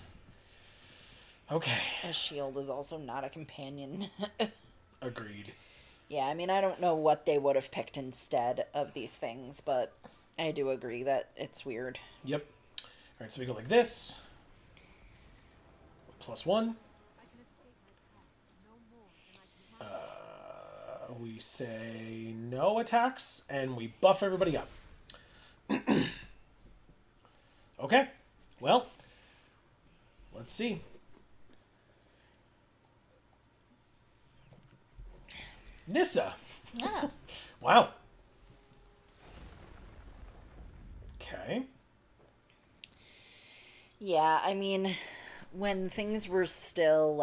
Okay. A shield is also not a companion. Agreed. Yeah, I mean, I don't know what they would have picked instead of these things, but I do agree that it's weird. Yep. All right, so we go like this. +1. We say no attacks, and we buff everybody up. Okay. Well, let's see. Nissa. Yeah. Wow. Okay. Yeah, I mean, when things were still,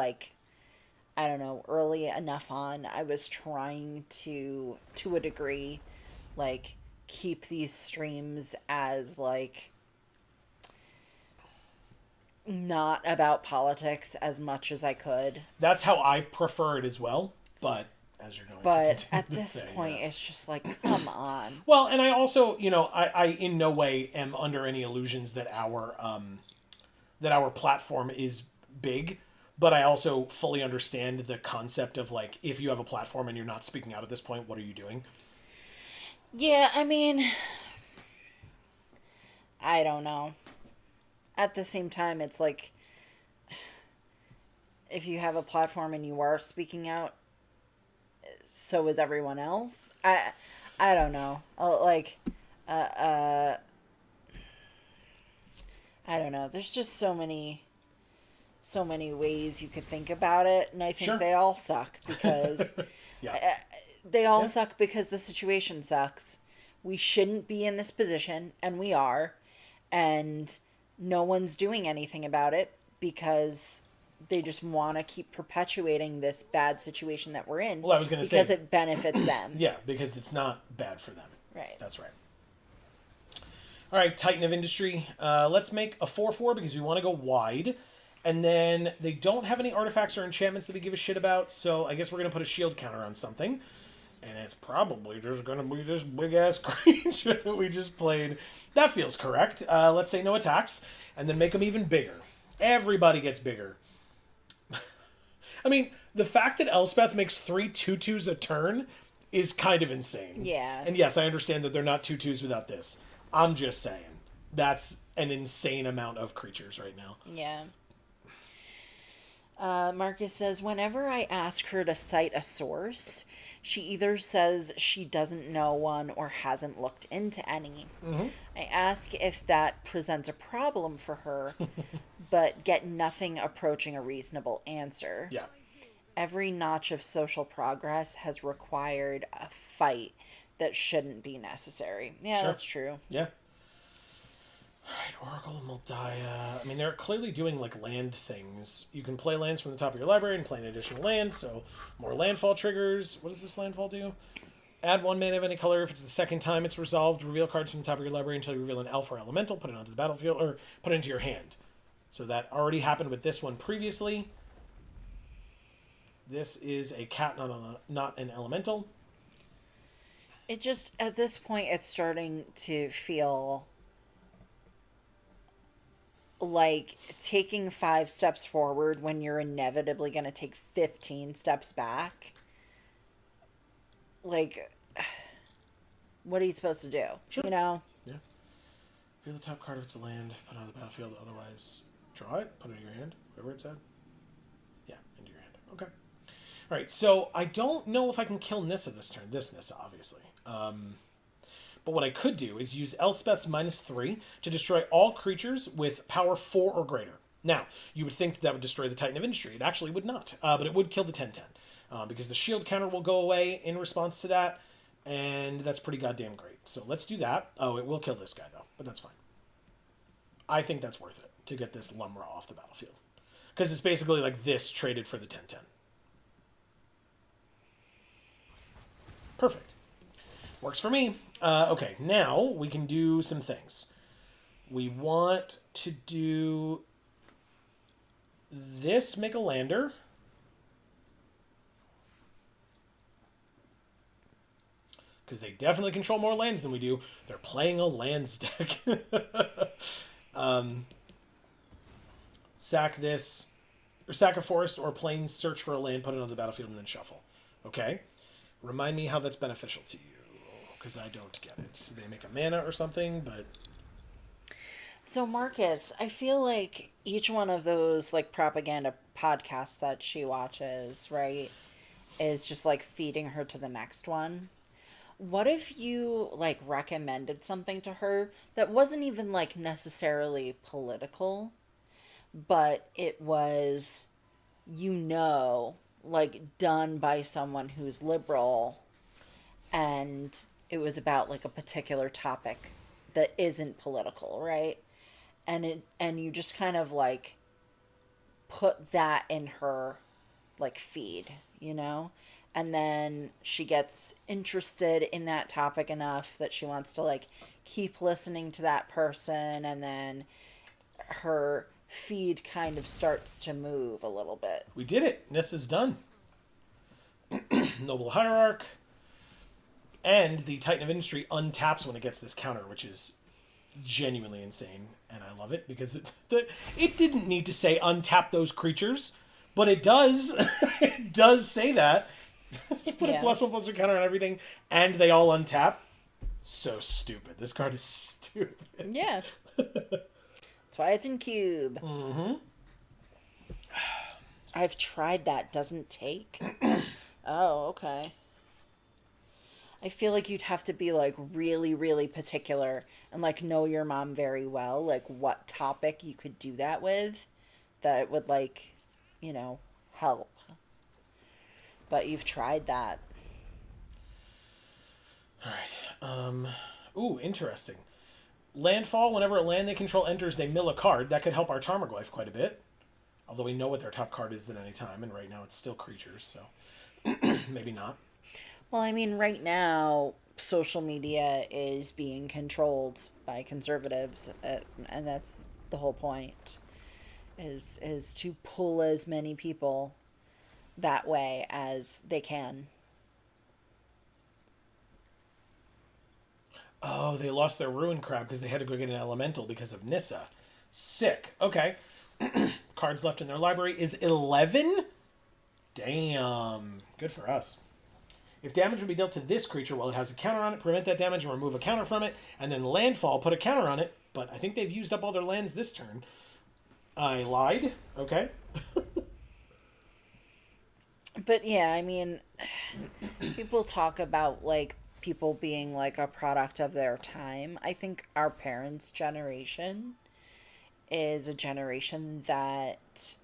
I don't know, early enough on, I was trying to a degree, keep these streams as, not about politics as much as I could. That's how I prefer it as well, but as you're going But to at this point, it's just come on. Well, and I also, I in no way am under any illusions that our platform is big, but I also fully understand the concept of, if you have a platform and you're not speaking out at this point, what are you doing? Yeah, I mean, I don't know. At the same time, it's if you have a platform and you are speaking out, so is everyone else. I don't know. I don't know. There's just so many ways you could think about it, and I think Sure. they all suck because Yeah. they all suck because the situation sucks. We shouldn't be in this position, and we are, and no one's doing anything about it because they just want to keep perpetuating this bad situation that we're in. Well, I was going to say because it benefits them. Yeah, because it's not bad for them. Right. That's right. All right, Titan of Industry. Let's make a 4/4 because we want to go wide. And then they don't have any artifacts or enchantments that we give a shit about, so I guess we're going to put a shield counter on something. And it's probably just going to be this big-ass creature that we just played. That feels correct. Let's say no attacks, and then make them even bigger. Everybody gets bigger. I mean, the fact that Elspeth makes 3 2/2s a turn is kind of insane. Yeah. And yes, I understand that they're not 2/2s without this. I'm just saying. That's an insane amount of creatures right now. Yeah. Marcus says, whenever I ask her to cite a source, she either says she doesn't know one or hasn't looked into any. Mm-hmm. I ask if that presents a problem for her, but get nothing approaching a reasonable answer. Yeah. Every notch of social progress has required a fight that shouldn't be necessary. Yeah, Sure. That's true. Yeah. Alright, Oracle of Moldiah. I mean, they're clearly doing, like, land things. You can play lands from the top of your library and play an additional land, so more landfall triggers. What does this landfall do? Add 1 mana of any color. If it's the second time it's resolved, reveal cards from the top of your library until you reveal an elf or elemental, put it onto the battlefield, or put it into your hand. So that already happened with this one previously. This is a cat, not an elemental. It just, at this point, it's starting to feel like taking 5 steps forward when you're inevitably going to take 15 steps back. Like, what are you supposed to do? Sure. You know? Yeah. Reveal the top card if it's a land, put it on the battlefield, otherwise draw it, put it in your hand, whatever it said. Yeah, into your hand. Okay. Alright, so I don't know if I can kill Nissa this turn. This Nissa, obviously. But what I could do is use Elspeth's -3 to destroy all creatures with power 4 or greater. Now, you would think that would destroy the Titan of Industry. It actually would not, but it would kill the 10/10. Because the shield counter will go away in response to that, and that's pretty goddamn great. So let's do that. Oh, it will kill this guy, though, but that's fine. I think that's worth it to get this Lumra off the battlefield. Because it's basically like this traded for the 10/10. Perfect. Works for me. Okay, now we can do some things. We want to do this, make a lander. Because they definitely control more lands than we do. They're playing a lands deck. Sack this, or sack a forest or plains, search for a land, put it on the battlefield, and then shuffle. Okay? Remind me how that's beneficial to you. Because I don't get it. They make a mana or something, but... So, Marcus, I feel like each one of those, like, propaganda podcasts that she watches, right, is just, like, feeding her to the next one. What if you, like, recommended something to her that wasn't even, like, necessarily political, but it was, like, done by someone who's liberal, and it was about, like, a particular topic that isn't political, right? And you just kind of, like, put that in her, like, feed, you know? And then she gets interested in that topic enough that she wants to, like, keep listening to that person, and then her feed kind of starts to move a little bit. We did it. Nissa's done. Noble Hierarch. And the Titan of Industry untaps when it gets this counter, which is genuinely insane. And I love it because it didn't need to say untap those creatures, but it does. It does say that. Put a +1/+1 counter on everything, and they all untap. So stupid. This card is stupid. Yeah. That's why it's in cube. Mm-hmm. I've tried that. Doesn't take. Oh, okay. I feel like you'd have to be, like, really, really particular and, like, know your mom very well, like, what topic you could do that with that would, like, you know, help. But you've tried that. Alright. Ooh, interesting. Landfall, whenever a land they control enters, they mill a card. That could help our Tarmogoyf quite a bit. Although we know what their top card is at any time, and right now it's still creatures, so maybe not. Well, I mean, right now, social media is being controlled by conservatives, and that's the whole point. Is to pull as many people that way as they can. Oh, they lost their Ruin Crab because they had to go get an Elemental because of Nissa. Sick. Okay. Cards left in their library is 11? Damn. Good for us. If damage would be dealt to this creature while it has a counter on it, prevent that damage and remove a counter from it, and then landfall, put a counter on it. But I think they've used up all their lands this turn. I lied. Okay. But yeah, I mean, people talk about like people being like a product of their time. I think our parents' generation is a generation that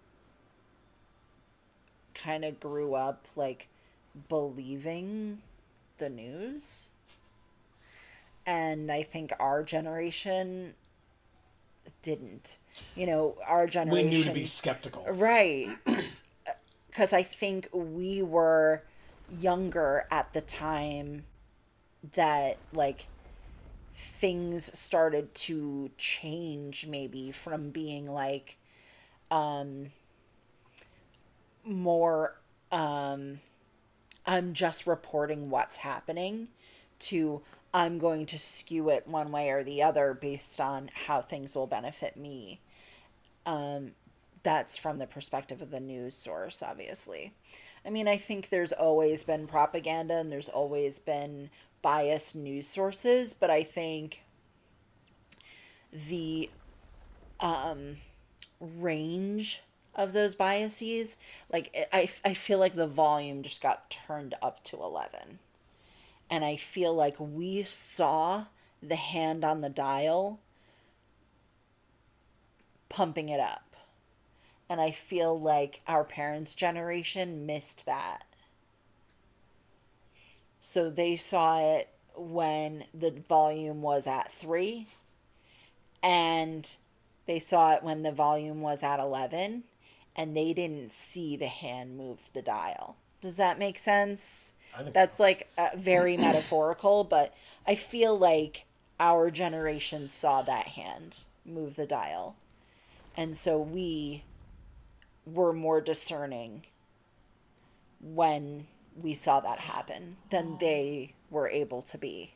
kind of grew up like believing the news. And I think our generation didn't. You know, our generation. We knew to be skeptical. Right. Because I think we were younger at the time that, like, things started to change maybe from being, like, more, I'm just reporting what's happening to I'm going to skew it one way or the other based on how things will benefit me. That's from the perspective of the news source, obviously. I mean, I think there's always been propaganda and there's always been biased news sources, but I think the range of those biases, like, I feel like the volume just got turned up to 11. And I feel like we saw the hand on the dial pumping it up. And I feel like our parents' generation missed that. So they saw it when the volume was at 3, and they saw it when the volume was at 11, and they didn't see the hand move the dial. Does that make sense? I think That's so. like very metaphorical, but I feel like our generation saw that hand move the dial. And so we were more discerning when we saw that happen than they were able to be.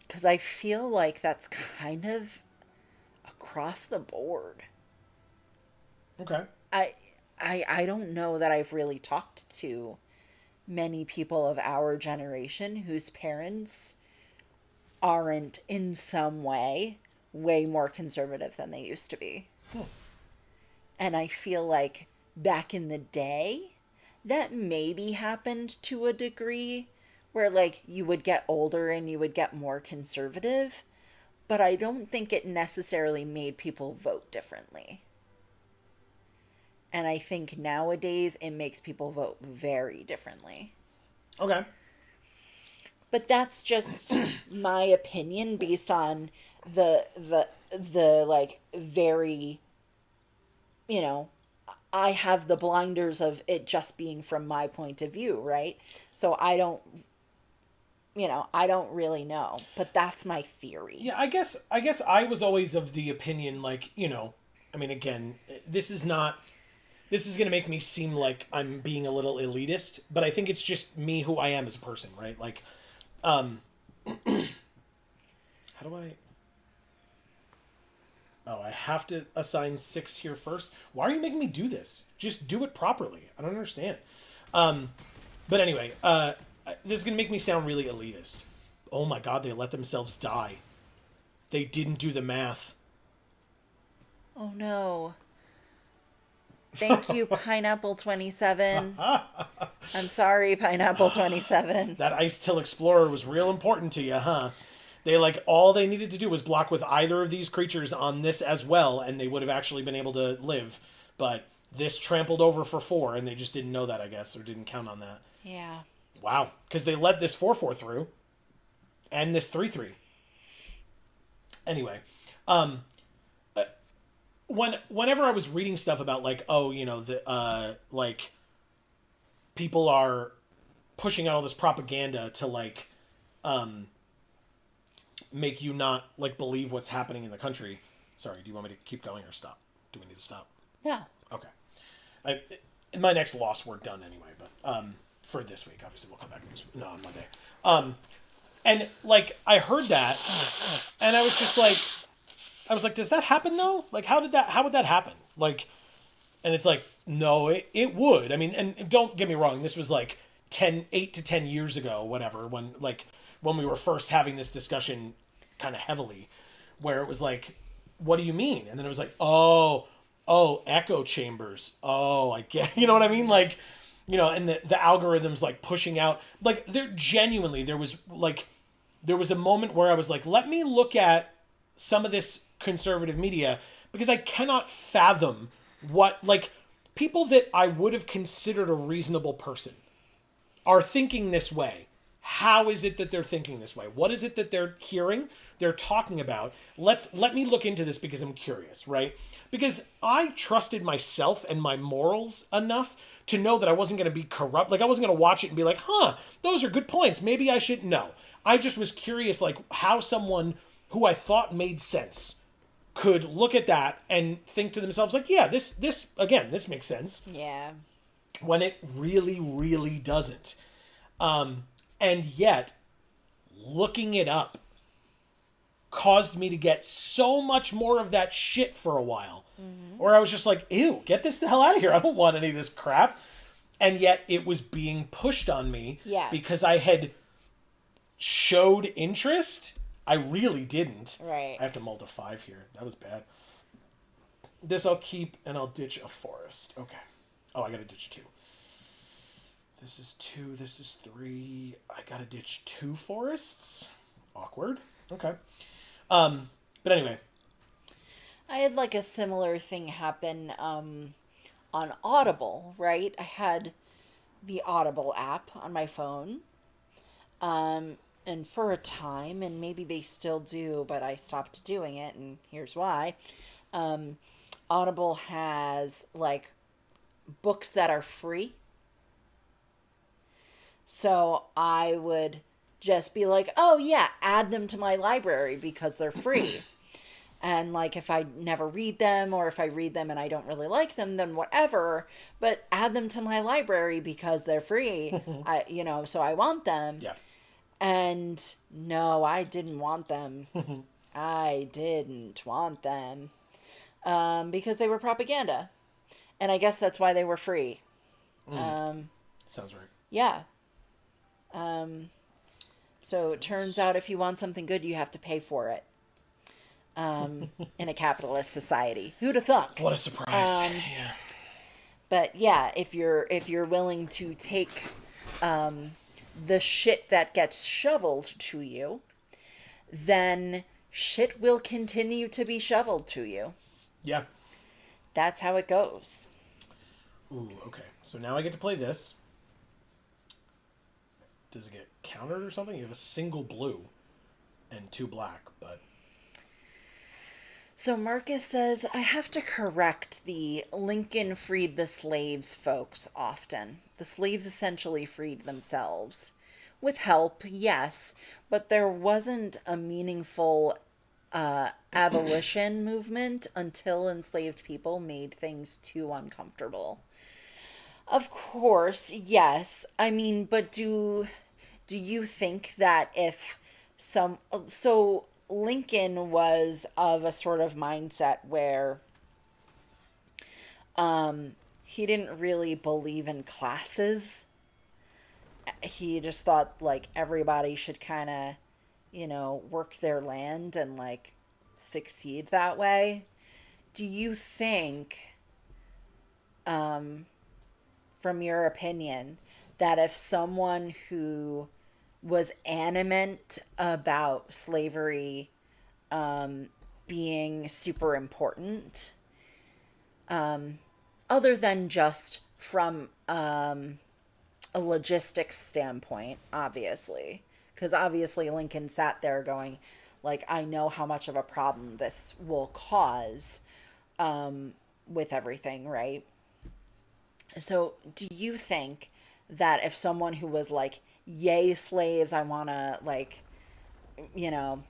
Because I feel like that's kind of across the board. Okay. I don't know that I've really talked to many people of our generation whose parents aren't in some way more conservative than they used to be. And I feel like back in the day, that maybe happened to a degree where, like, you would get older and you would get more conservative, but I don't think it necessarily made people vote differently. And I think nowadays it makes people vote very differently. Okay. But that's just my opinion based on the like very, you know, I have the blinders of it just being from my point of view, right? So I don't, I don't really know, but that's my theory. Yeah, I guess I was always of the opinion, like, I mean, again, this is going to make me seem like I'm being a little elitist, but I think it's just me who I am as a person, right? Like, how do I... Oh, I have to assign 6 here first? Why are you making me do this? Just do it properly. I don't understand. But anyway, this is going to make me sound really elitist. Oh my god, they let themselves die. They didn't do the math. Oh no. Thank you, Pineapple 27. I'm sorry, Pineapple 27. That Ice Till Explorer was real important to you, huh? All they needed to do was block with either of these creatures on this as well, and they would have actually been able to live. But this trampled over for 4, and they just didn't know that, I guess, or didn't count on that. Yeah. Wow. Because they let this 4/4 through, and this 3/3. Anyway, whenever I was reading stuff about like, oh, the like people are pushing out all this propaganda to like make you not like believe what's happening in the country. Sorry, do you want me to keep going or stop? Do we need to stop? Yeah. Okay. In my next loss, we're done anyway, but for this week, obviously we'll come back on Monday. And like I heard that, and I was just like, does that happen though? Like, how would that happen? Like, and it's like, no, it would. I mean, and don't get me wrong, this was like 8 to 10 years ago, whatever, when we were first having this discussion kind of heavily, where it was like, what do you mean? And then it was like, oh, echo chambers. Oh, I get, you know what I mean? Like, and the algorithms like pushing out, like there was a moment where I was like, let me look at some of this conservative media, because I cannot fathom what, like, people that I would have considered a reasonable person are thinking this way. How is it that they're thinking this way? What is it that they're hearing, they're talking about? Let me look into this because I'm curious, right? Because I trusted myself and my morals enough to know that I wasn't going to be corrupt. Like, I wasn't going to watch it and be like, those are good points. Maybe I should. No. I just was curious, like, how someone who I thought made sense could look at that and think to themselves, like, yeah, this makes sense. Yeah. When it really, really doesn't. And yet, looking it up caused me to get so much more of that shit for a while. Mm-hmm. Where I was just like, ew, get this the hell out of here. I don't want any of this crap. And yet, it was being pushed on me. Yeah. Because I had showed interest. I really didn't. Right. I have to mold a 5 here. That was bad. This I'll keep, and I'll ditch a forest. Okay. Oh, I gotta ditch 2. This is 2. This is 3. I gotta ditch 2 forests. Awkward. Okay. But anyway. I had like a similar thing happen on Audible, right? I had the Audible app on my phone. And for a time, and maybe they still do, but I stopped doing it, and here's why. Audible has like books that are free. So I would just be like, oh yeah, add them to my library because they're free. And like if I never read them, or if I read them and I don't really like them, then whatever. But add them to my library because they're free. So I want them. Yeah. And no, I didn't want them. I didn't want them. Because they were propaganda. And I guess that's why they were free. Sounds right. Yeah. So it turns out if you want something good, you have to pay for it. In a capitalist society. Who'd have thunk? What a surprise. Yeah. But yeah, if you're willing to take the shit that gets shoveled to you, then shit will continue to be shoveled to you. Yeah. That's how it goes. Ooh, okay. So now I get to play this. Does it get countered or something? You have a single blue and 2 black, but... So Marcus says, I have to correct the Lincoln freed the slaves folks often. The slaves essentially freed themselves. With help, yes, but there wasn't a meaningful abolition movement until enslaved people made things too uncomfortable. Of course, yes. I mean, but do you think that if so Lincoln was of a sort of mindset where he didn't really believe in classes. He just thought like everybody should kind of, work their land and like succeed that way. Do you think, from your opinion, that if someone who was animate about slavery being super important, other than just from a logistics standpoint, obviously, because obviously Lincoln sat there going, like, I know how much of a problem this will cause. with everything, right? So, do you think that if someone who was like, yay, slaves, I want to, like, you know,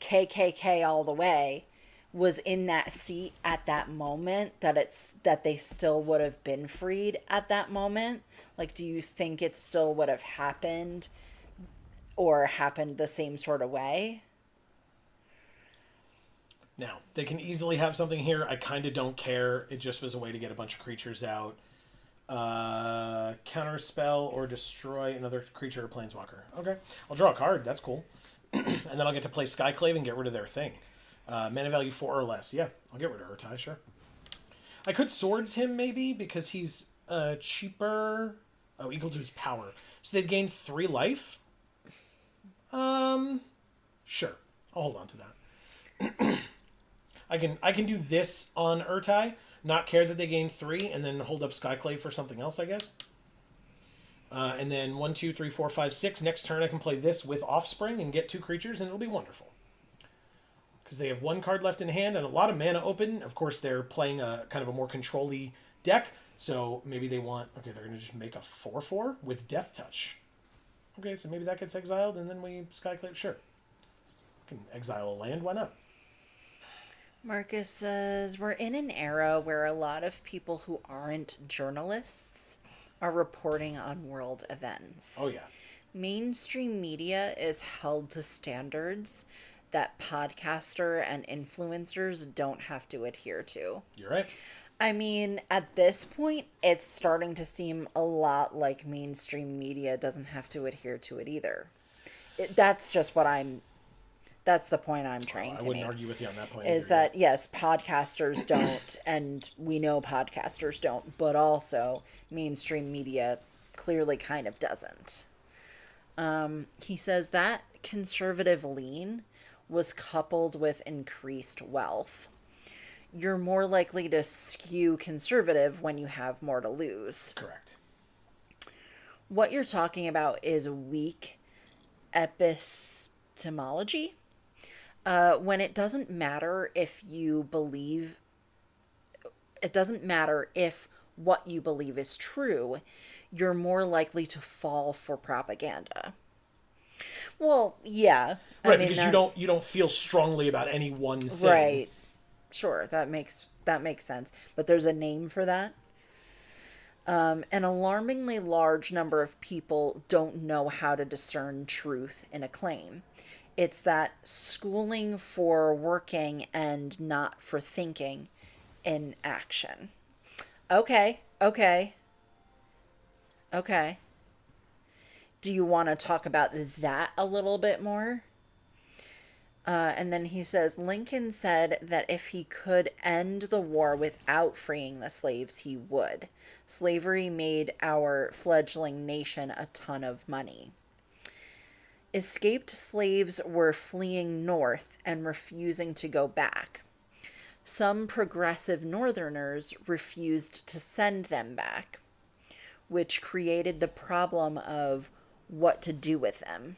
KKK all the way, was in that seat at that moment, that they still would have been freed at that moment? Like, do you think it still would have happened or happened the same sort of way? Now, they can easily have something here. I kind of don't care. It just was a way to get a bunch of creatures out. Counter spell or destroy another creature or planeswalker. Okay. I'll draw a card. That's cool. And then I'll get to play Skyclave and get rid of their thing. Mana value 4 or less. Yeah, I'll get rid of Urtai, sure. I could swords him maybe because he's cheaper. Oh, equal to his power. So they'd gain 3 life? Sure. I'll hold on to that. I can do this on Urtai, not care that they gain 3, and then hold up Skyclave for something else, I guess. And then 1, 2, 3, 4, 5, 6. Next turn I can play this with Offspring and get 2 creatures, and it'll be wonderful. Because they have 1 card left in hand and a lot of mana open. Of course, they're playing a kind of a more control-y deck, so maybe they want... Okay, they're going to just make a 4/4 with Death Touch. Okay, so maybe that gets exiled, and then we Skyclave. Sure. We can exile a land, why not? Marcus says, we're in an era where a lot of people who aren't journalists are reporting on world events. Oh, yeah. Mainstream media is held to standards that podcaster and influencers don't have to adhere to. You're right. I mean, at this point, it's starting to seem a lot like mainstream media doesn't have to adhere to it either. That's just what that's the point I'm trying to make. I wouldn't argue with you on that point. Is that, yes, podcasters don't, and we know podcasters don't, but also mainstream media clearly kind of doesn't. He says that conservative lean was coupled with increased wealth. You're more likely to skew conservative when you have more to lose. Correct. What you're talking about is weak epistemology. When it doesn't matter if you believe, it doesn't matter if what you believe is true, you're more likely to fall for propaganda. Well, yeah. Right, because you don't feel strongly about any one thing. Right. Sure, that makes sense. But there's a name for that. An alarmingly large number of people don't know how to discern truth in a claim. It's that schooling for working and not for thinking in action. Okay. Do you want to talk about that a little bit more? And then he says, Lincoln said that if he could end the war without freeing the slaves, he would. Slavery made our fledgling nation a ton of money. Escaped slaves were fleeing north and refusing to go back. Some progressive Northerners refused to send them back, which created the problem of what to do with them.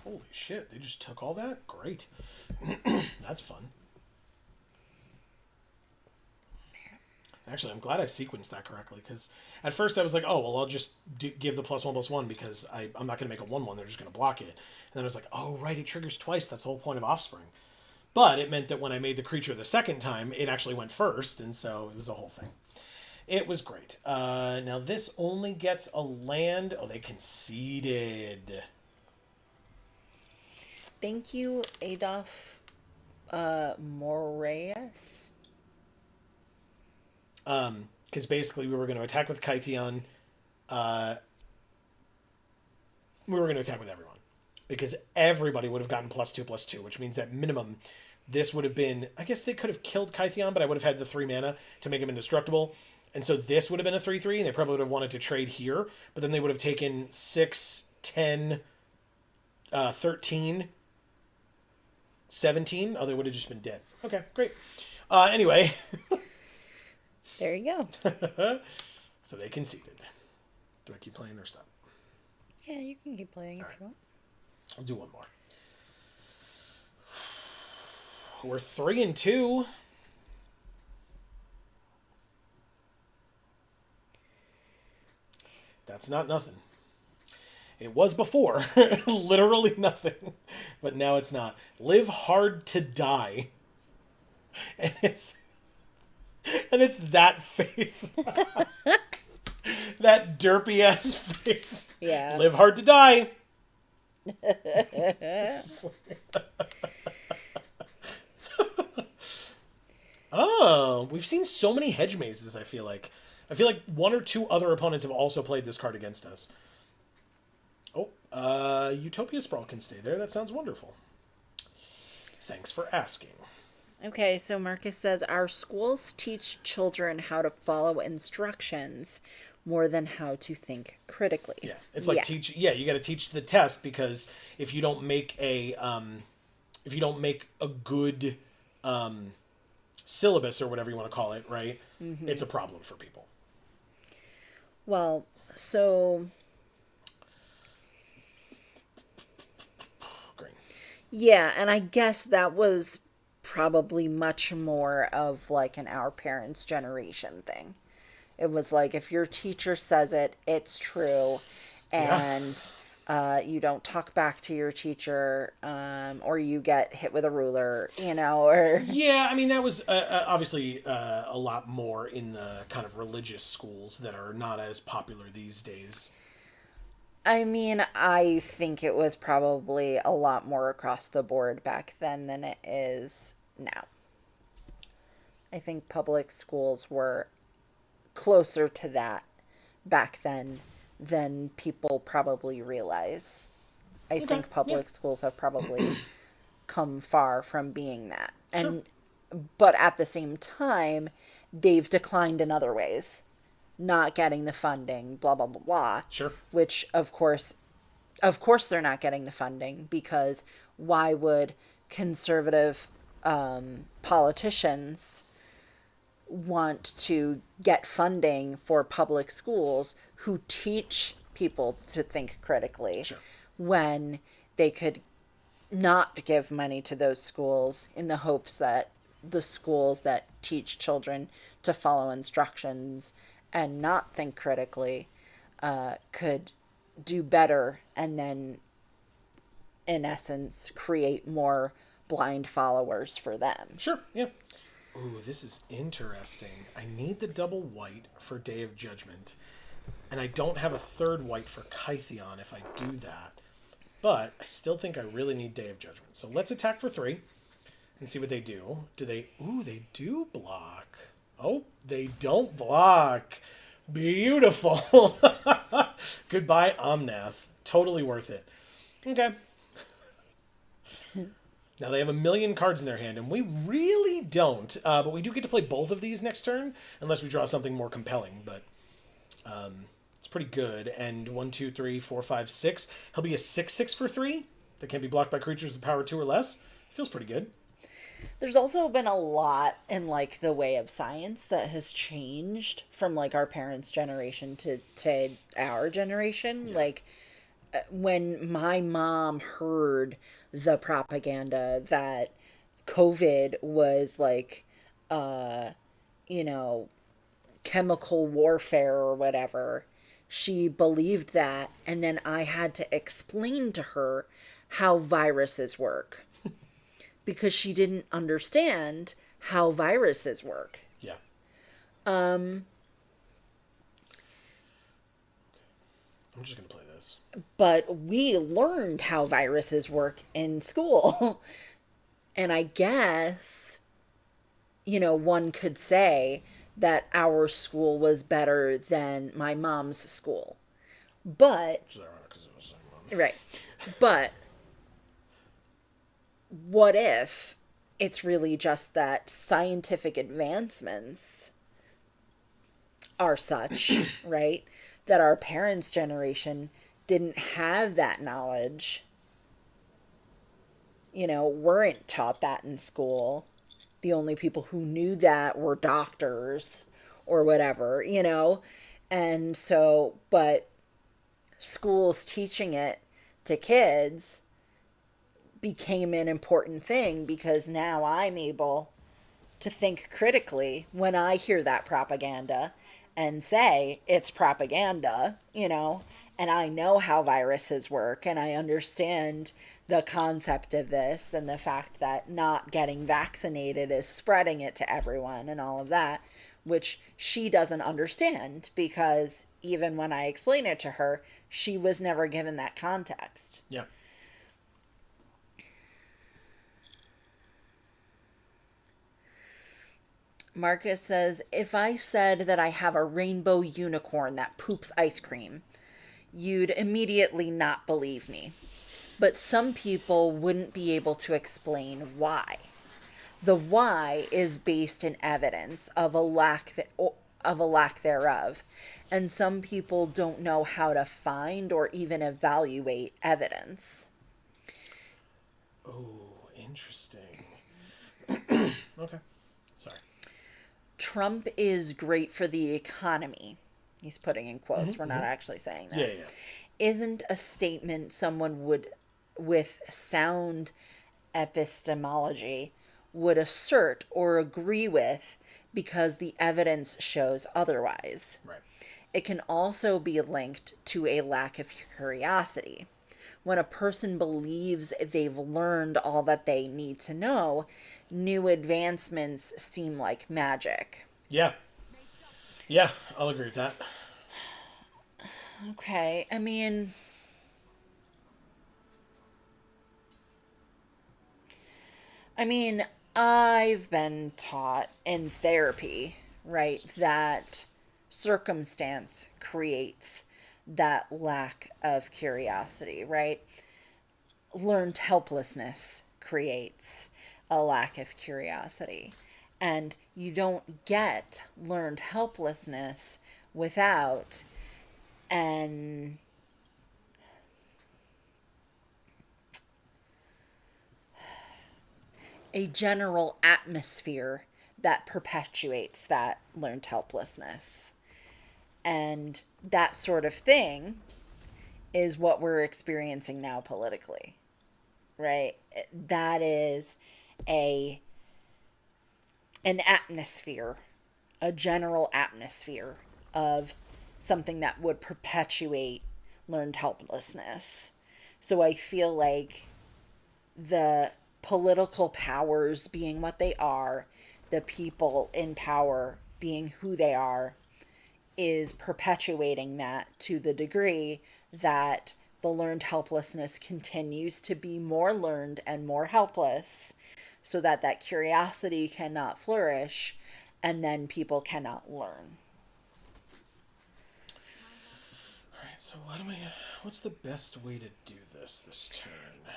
Holy shit, they just took all that? Great. That's fun. Actually, I'm glad I sequenced that correctly, because at first I was like, oh, well, I'll just give the +1/+1 because I'm not going to make a 1/1, they're just going to block it. And then I was like, oh, right, it triggers twice, that's the whole point of Offspring. But it meant that when I made the creature the second time, it actually went first, and so it was a whole thing. It was great. Now this only gets a land. Oh, they conceded. Thank you, Adolf Moraes. Because basically we were going to attack with Kytheon. We were going to attack with everyone. Because everybody would have gotten +2/+2, which means at minimum this would have been... I guess they could have killed Kytheon, but I would have had the 3 mana to make him indestructible. And so this would have been a 3/3, and they probably would have wanted to trade here. But then they would have taken 6, 10, 13... 17? Oh, they would have just been dead. Okay, great. Anyway. There you go. So they conceded. Do I keep playing or stop? Yeah, you can keep playing if you want. I'll do one more. We're 3-2. That's not nothing. It was before. Literally nothing. But now it's not. Live hard to die. And it's that face. That derpy ass face. Yeah. Live hard to die. Oh, we've seen so many hedge mazes, I feel like. I feel like one or two other opponents have also played this card against us. Oh, Utopia Sprawl can stay there. That sounds wonderful. Thanks for asking. Okay, so Marcus says our schools teach children how to follow instructions more than how to think critically. Yeah, it's like teach. Yeah, you got to teach the test, because if you don't make a good syllabus or whatever you want to call it, right? Mm-hmm. It's a problem for people. Well, so Great. Yeah, and I guess that was probably much more of like an our parents' generation thing. It was like if your teacher says it, it's true, and you don't talk back to your teacher, or you get hit with a ruler, or Yeah, I mean that was obviously a lot more in the kind of religious schools that are not as popular these days. I mean, I think it was probably a lot more across the board back then than it is now. I think public schools were closer to that back then than people probably realize. I think public schools have probably come far from being that. And but at the same time, they've declined in other ways. Not getting the funding, blah blah blah blah. Sure. Which of course they're not getting the funding, because why would conservative politicians want to get funding for public schools who teach people to think critically, when they could not give money to those schools in the hopes that the schools that teach children to follow instructions and not think critically could do better, and then in essence create more blind followers for them. Sure, yeah. Ooh, this is interesting. I need the double white for Day of Judgment, and I don't have a third white for Kytheon if I do that. But I still think I really need Day of Judgment. So let's attack for 3 and see what they do. Do they... Ooh, they do block. Oh, they don't block. Beautiful. Goodbye, Omnath. Totally worth it. Okay. Now they have 1,000,000 cards in their hand, and we really don't. But we do get to play both of these next turn, unless we draw something more compelling. But it's pretty good. And 1, 2, 3, 4, 5, 6. He'll be a 6/6 for 3 that can't be blocked by creatures with power 2 or less. Feels pretty good. There's also been a lot in like the way of science that has changed from like our parents' generation to our generation. Yeah. Like when my mom heard the propaganda that COVID was like, chemical warfare or whatever, she believed that. And then I had to explain to her how viruses work, because she didn't understand how viruses work. Yeah. I'm just going to play this. But we learned how viruses work in school. And I guess, one could say that our school was better than my mom's school. But... Which is ironic because it was the same mom. Right. But what if it's really just that scientific advancements are such, right, that our parents' generation didn't have that knowledge, weren't taught that in school. The only people who knew that were doctors or whatever, and so, but schools teaching it to kids became an important thing because now I'm able to think critically when I hear that propaganda and say it's propaganda, and I know how viruses work and I understand the concept of this and the fact that not getting vaccinated is spreading it to everyone and all of that, which she doesn't understand because even when I explain it to her, she was never given that context. Yeah. Marcus says, if I said that I have a rainbow unicorn that poops ice cream, you'd immediately not believe me. But some people wouldn't be able to explain why. The why is based in evidence of a lack thereof, and some people don't know how to find or even evaluate evidence. Oh, interesting. Okay. Sorry. Trump is great for the economy. He's putting in quotes. We're not actually saying that. Yeah. Isn't a statement someone would, with sound epistemology, would assert or agree with because the evidence shows otherwise. Right. It can also be linked to a lack of curiosity. When a person believes they've learned all that they need to know, new advancements seem like magic. Yeah, I'll agree with that. Okay, I mean, I've been taught in therapy, right, that circumstance creates that lack of curiosity, right? Learned helplessness creates a lack of curiosity. And you don't get learned helplessness without an a general atmosphere that perpetuates that learned helplessness. And that sort of thing is what we're experiencing now politically, right? That is a an atmosphere, a general atmosphere of something that would perpetuate learned helplessness. So I feel like the political powers being what they are, the people in power being who they are, is perpetuating that to the degree that the learned helplessness continues to be more learned and more helpless, so that that curiosity cannot flourish and then people cannot learn. All right. So what's the best way to do this turn?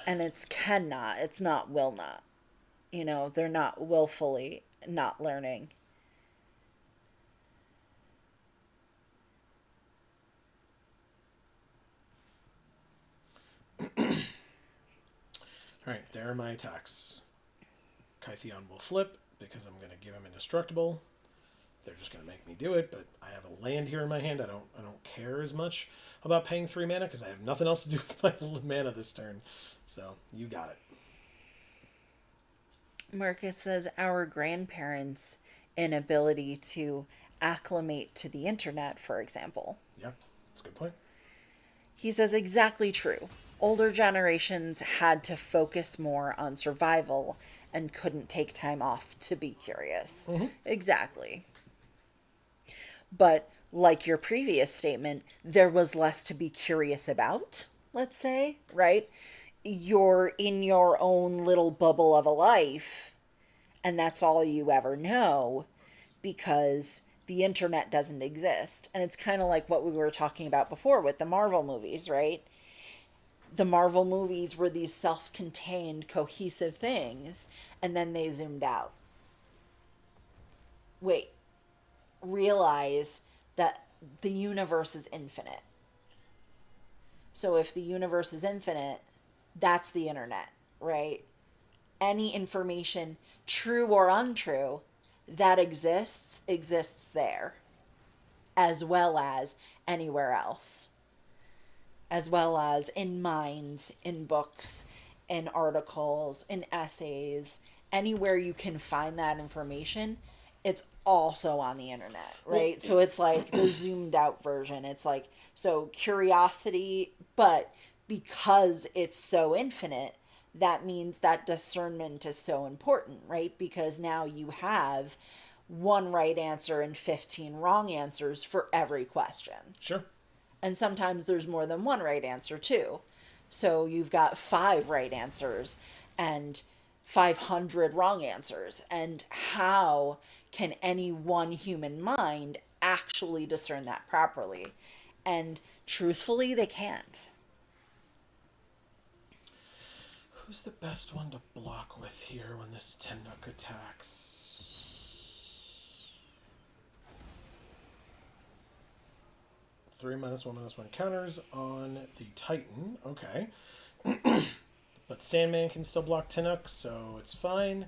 And it's cannot, it's not will not. They're not willfully not learning. All right, there are my attacks. Kytheon will flip because I'm going to give him indestructible. They're just going to make me do it, but I have a land here in my hand. I don't care as much about paying 3 mana because I have nothing else to do with my mana this turn. So, you got it. Marcus says our grandparents' inability to acclimate to the internet, for example. Yeah, that's a good point. He says exactly true. Older generations had to focus more on survival and couldn't take time off to be curious. Mm-hmm. Exactly. But like your previous statement, there was less to be curious about, let's say, right? You're in your own little bubble of a life, and that's all you ever know because the internet doesn't exist. And it's kind of like what we were talking about before with the Marvel movies, right? The Marvel movies were these self-contained, cohesive things, and then they zoomed out. Wait, realize that the universe is infinite. So if the universe is infinite, that's the internet, right? Any information, true or untrue, that exists there, as well as anywhere else, as well as in minds, in books, in articles, in essays, anywhere you can find that information, it's also on the internet, right? Well, So it's like the zoomed out version. It's like, so curiosity, but because it's so infinite, that means that discernment is so important, right? Because now you have one right answer and 15 wrong answers for every question. sure. And sometimes there's more than one right answer, too. So you've got 5 right answers and 500 wrong answers. And how can any one human mind actually discern that properly? And truthfully, they can't. Who's the best one to block with here when this Tennook attacks? 3-1/-1 counters on the Titan. Okay. But Sandman can still block Tennook, so it's fine.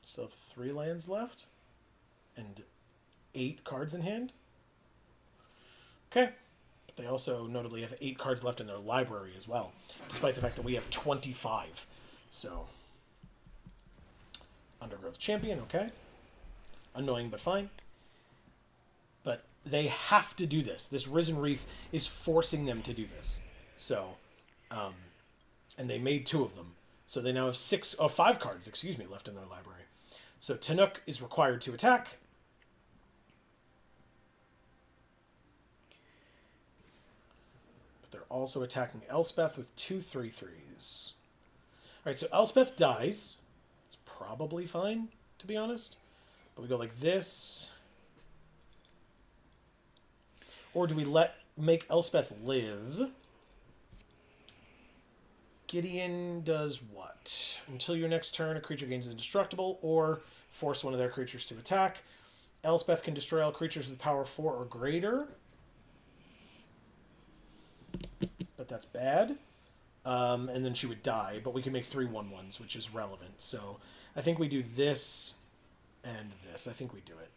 Still have 3 lands left. And 8 cards in hand. Okay. But they also notably have 8 cards left in their library as well, despite the fact that we have 25. So, Undergrowth Champion, okay. Annoying, but fine. But they have to do this. This Risen Reef is forcing them to do this. So, and they made 2 of them. So they now have 5 cards, left in their library. So Tennook is required to attack. But they're also attacking Elspeth with 2 3/3s. Alright, so Elspeth dies. It's probably fine, to be honest. But we go like this. Or do we make Elspeth live? Gideon does what? Until your next turn, a creature gains indestructible, or force one of their creatures to attack. Elspeth can destroy all creatures with power 4 or greater. But that's bad. And then she would die, but we can make 3 1/1s, which is relevant. So I think we do this and this. I think we do it.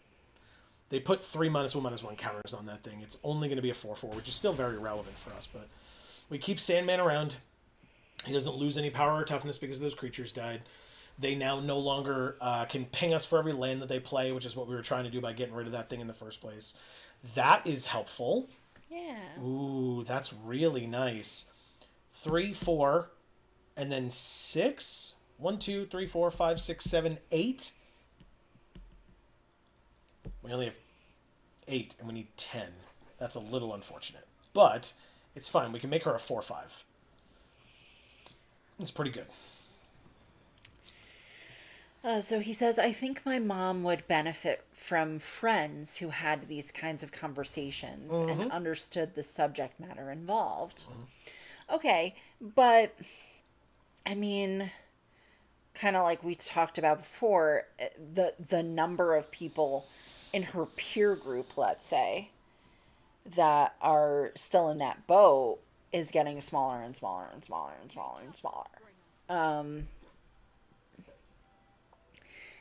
They put 3-1/-1 counters on that thing. It's only going to be a 4/4, which is still very relevant for us. But we keep Sandman around. He doesn't lose any power or toughness because those creatures died. They now no longer can ping us for every land that they play, which is what we were trying to do by getting rid of that thing in the first place. That is helpful. Yeah. Ooh, that's really nice. 3, 4, and then 6. 1, 2, 3, 4, 5, 6, 7, 8. We only have 8, and we need 10. That's a little unfortunate. But it's fine. We can make her a 4/5. It's pretty good. So he says, I think my mom would benefit from friends who had these kinds of conversations and understood the subject matter involved. Okay, but I mean, kind of like we talked about before, the number of people in her peer group, let's say, that are still in that boat is getting smaller and smaller and smaller and smaller and smaller.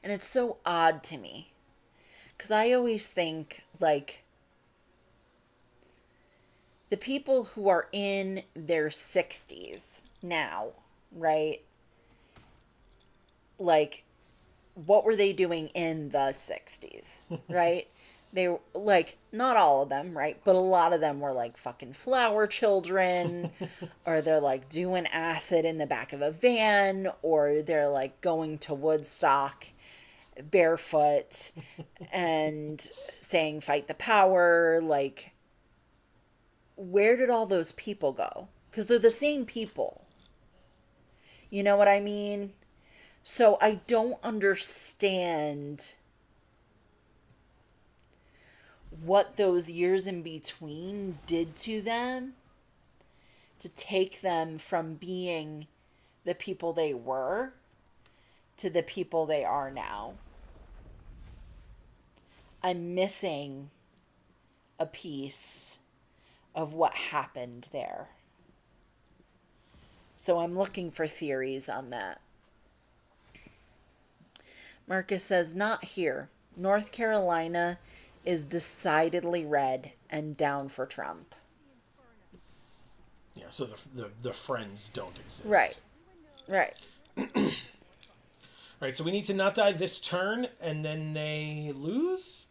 And it's so odd to me, because I always think, like, the people who are in their 60s now, right? Like, what were they doing in the 60s, right? They were, like, not all of them, right? But a lot of them were, like, fucking flower children, or they're, like, doing acid in the back of a van, or they're, like, going to Woodstock barefoot and saying fight the power. Like, where did all those people go? Because they're the same people. You know what I mean? So I don't understand what those years in between did to them to take them from being the people they were to the people they are now. I'm missing a piece of what happened there. So I'm looking for theories on that. Marcus says, not here. North Carolina is decidedly red and down for Trump. so the friends don't exist. Right. Right. Alright, so we need to not die this turn, and then they lose?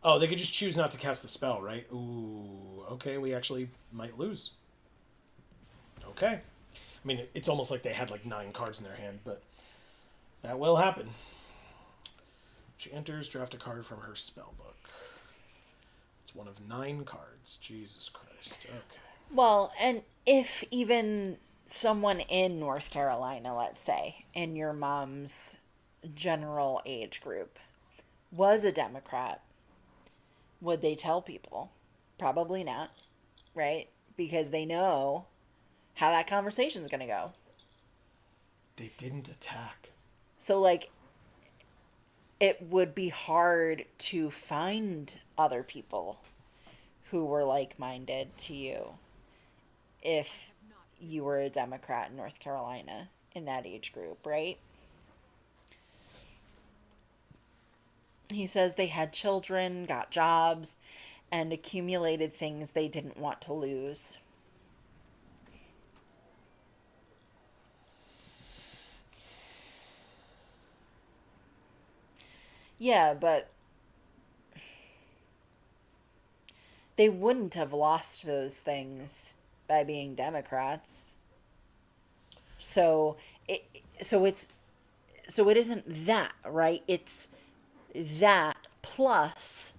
Oh, they could just choose not to cast the spell, right? Ooh, okay, we actually might lose. Okay. I mean, it's almost like they had like 9 cards in their hand, but that will happen. She enters, draft a card from her spell book. It's one of 9 cards. Jesus Christ. Okay. Well, and if even someone in North Carolina, let's say, in your mom's general age group, was a Democrat, would they tell people? Probably not, right? Because they know how that conversation's going to go. They didn't attack. So, like, it would be hard to find other people who were like-minded to you if you were a Democrat in North Carolina in that age group, right? He says they had children, got jobs, and accumulated things they didn't want to lose. Yeah, but they wouldn't have lost those things by being Democrats. So it isn't that, right? It's that plus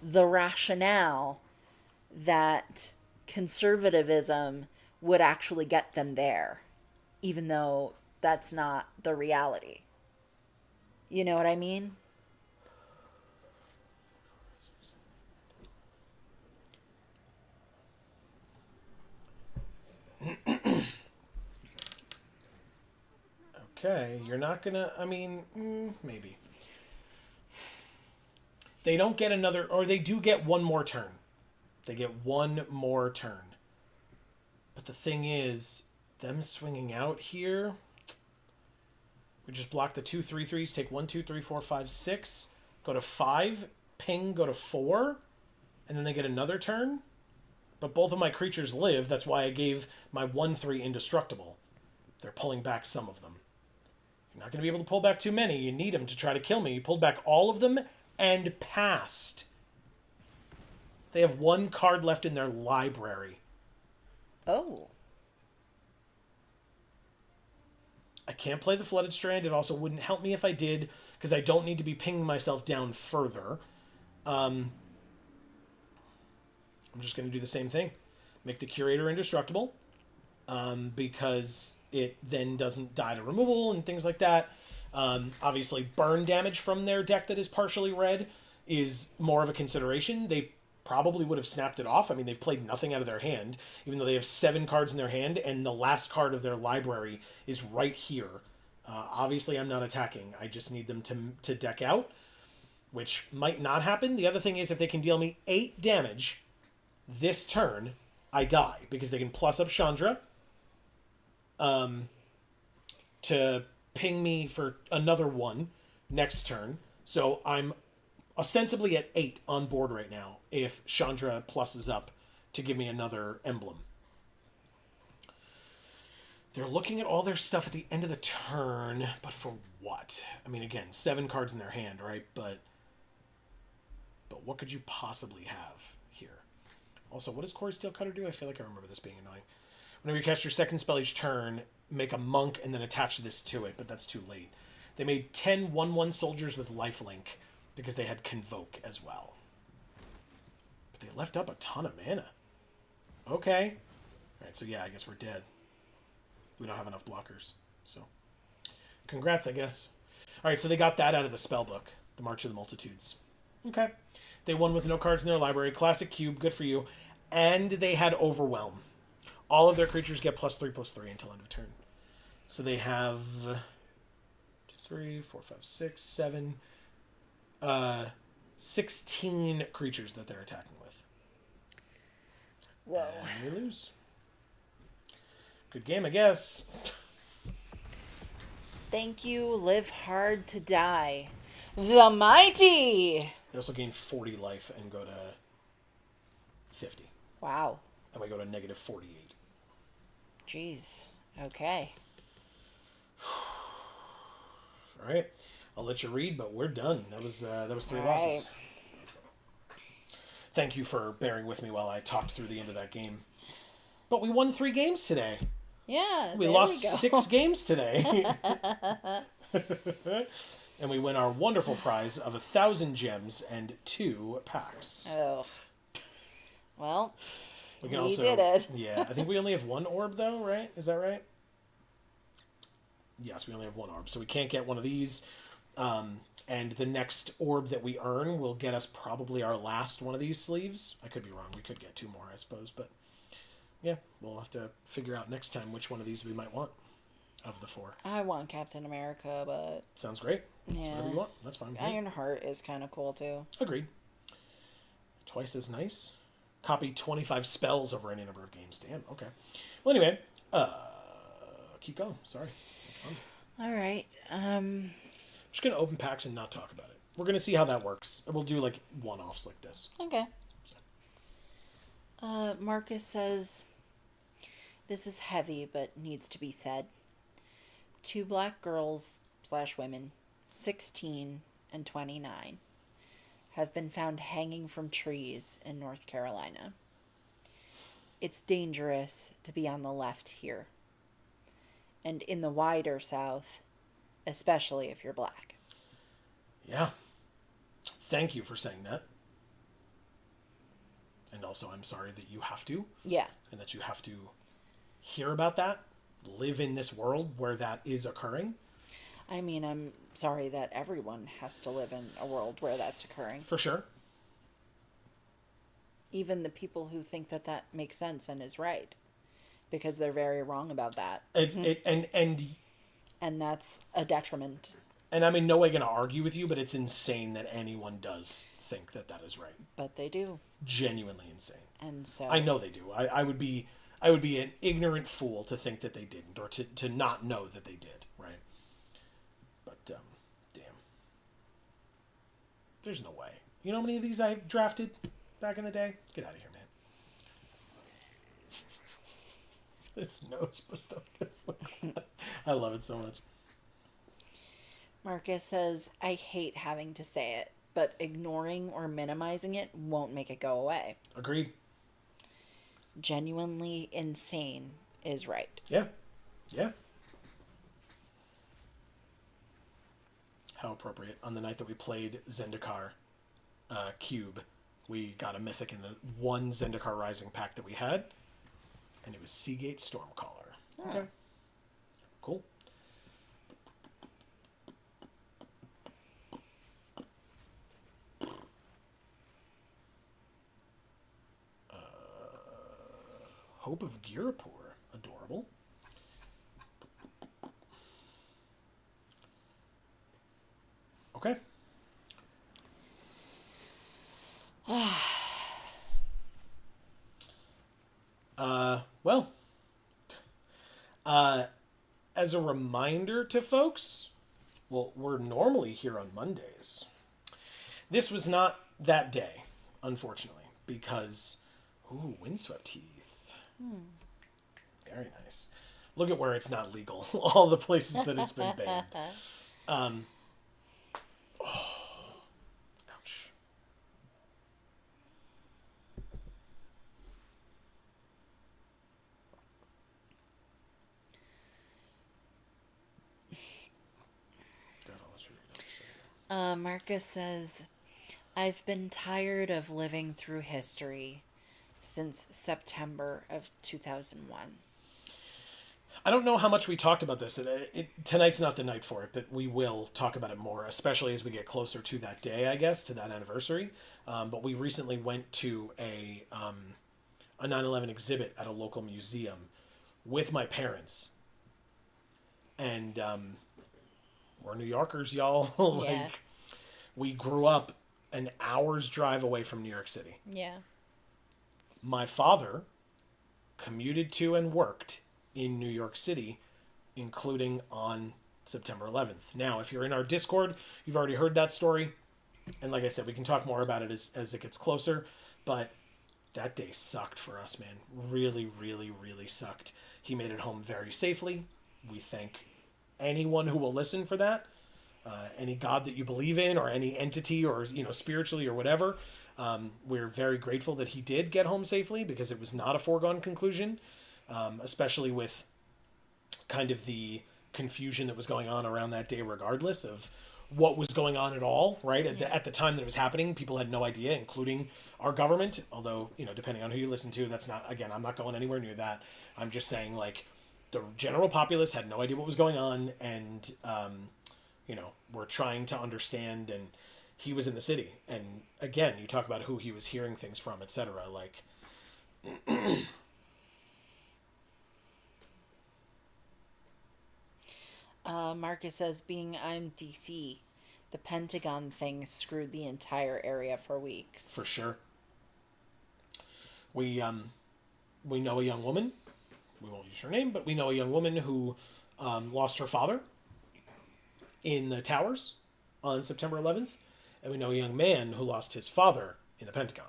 the rationale that conservatism would actually get them there, even though that's not the reality. You know what I mean? Okay, you're not gonna... I mean, maybe. They don't get another... Or they do get one more turn. They get one more turn. But the thing is, them swinging out here... We just block the 2 3/3s, take 1, 2, 3, 4, 5, 6, go to 5, ping, go to 4, and then they get another turn. But both of my creatures live. That's why I gave my 1/3 indestructible. They're pulling back some of them. You're not going to be able to pull back too many. You need them to try to kill me. You pulled back all of them and passed. They have 1 card left in their library. Oh. I can't play the Flooded Strand. It also wouldn't help me if I did, because I don't need to be pinging myself down further. I'm just going to do the same thing. Make the Curator indestructible, because it then doesn't die to removal and things like that. Obviously, burn damage from their deck that is partially red is more of a consideration. They probably would have snapped it off. I mean, they've played nothing out of their hand, even though they have 7 cards in their hand, and the last card of their library is right here. Obviously, I'm not attacking. I just need them to deck out, which might not happen. The other thing is, if they can deal me 8 damage this turn, I die, because they can plus up Chandra to ping me for another 1 next turn. So I'm ostensibly at 8 on board right now if Chandra pluses up to give me another emblem. They're looking at all their stuff at the end of the turn, but for what? I mean, again, 7 cards in their hand, right? But what could you possibly have here? Also, what does Core Steel Cutter do? I feel like I remember this being annoying. Whenever you cast your second spell each turn, make a monk and then attach this to it, but that's too late. They made 10 1/1 soldiers with lifelink because they had Convoke as well. But they left up a ton of mana. Okay. Alright, so yeah, I guess we're dead. We don't have enough blockers. So, congrats, I guess. Alright, so they got that out of the spellbook. The March of the Multitudes. Okay. They won with no cards in their library. Classic cube, good for you. And they had Overwhelm. All of their creatures get +3/+3 until end of turn. So they have 2, 3, 4, 5, 6, 7... 16 creatures that they're attacking with. Whoa. And we lose. Good game, I guess. Thank you, live hard to die. The mighty! They also gain 40 life and go to 50. Wow. And we go to -48. Jeez. Okay. All right. I'll let you read, but we're done. That was 3 All losses. right. Thank you for bearing with me while I talked through the end of that game. But we won 3 games today. Yeah, We there lost we go. 6 games today. And we win our wonderful prize of 1,000 gems and 2 packs. Oh. Well, We can we did it. Yeah, I think we only have 1 orb though, right? Is that right? Yes, we only have 1 orb, so we can't get one of these. And the next orb that we earn will get us probably our last one of these sleeves. I could be wrong. We could get 2 more, I suppose. But yeah, we'll have to figure out next time which one of these we might want of the 4. I want Captain America, but Sounds great. yeah. That's whatever you want. That's fine. Ironheart is kind of cool too. Agreed. Twice as nice. Copy 25 spells over any number of games. Damn, okay. Well, anyway, keep going. Sorry. All right. I'm just going to open packs and not talk about it. We're going to see how that works. We'll do, like, one-offs like this. Okay. Marcus says, this is heavy, but needs to be said. 2 black girls / women, 16 and 29, have been found hanging from trees in North Carolina. It's dangerous to be on the left here. And in the wider South, especially if you're black. Yeah. Thank you for saying that. And also, I'm sorry that you have to. Yeah. And that you have to hear about that. Live in this world where that is occurring. I mean, I'm sorry that everyone has to live in a world where that's occurring. For sure. Even the people who think that that makes sense and is right. Because they're very wrong about that. And that's a detriment. And I'm in no way going to argue with you, but it's insane that anyone does think that that is right. But they do. Genuinely insane. And so I know they do. I would be an ignorant fool to think that they didn't, or to not know that they did, right? But damn, there's no way. You know how many of these I drafted back in the day? Get out of here, man. This nose pushed up. I love it so much. Marcus says, I hate having to say it, but ignoring or minimizing it won't make it go away. Agreed. Genuinely insane is right. Yeah. Yeah. How appropriate. On the night that we played Zendikar Cube, we got a mythic in the 1 Zendikar Rising pack that we had, and it was Seagate Stormcaller. Oh. Okay. Cool. Hope of Girapur. Adorable. Okay. Well, as a reminder to folks, well, we're normally here on Mondays. This was not that day, unfortunately, because, ooh, Windswept Heath. Very nice. Look at where it's not legal. All the places that it's been banned. Ouch. God, I'll let you read it. Marcus says, I've been tired of living through history since September of 2001. I don't know how much we talked about this. Tonight's not the night for it, but we will talk about it more, especially as we get closer to that day, I guess, to that anniversary. But we recently went to a 9/11 exhibit at a local museum with my parents. And we're New Yorkers, y'all. Like, Yeah. we grew up an hour's drive away from New York City. Yeah. My father commuted to and worked in New York City, including on September 11th. Now, if you're in our Discord, you've already heard that story. And like I said, we can talk more about it as it gets closer. But that day sucked for us, man. Really, really, really sucked. He made it home very safely. We thank anyone who will listen for that. Any God that you believe in, or any entity, or spiritually or whatever. We're very grateful that he did get home safely, because it was not a foregone conclusion, especially with kind of the confusion that was going on around that day, regardless of what was going on at all, right? At the time that it was happening, people had no idea, including our government. Although, depending on who you listen to, that's not, again, I'm not going anywhere near that. I'm just saying, like, the general populace had no idea what was going on, and, we're trying to understand, and he was in the city. And again, you talk about who he was hearing things from, etc. Like, Marcus says, being I'm DC, the Pentagon thing screwed the entire area for weeks. For sure. We know a young woman, we won't use her name, but we know a young woman who lost her father in the towers on September 11th, and we know a young man who lost his father in the Pentagon.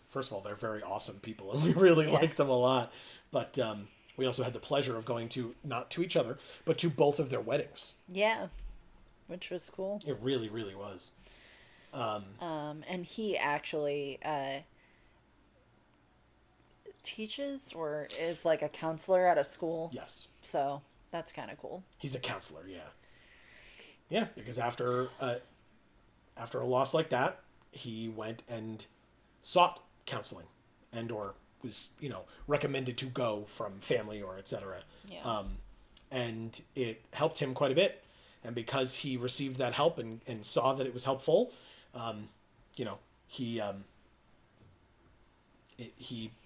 First of all, they're very awesome people, and we really like them a lot. But we also had the pleasure of going to, not to each other, but to both of their weddings. Yeah, which was cool. It really, really was. And he actually teaches, or is like a counselor at a school. Yes. So that's kind of cool. He's a counselor, yeah. Yeah, because after a loss like that, he went and sought counseling, and or was recommended to go from family or etc. Yeah. And it helped him quite a bit, and because he received that help and saw that it was helpful, he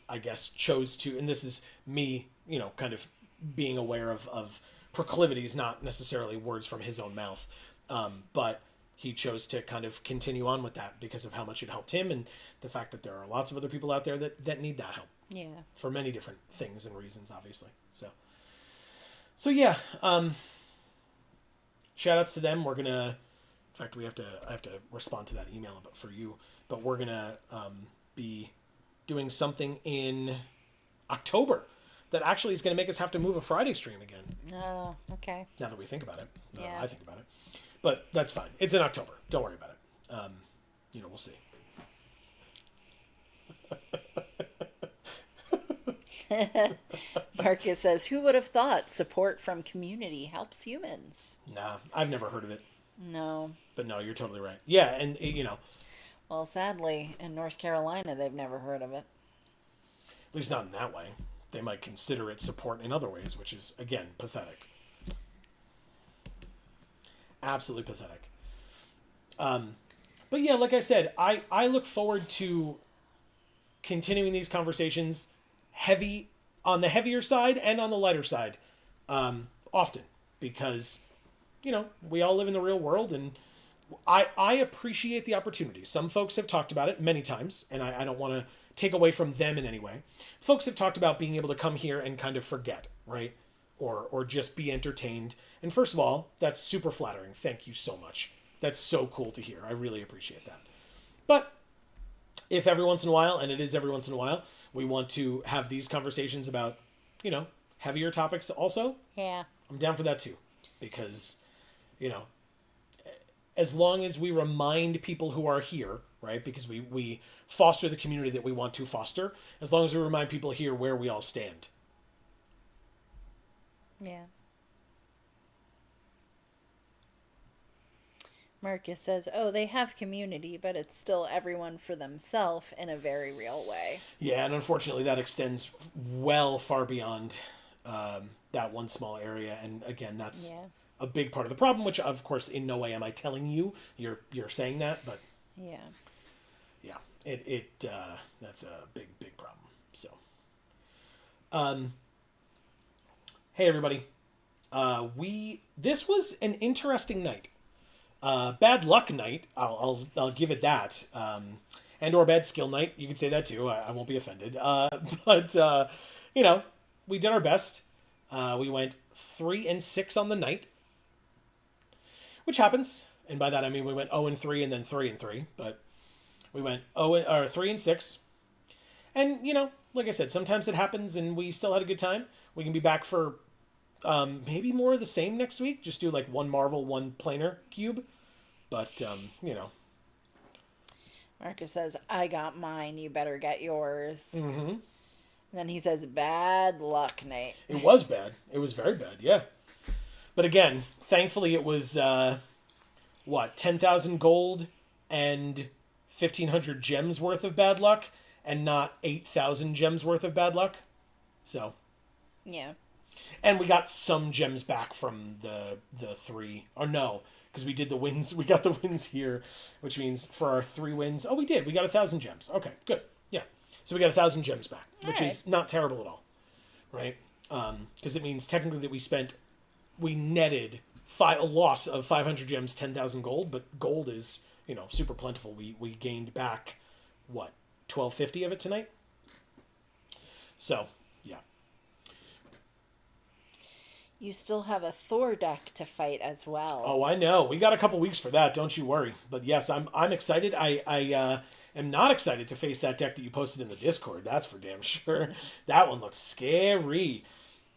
I guess chose to, and this is me kind of being aware of proclivities, not necessarily words from his own mouth, but he chose to kind of continue on with that because of how much it helped him, and the fact that there are lots of other people out there that need that help. Yeah. For many different things and reasons, obviously. So yeah. Shout outs to them. We're gonna, in fact, I have to respond to that email for you, but we're gonna be doing something in October that actually is going to make us have to move a Friday stream again. Oh, okay. Now that we think about it. Yeah. I think about it. But that's fine. It's in October. Don't worry about it. We'll see. Marcus says, who would have thought support from community helps humans? Nah, I've never heard of it. No. But no, you're totally right. Yeah, and Well, sadly, in North Carolina, they've never heard of it. At least not in that way. They might consider it support in other ways, which is, again, pathetic. Absolutely pathetic. But yeah, like I said, I look forward to continuing these conversations on the heavier side and on the lighter side often, because we all live in the real world, and I appreciate the opportunity. Some folks have talked about it many times, and I don't want to take away from them in any way. Folks have talked about being able to come here and kind of forget, right? Or just be entertained. And first of all, that's super flattering. Thank you so much. That's so cool to hear. I really appreciate that. But if every once in a while, and it is every once in a while, we want to have these conversations about, heavier topics also, yeah, I'm down for that too. Because, as long as we remind people who are here, right? Because we foster the community that we want to foster, as long as we remind people here where we all stand. Yeah. Marcus says, oh, they have community, but it's still everyone for themselves in a very real way. Yeah, and unfortunately that extends well far beyond that one small area. And again, that's a big part of the problem, which of course in no way am I telling you you're saying that, but yeah, that's a big problem. So, hey everybody, this was an interesting night. Bad luck night. I'll give it that. And or bad skill night. You could say that too. I won't be offended. But we did our best. We went 3-6 on the night, which happens. And by that I mean we went 0-3 and then 3-3. But We went 3-6. And, like I said, sometimes it happens and we still had a good time. We can be back for maybe more of the same next week. Just do like one Marvel, one Planar cube. But, Marcus says, I got mine. You better get yours. Mm-hmm. And then he says, bad luck, Nate. It was bad. It was very bad, yeah. But again, thankfully it was, 10,000 gold and 1,500 gems worth of bad luck and not 8,000 gems worth of bad luck. So. Yeah. And we got some gems back from the 3. Or no, because we did the wins. We got the wins here, which means for our 3 wins. Oh, we did. We got 1,000 gems. Okay, good. Yeah. So we got 1,000 gems back, which is not terrible at all. Right? Because it means technically that we netted a loss of 500 gems, 10,000 gold, but gold is, super plentiful. We gained back, 1,250 of it tonight? So, yeah. You still have a Thor deck to fight as well. Oh, I know. We got a couple weeks for that, don't you worry. But yes, I'm excited. I am not excited to face that deck that you posted in the Discord. That's for damn sure. That one looks scary.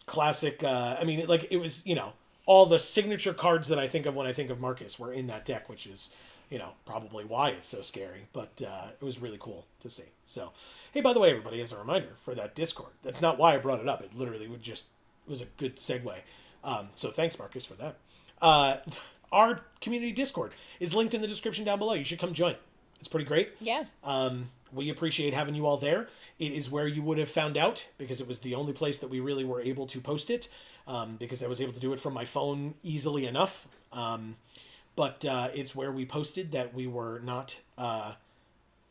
Classic, it was, all the signature cards that I think of when I think of Marcus were in that deck, which is, probably why it's so scary. But it was really cool to see. So, hey, by the way, everybody, as a reminder for that Discord, that's not why I brought it up. It literally was a good segue. So thanks, Marcus, for that. Our community Discord is linked in the description down below. You should come join. It's pretty great. Yeah. We appreciate having you all there. It is where you would have found out, because it was the only place that we really were able to post it, because I was able to do it from my phone easily enough. But it's where we posted that we were not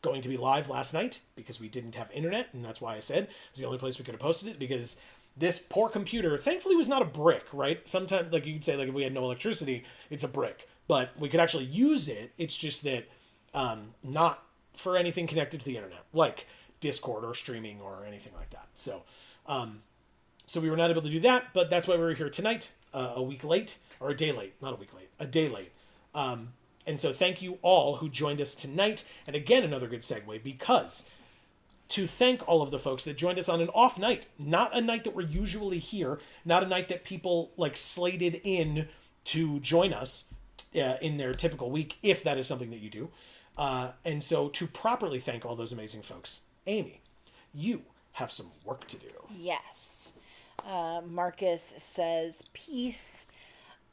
going to be live last night because we didn't have internet, and that's why I said it was the only place we could have posted it, because this poor computer, thankfully, was not a brick, right? Sometimes, like you could say, like if we had no electricity, it's a brick. But we could actually use it. It's just that not for anything connected to the internet, like Discord or streaming or anything like that. So we were not able to do that, but that's why we were here tonight, a week late, or a day late, not a week late, a day late. And so thank you all who joined us tonight. And again, another good segue, because to thank all of the folks that joined us on an off night, not a night that we're usually here, not a night that people slated in to join us in their typical week, if that is something that you do. And so to properly thank all those amazing folks, Amy, you have some work to do. Yes. Marcus says peace,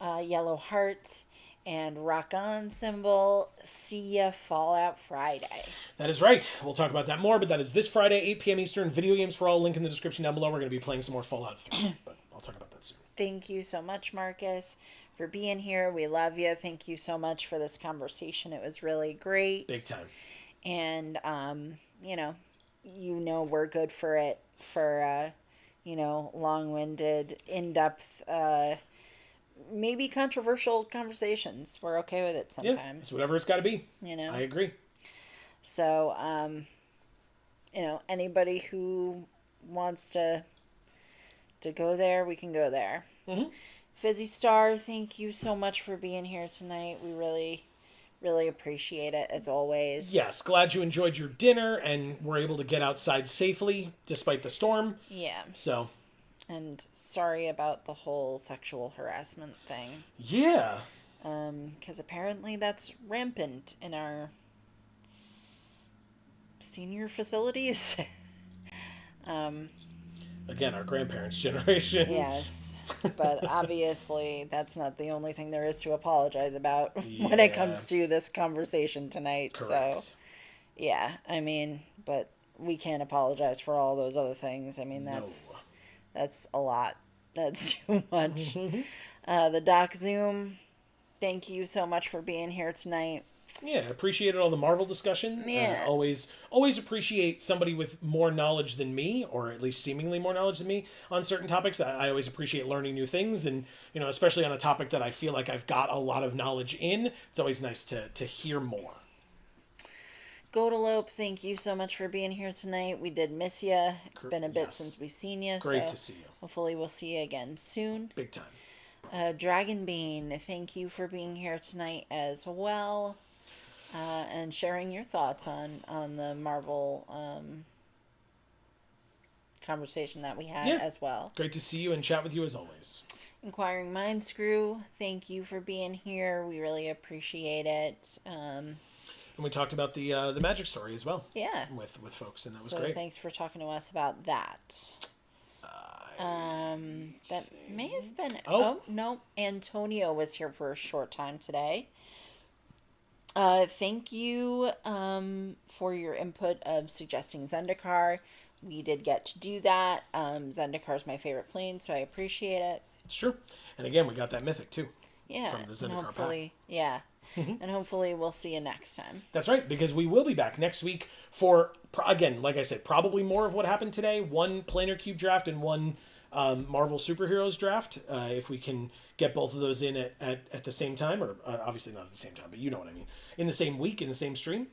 yellow heart, and rock on symbol. See ya Fallout Friday. That is right. We'll talk about that more, but that is this Friday, 8 p.m. Eastern. Video Games for All, link in the description down below. We're going to be playing some more Fallout 3, but I'll talk about that soon. Thank you so much, Marcus, for being here. We love you. Thank you so much for this conversation. It was really great. Big time. And, we're good for it, for, long-winded, in-depth, maybe controversial conversations. We're okay with it sometimes. Yeah, it's whatever it's got to be. I agree. So, anybody who wants to go there, we can go there. Mm-hmm. Fizzy Star, thank you so much for being here tonight. We really, really appreciate it, as always. Yes, glad you enjoyed your dinner and were able to get outside safely despite the storm. Yeah. So. And sorry about the whole sexual harassment thing. Yeah. Because apparently that's rampant in our senior facilities. Again, our grandparents' generation. Yes. But obviously that's not the only thing there is to apologize about when it comes to this conversation tonight. Correct. So, yeah, but we can't apologize for all those other things. That's a lot. That's too much. The Doc Zoom, thank you so much for being here tonight. Yeah, appreciated all the Marvel discussion. Yeah. Always appreciate somebody with more knowledge than me, or at least seemingly more knowledge than me on certain topics. I always appreciate learning new things, and especially on a topic that I feel like I've got a lot of knowledge in. It's always nice to hear more. Godalope, thank you so much for being here tonight. We did miss you. It's been a bit since we've seen you. Great to see you. Hopefully we'll see you again soon. Big time. Dragonbean, thank you for being here tonight as well. and sharing your thoughts on the Marvel conversation that we had Yeah. as well. Great to see you and chat with you as always. Inquiring Mind Screw, thank you for being here. We really appreciate it. And we talked about the Magic story as well. Yeah. With folks, and that was So great. thanks for talking to us about that. That may have been. Oh no, Antonio was here for a short time today. Thank you for your input of suggesting Zendikar. We did get to do that. Zendikar is my favorite plane, so I appreciate it. It's true. And again, we got that mythic too. Yeah, From the Zendikar and hopefully, yeah, and hopefully we'll see you next time. That's right, because we will be back next week for, again, like I said, probably more of what happened today. One Planar Cube draft and one Marvel Superheroes draft. If we can get both of those in at the same time, or obviously not at the same time, but you know what I mean. In the same week, in the same stream.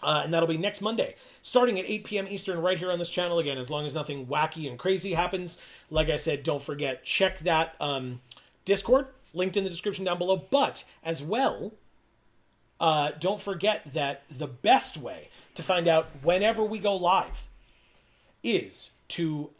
And that'll be next Monday, starting at 8 p.m. Eastern, right here on this channel. Again, as long as nothing wacky and crazy happens. Like I said, don't forget, check that Discord, linked in the description down below. But, as well, don't forget that the best way to find out whenever we go live is to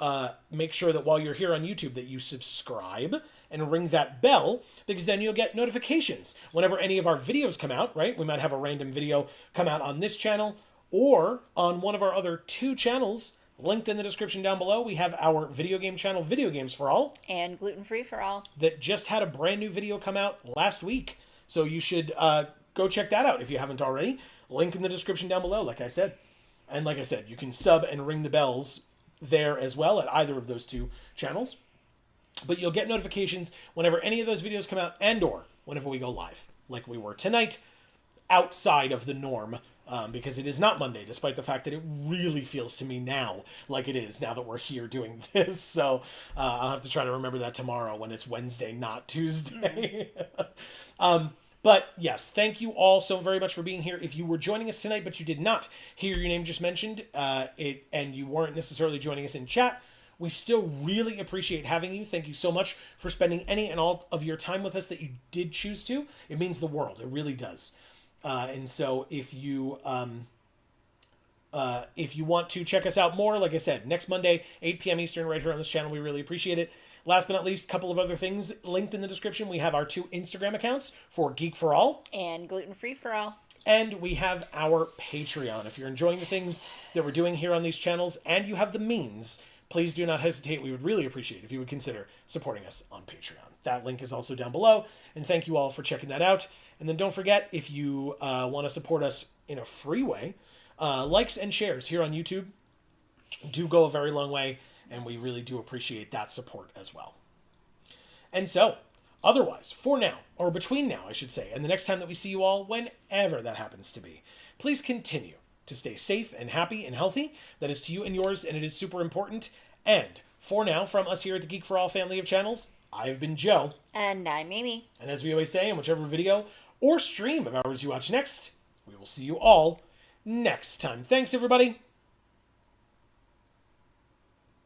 make sure that while you're here on YouTube that you subscribe and ring that bell, because then you'll get notifications whenever any of our videos come out, right? We might have a random video come out on this channel or on one of our other 2 channels linked in the description down below. We have our video game channel, Video Games for All. And Gluten Free for All. That just had a brand new video come out last week. So you should go check that out if you haven't already. Link in the description down below, like I said. And like I said, you can sub and ring the bells there as well at either of those 2 channels. But you'll get notifications whenever any of those videos come out and or whenever we go live, like we were tonight, outside of the norm, because it is not Monday, despite the fact that it really feels to me now like it is, now that we're here doing this. So I'll have to try to remember that tomorrow when it's Wednesday, not Tuesday. But yes, thank you all so very much for being here. If you were joining us tonight, but you did not hear your name just mentioned, and you weren't necessarily joining us in chat, we still really appreciate having you. Thank you so much for spending any and all of your time with us that you did choose to. It means the world. It really does. And so if you want to check us out more, like I said, next Monday, 8 p.m. Eastern, right here on this channel, we really appreciate it. Last but not least, a couple of other things linked in the description. We have our 2 Instagram accounts for Geek for All. And Gluten Free for All. And we have our Patreon. If you're enjoying the things that we're doing here on these channels and you have the means, please do not hesitate. We would really appreciate if you would consider supporting us on Patreon. That link is also down below. And thank you all for checking that out. And then don't forget, if you want to support us in a free way, likes and shares here on YouTube do go a very long way. And we really do appreciate that support as well. And so, otherwise, for now, or between now, I should say, and the next time that we see you all, whenever that happens to be, please continue to stay safe and happy and healthy. That is to you and yours, and it is super important. And for now, from us here at the Geek for All family of channels, I have been Joe. And I'm Mimi. And as we always say, in whichever video or stream of ours you watch next, we will see you all next time. Thanks, everybody.